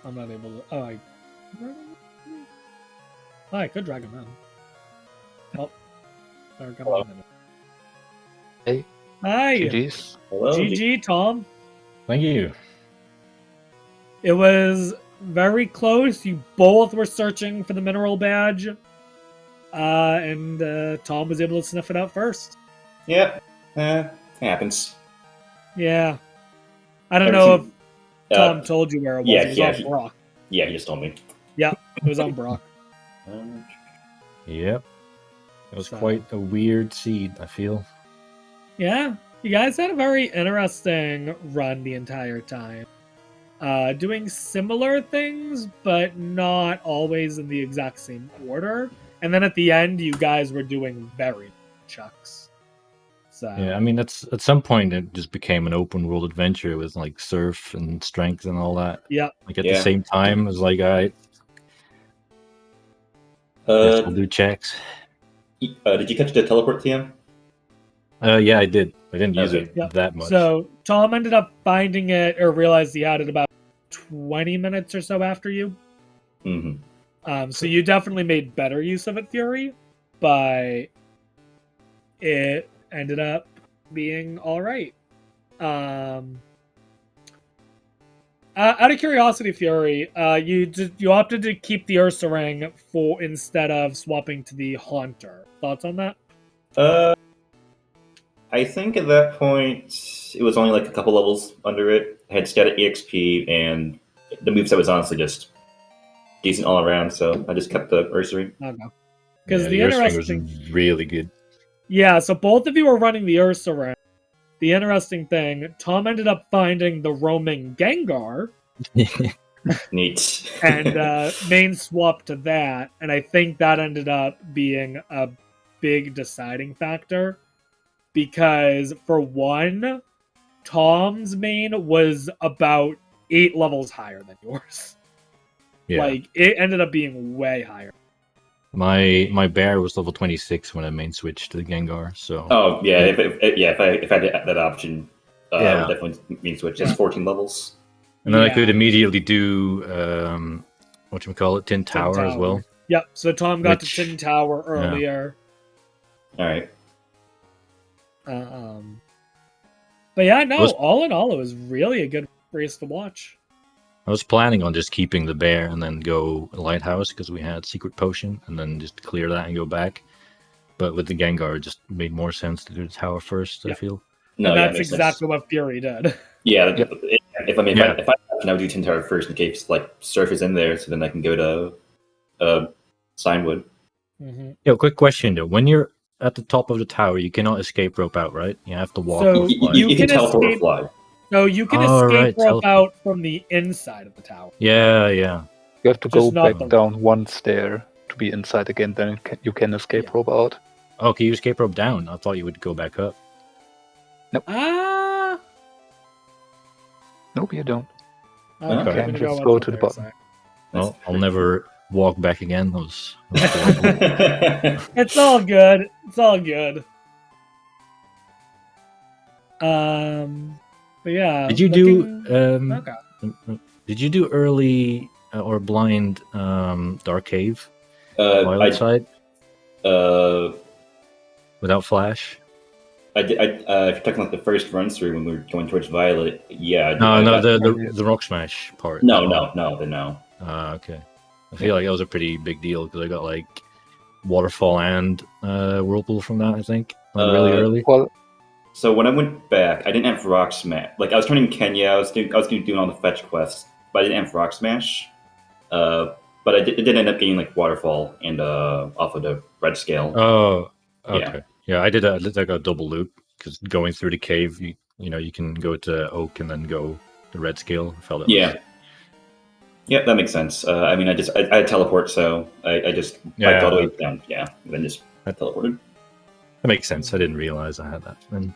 I'm not able to. Oh, I could drag him in. Oh, they're coming in. Hey. Hi. GG's. Hello. GG, Tom. Thank you. It was very close. You both were searching for the mineral badge. And Tom was able to sniff it out first. Yep. Happens. Yeah. I don't know if Tom told you where it was. yeah, It was yeah, on Brock. Yeah, he just told me. Yeah, it was on Brock. Yep. It was So- quite a weird seed, I feel. Yeah, you guys had a very interesting run the entire time. Doing similar things, but not always in the exact same order. And then at the end, you guys were doing very chucks. So Yeah, I mean, at some point it just became an open world adventure with like surf and strength and all that. yeah, Like at Yeah. the same time, it was like, all right, guess we'll do checks. Did you catch the teleport, TM? Yeah, I did. I didn't use Okay. it Yeah. that much. So Tom ended up finding it or realized he had it about 20 minutes or so after you. Mm-hmm. So you definitely made better use of it, Fury, but it ended up being all right. Out of curiosity, Fury, you opted to keep the Ursa ring for instead of swapping to the Haunter. Thoughts on that? I think at that point it was only like a couple levels under it. I had static EXP, and the moveset was honestly just decent all around. So I just kept the Ursa. I don't know. Because Yeah, the your swing interesting, was really good. yeah. So both of you were running the Ursa ring. The interesting thing, Tom ended up finding the roaming Gengar. Neat. And main swap to that, and I think that ended up being a big deciding factor because for one, Tom's main was about 8 levels higher than yours. Yeah, Like it ended up being way higher. my bear was level 26 when I main switched to the Gengar. So Oh yeah, if I had that option, I Yeah. would definitely mean switch. It's 14 levels. and then I Yeah. could immediately do whatchamacallit, Tin Tower as well. Yep. So Tom got Which- to Tin Tower earlier. All right. But yeah, no. Was- All in all, it was really a good race to watch. I was planning on just keeping the bear and then go lighthouse because we had secret potion and then just clear that and go back. But with the Gengar, it just made more sense to do the tower first. Yeah. I feel. No, And yeah, that's makes sense. exactly what Fury did. Yeah, Yep. if I Yeah. if I now do Tin Tower first in case like Surf is in there, so then I can go to Signwood. Mm-hmm. Yo, quick question though: when you're at the top of the tower, you cannot escape rope out, right? You have to walk. So or fly. you You can can teleport or escape- fly. No, you can Oh, escape right, rope teleport. out from the inside of the tower. Yeah. You have to Just go not back the- down one stair to be inside again, then you can escape Yeah. rope out. Oh, can you escape rope down? I thought you would go back up. Ah. Nope, you don't. Okay, Okay. I'm gonna Just with go what to the they're bottom. saying. Well, I'll never walk back again. That was horrible. It's all good. It's all good. But yeah. Did you looking- do? Okay. Did you do early or blind Dark Cave Violet side without flash? I did. If you're talking like the first run through when we were going towards Violet, yeah. I did- No, I no, got- the rock smash part. no, no. Okay. I feel like that was a pretty big deal because I got like waterfall and whirlpool from that. I think like, really early. Well, So when I went back, I didn't have Rock Smash. Like I was turning Kenya, I was doing all the fetch quests, but I didn't have Rock Smash. But it did end up being like waterfall and off of the red scale. Oh, Yeah. okay. Yeah, I did like a double loop because going through the cave, you can go to oak and then go the red scale. I felt it Yeah. Yeah, that makes sense. I mean, I had teleport, so I just biked all the way down. Yeah, and then just teleported. That makes sense. I didn't realize I had that. And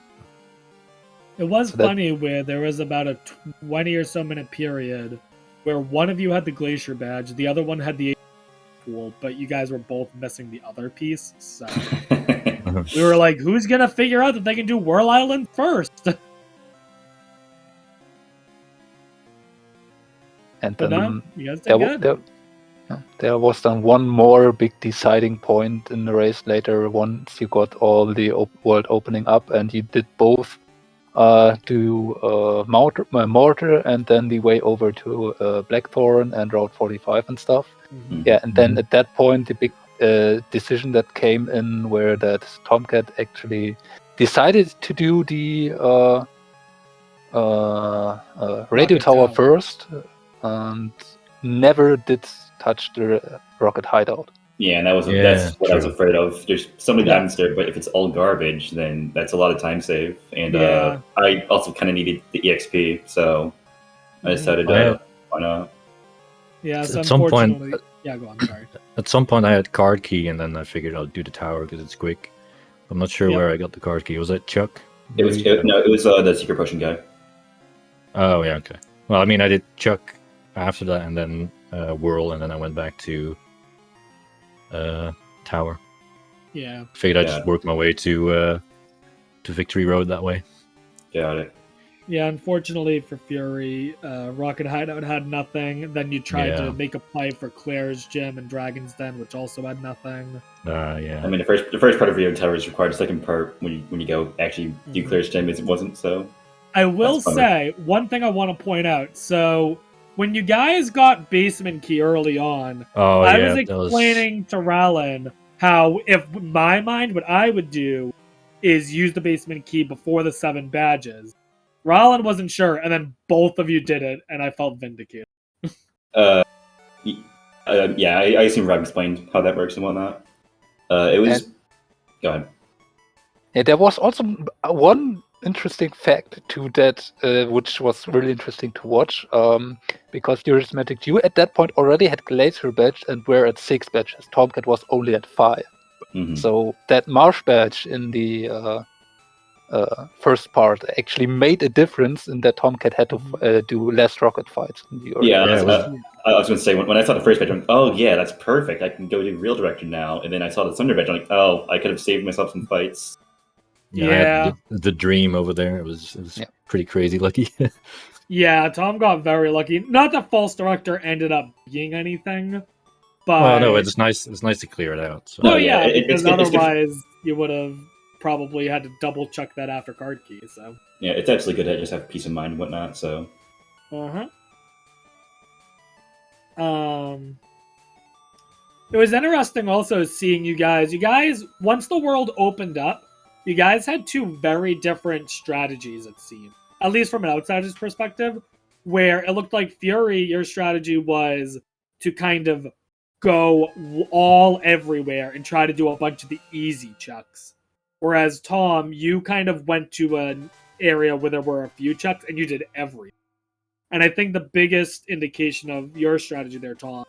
It was funny where there was about a 20 or so minute period where one of you had the glacier badge, the other one had the pool, but you guys were both missing the other piece. So we were like, who's gonna figure out that they can do Whirl Island first? And But then no, you guys did good. There was then one more big deciding point in the race later once you got all the world opening up and you did both do Mortar and then the way over to Blackthorn and Route 45 and stuff. Mm-hmm. Yeah, and then at that point the big decision that came in where that Tomcat actually decided to do the radio tower first and never did touch the rocket hideout. Yeah, and that's what I was afraid of. There's so many diamonds there, but if it's all garbage, then that's a lot of time save. And I also kind of needed the EXP, so I decided why not? Yeah, so at some point, yeah, go on. Sorry. At some point, I had card key, and then I figured I'll do the tower because it's quick. I'm not sure where I got the card key. Was it Chuck? It was the secret potion guy. Oh yeah, okay. Well, I mean, I did Chuck after that, and then Whirl, and then I went back to tower. Yeah. Figured I'd just work my way to Victory Road that way. Got it. Yeah, unfortunately for Fury, Rocket Hideout had nothing. Then you tried to make a play for Claire's Gym and Dragon's Den, which also had nothing. Yeah. I mean, the first part of Rio Tower is required. The second part, when you go actually do Claire's Gym, it wasn't. So I will say one thing I want to point out. So when you guys got basement key early on, I was explaining to Rallen how, if my mind, what I would do is use the basement key before the 7 badges. Rallen wasn't sure, and then both of you did it, and I felt vindicated. I assume Rob explained how that works and whatnot. It was... Go ahead. Yeah, there was also one interesting fact to that, which was really interesting to watch, because FuriousMagic, you at that point already had Glacier badge and were at 6 badges. Tomcat was only at 5. Mm-hmm. So that Marsh badge in the first part actually made a difference in that Tomcat had to do less rocket fights. I was going to say, when I saw the first badge, I'm like, oh yeah, that's perfect. I can go to Real Director now. And then I saw the Thunder badge, I'm like, oh, I could have saved myself some fights. Yeah, I had the dream over there. It was pretty crazy lucky. Yeah, Tom got very lucky. Not that False Director ended up being anything, but well, no, it's nice. It's nice to clear it out. So. Oh yeah, because otherwise you would have probably had to double check that after card key. So yeah, it's absolutely good to just have peace of mind and whatnot. So it was interesting also seeing you guys. You guys, once the world opened up, you guys had 2 very different strategies, it seemed. At least from an outsider's perspective, where it looked like Fury, your strategy was to kind of go all everywhere and try to do a bunch of the easy checks. Whereas Tom, you kind of went to an area where there were a few checks and you did everything. And I think the biggest indication of your strategy there, Tom,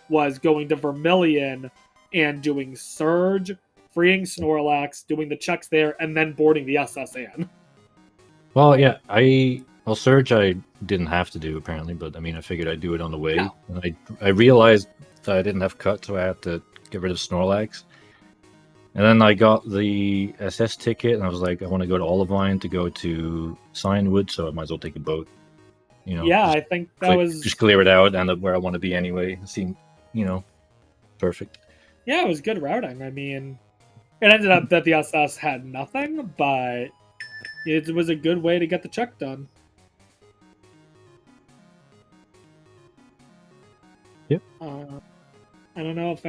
was going to Vermilion and doing Surge, freeing Snorlax, doing the checks there, and then boarding the SSN. Well, yeah, Surge I didn't have to do apparently, but I mean I figured I'd do it on the way. No. And I realized that I didn't have cut, so I had to get rid of Snorlax. And then I got the SS ticket, and I was like, I want to go to Olivine to go to Cinewood, so I might as well take a boat. Yeah, I think that was just clear it out, end up where I want to be anyway. It seemed, perfect. Yeah, it was good routing. I mean, it ended up that the SS had nothing, but it was a good way to get the check done. Yep. I don't know if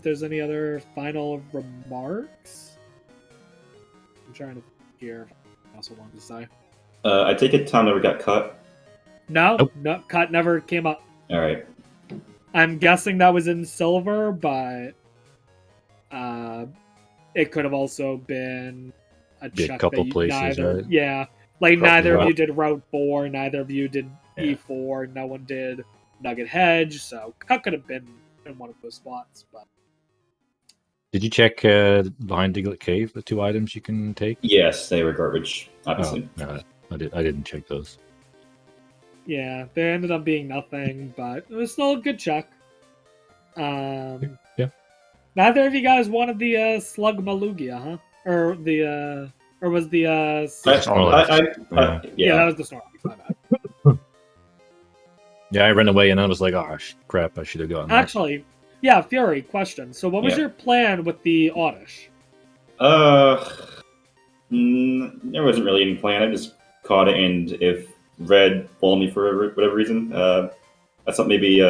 there's any other final remarks. I'm trying to hear. I also wanted to say. I take it Tom never got cut. No, cut never came up. All right. I'm guessing that was in silver, but it could have also been a Be a check couple that places, neither. right? Yeah, like Probably neither of not. you did Route 4, neither of you did Yeah. E4, no one did Nugget Hedge, so that could have been in one of those spots. But Did you check behind Diglett Cave, the 2 items you can take? Yes, they were garbage, Oh, obviously. no, I didn't check those. yeah, there ended up being nothing, but it was still a good check. Yeah. Neither of you guys wanted the Slug Malugia, huh? Or the or was the yeah, that was the Snorlax. My bad. Yeah, I ran away and I was like, oh crap, I should have gotten that. Actually, yeah, Fury, question. So what was Yeah. your plan with the Oddish? There wasn't really any plan. I just caught it, and if Red followed me for whatever reason, I thought maybe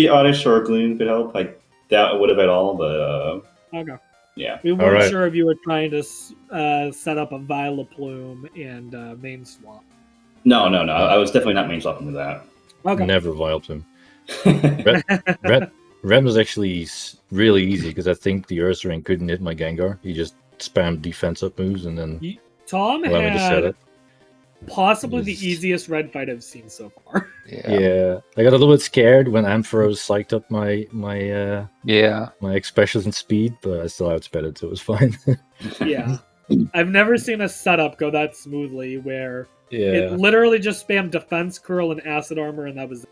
Oddish or Gloom could help. I doubt it would have at all, but Okay. yeah. We weren't Alright. sure if you were trying to set up a Vileplume and main swap. No. I was definitely not main swapping with that. Okay. Never vibed him. Red was actually really easy because I think the Ursaring couldn't hit my Gengar. He just spammed defense up moves and then Tom allowed me to set had it. possibly the Was- easiest red fight I've seen so far. Yeah, I got a little bit scared when Ampharos psyched up my my expressions and speed, but I still outspeed it, so it was fine. Yeah. I've never seen a setup go that smoothly where it Yeah, literally just spammed defense curl and acid armor and that was it.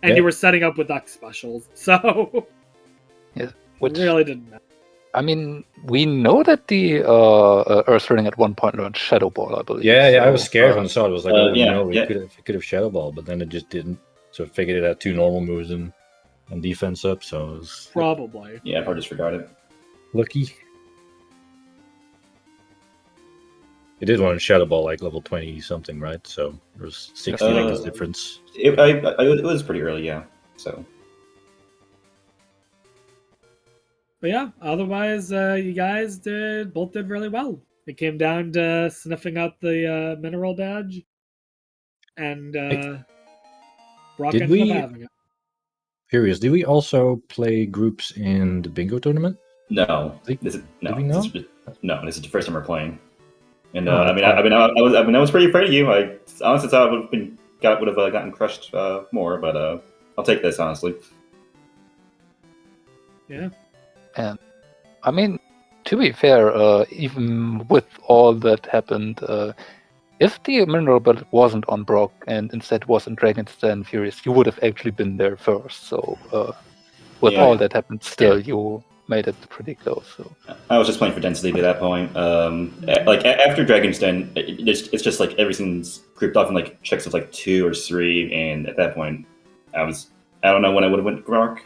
And Yeah. you were setting up with X specials. So Which, it really didn't matter. I mean, we know that the Earthring at one point learned Shadow Ball, I believe. yeah. I was so, scared when I saw it. I was like, oh yeah, no, yeah. it could have Shadow Ball, but then it just didn't. So I figured it had 2 normal moves and defense up, so it was Probably. Yeah, I probably just forgot it. lucky. It did one Shadow Ball like level 20 something, right? So there was 60 levels difference. It was pretty early, yeah. So But yeah, otherwise, you guys both did really well. It came down to sniffing out the mineral badge, and Brock Did ended we- up having it. Curious, did we also play groups in the bingo tournament? no, Did- this is no, did we know? This is the first time we're playing. And Oh, I was pretty afraid of you. I honestly thought I would have gotten crushed more, but I'll take this honestly. Yeah. I mean, to be fair, even with all that happened, if the mineral belt wasn't on Brock and instead was in Dragon's Den Furious, you would have actually been there first. So, with Yeah. all that happened, still you made it pretty close. So. I was just playing for density at that point. After Dragon's Den, it's just like everything's grouped off in like checks of like 2 or 3, and at that point, I don't know when I would have went Brock.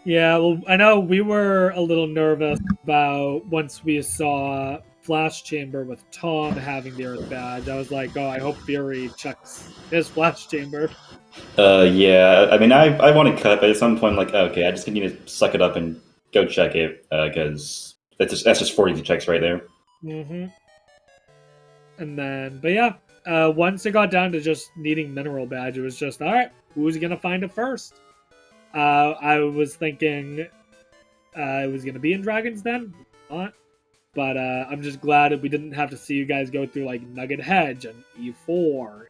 Yeah, well, I know we were a little nervous about once we saw Flash Chamber with Tom having the Earth badge. I was like, oh, I hope Fury checks his Flash Chamber. Yeah, I mean, I want to cut, but at some point, like, okay, I just need to suck it up and go check it, because that's just 40 checks right there. Mm-hmm. And then, but yeah, once it got down to just needing mineral badge, it was just, all right, who's gonna find it first? I was thinking it was gonna be in Dragon's Den, not. But I'm just glad that we didn't have to see you guys go through like Nugget Hedge and E4,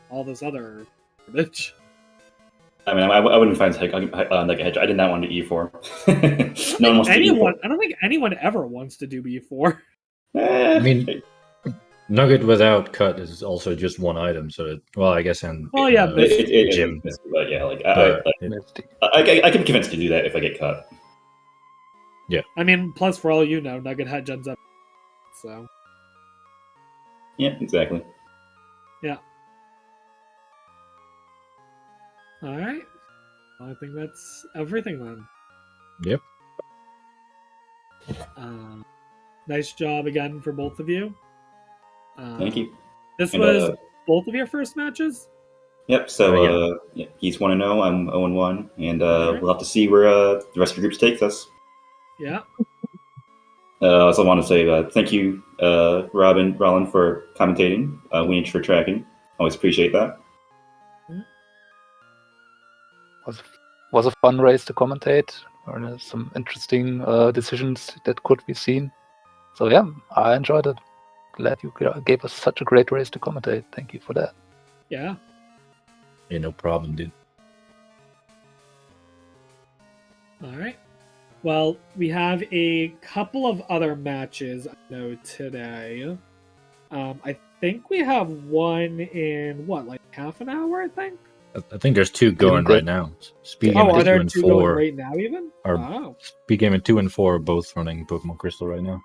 all this other garbage. I mean, I wouldn't find Nugget Hedge. I did not want to E4. No one wants to do E4. I don't think anyone ever wants to do E4. I mean, Nugget without cut is also just 1 item, so I guess and Oh, yeah, but Jim. But yeah, like But, I can be convinced to do that if I get cut. I mean, plus for all you know, Nugget Hedge ends up. So Yeah, exactly. all right, well, I think that's everything then. Yep. Nice job again for both of you. Thank you. This And, was both of your first matches? Yep. So he's 1-0. I'm 0-1, and we'll have to see where the rest of the groups takes us. Yeah. I also want to say thank you, Rollin, for commentating. Winch for tracking. Always appreciate that. was a fun race to commentate. There's some interesting decisions that could be seen. So yeah, I enjoyed it. Glad you gave us such a great race to commentate. Thank you for that. Yeah. Yeah, no problem, dude. All right. Well, we have a couple of other matches I know today. I think we have one in what, like half an hour, I think? I think there's two going right now. Oh, SpeedGaming are 2 there and two 4 going right now even? are Oh. SpeedGaming 2 and 4 are both running Pokemon Crystal right now.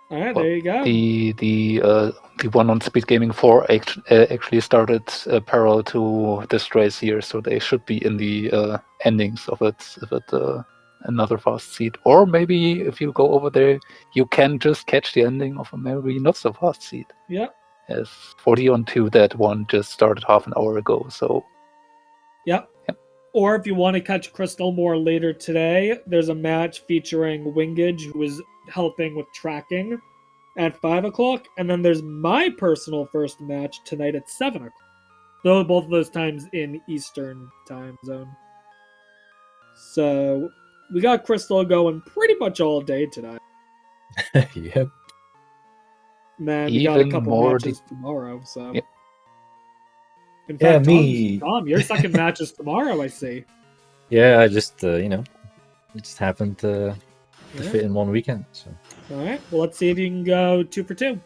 All right, there you go. The one on SpeedGaming 4 actually started parallel to this race here, so they should be in the endings of it. If it another fast seed, or maybe if you go over there, you can just catch the ending of a maybe not so fast seed. Yeah. As 40 on 2, that one just started half an hour ago. So. Yep. Or if you want to catch Crystal more later today, there's a match featuring Wingage, who is helping with tracking at 5 o'clock. And then there's my personal first match tonight at 7 o'clock. So both of those times in Eastern time zone. So we got Crystal going pretty much all day today. Yep. And then we got a couple matches tomorrow. So. Yep. In fact, me. Tom, your second match is tomorrow, I see. Yeah, I just, it just happened to fit in one weekend. So. All right. Well, let's see if you can go 2 for 2.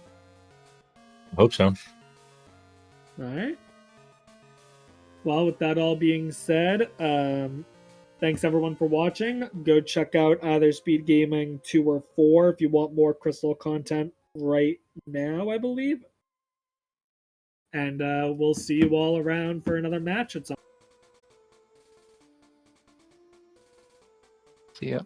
I hope so. All right. Well, with that all being said, thanks everyone for watching. Go check out either SpeedGaming 2 or 4 if you want more Crystal content right now, I believe. And we'll see you all around for another match at some. See ya.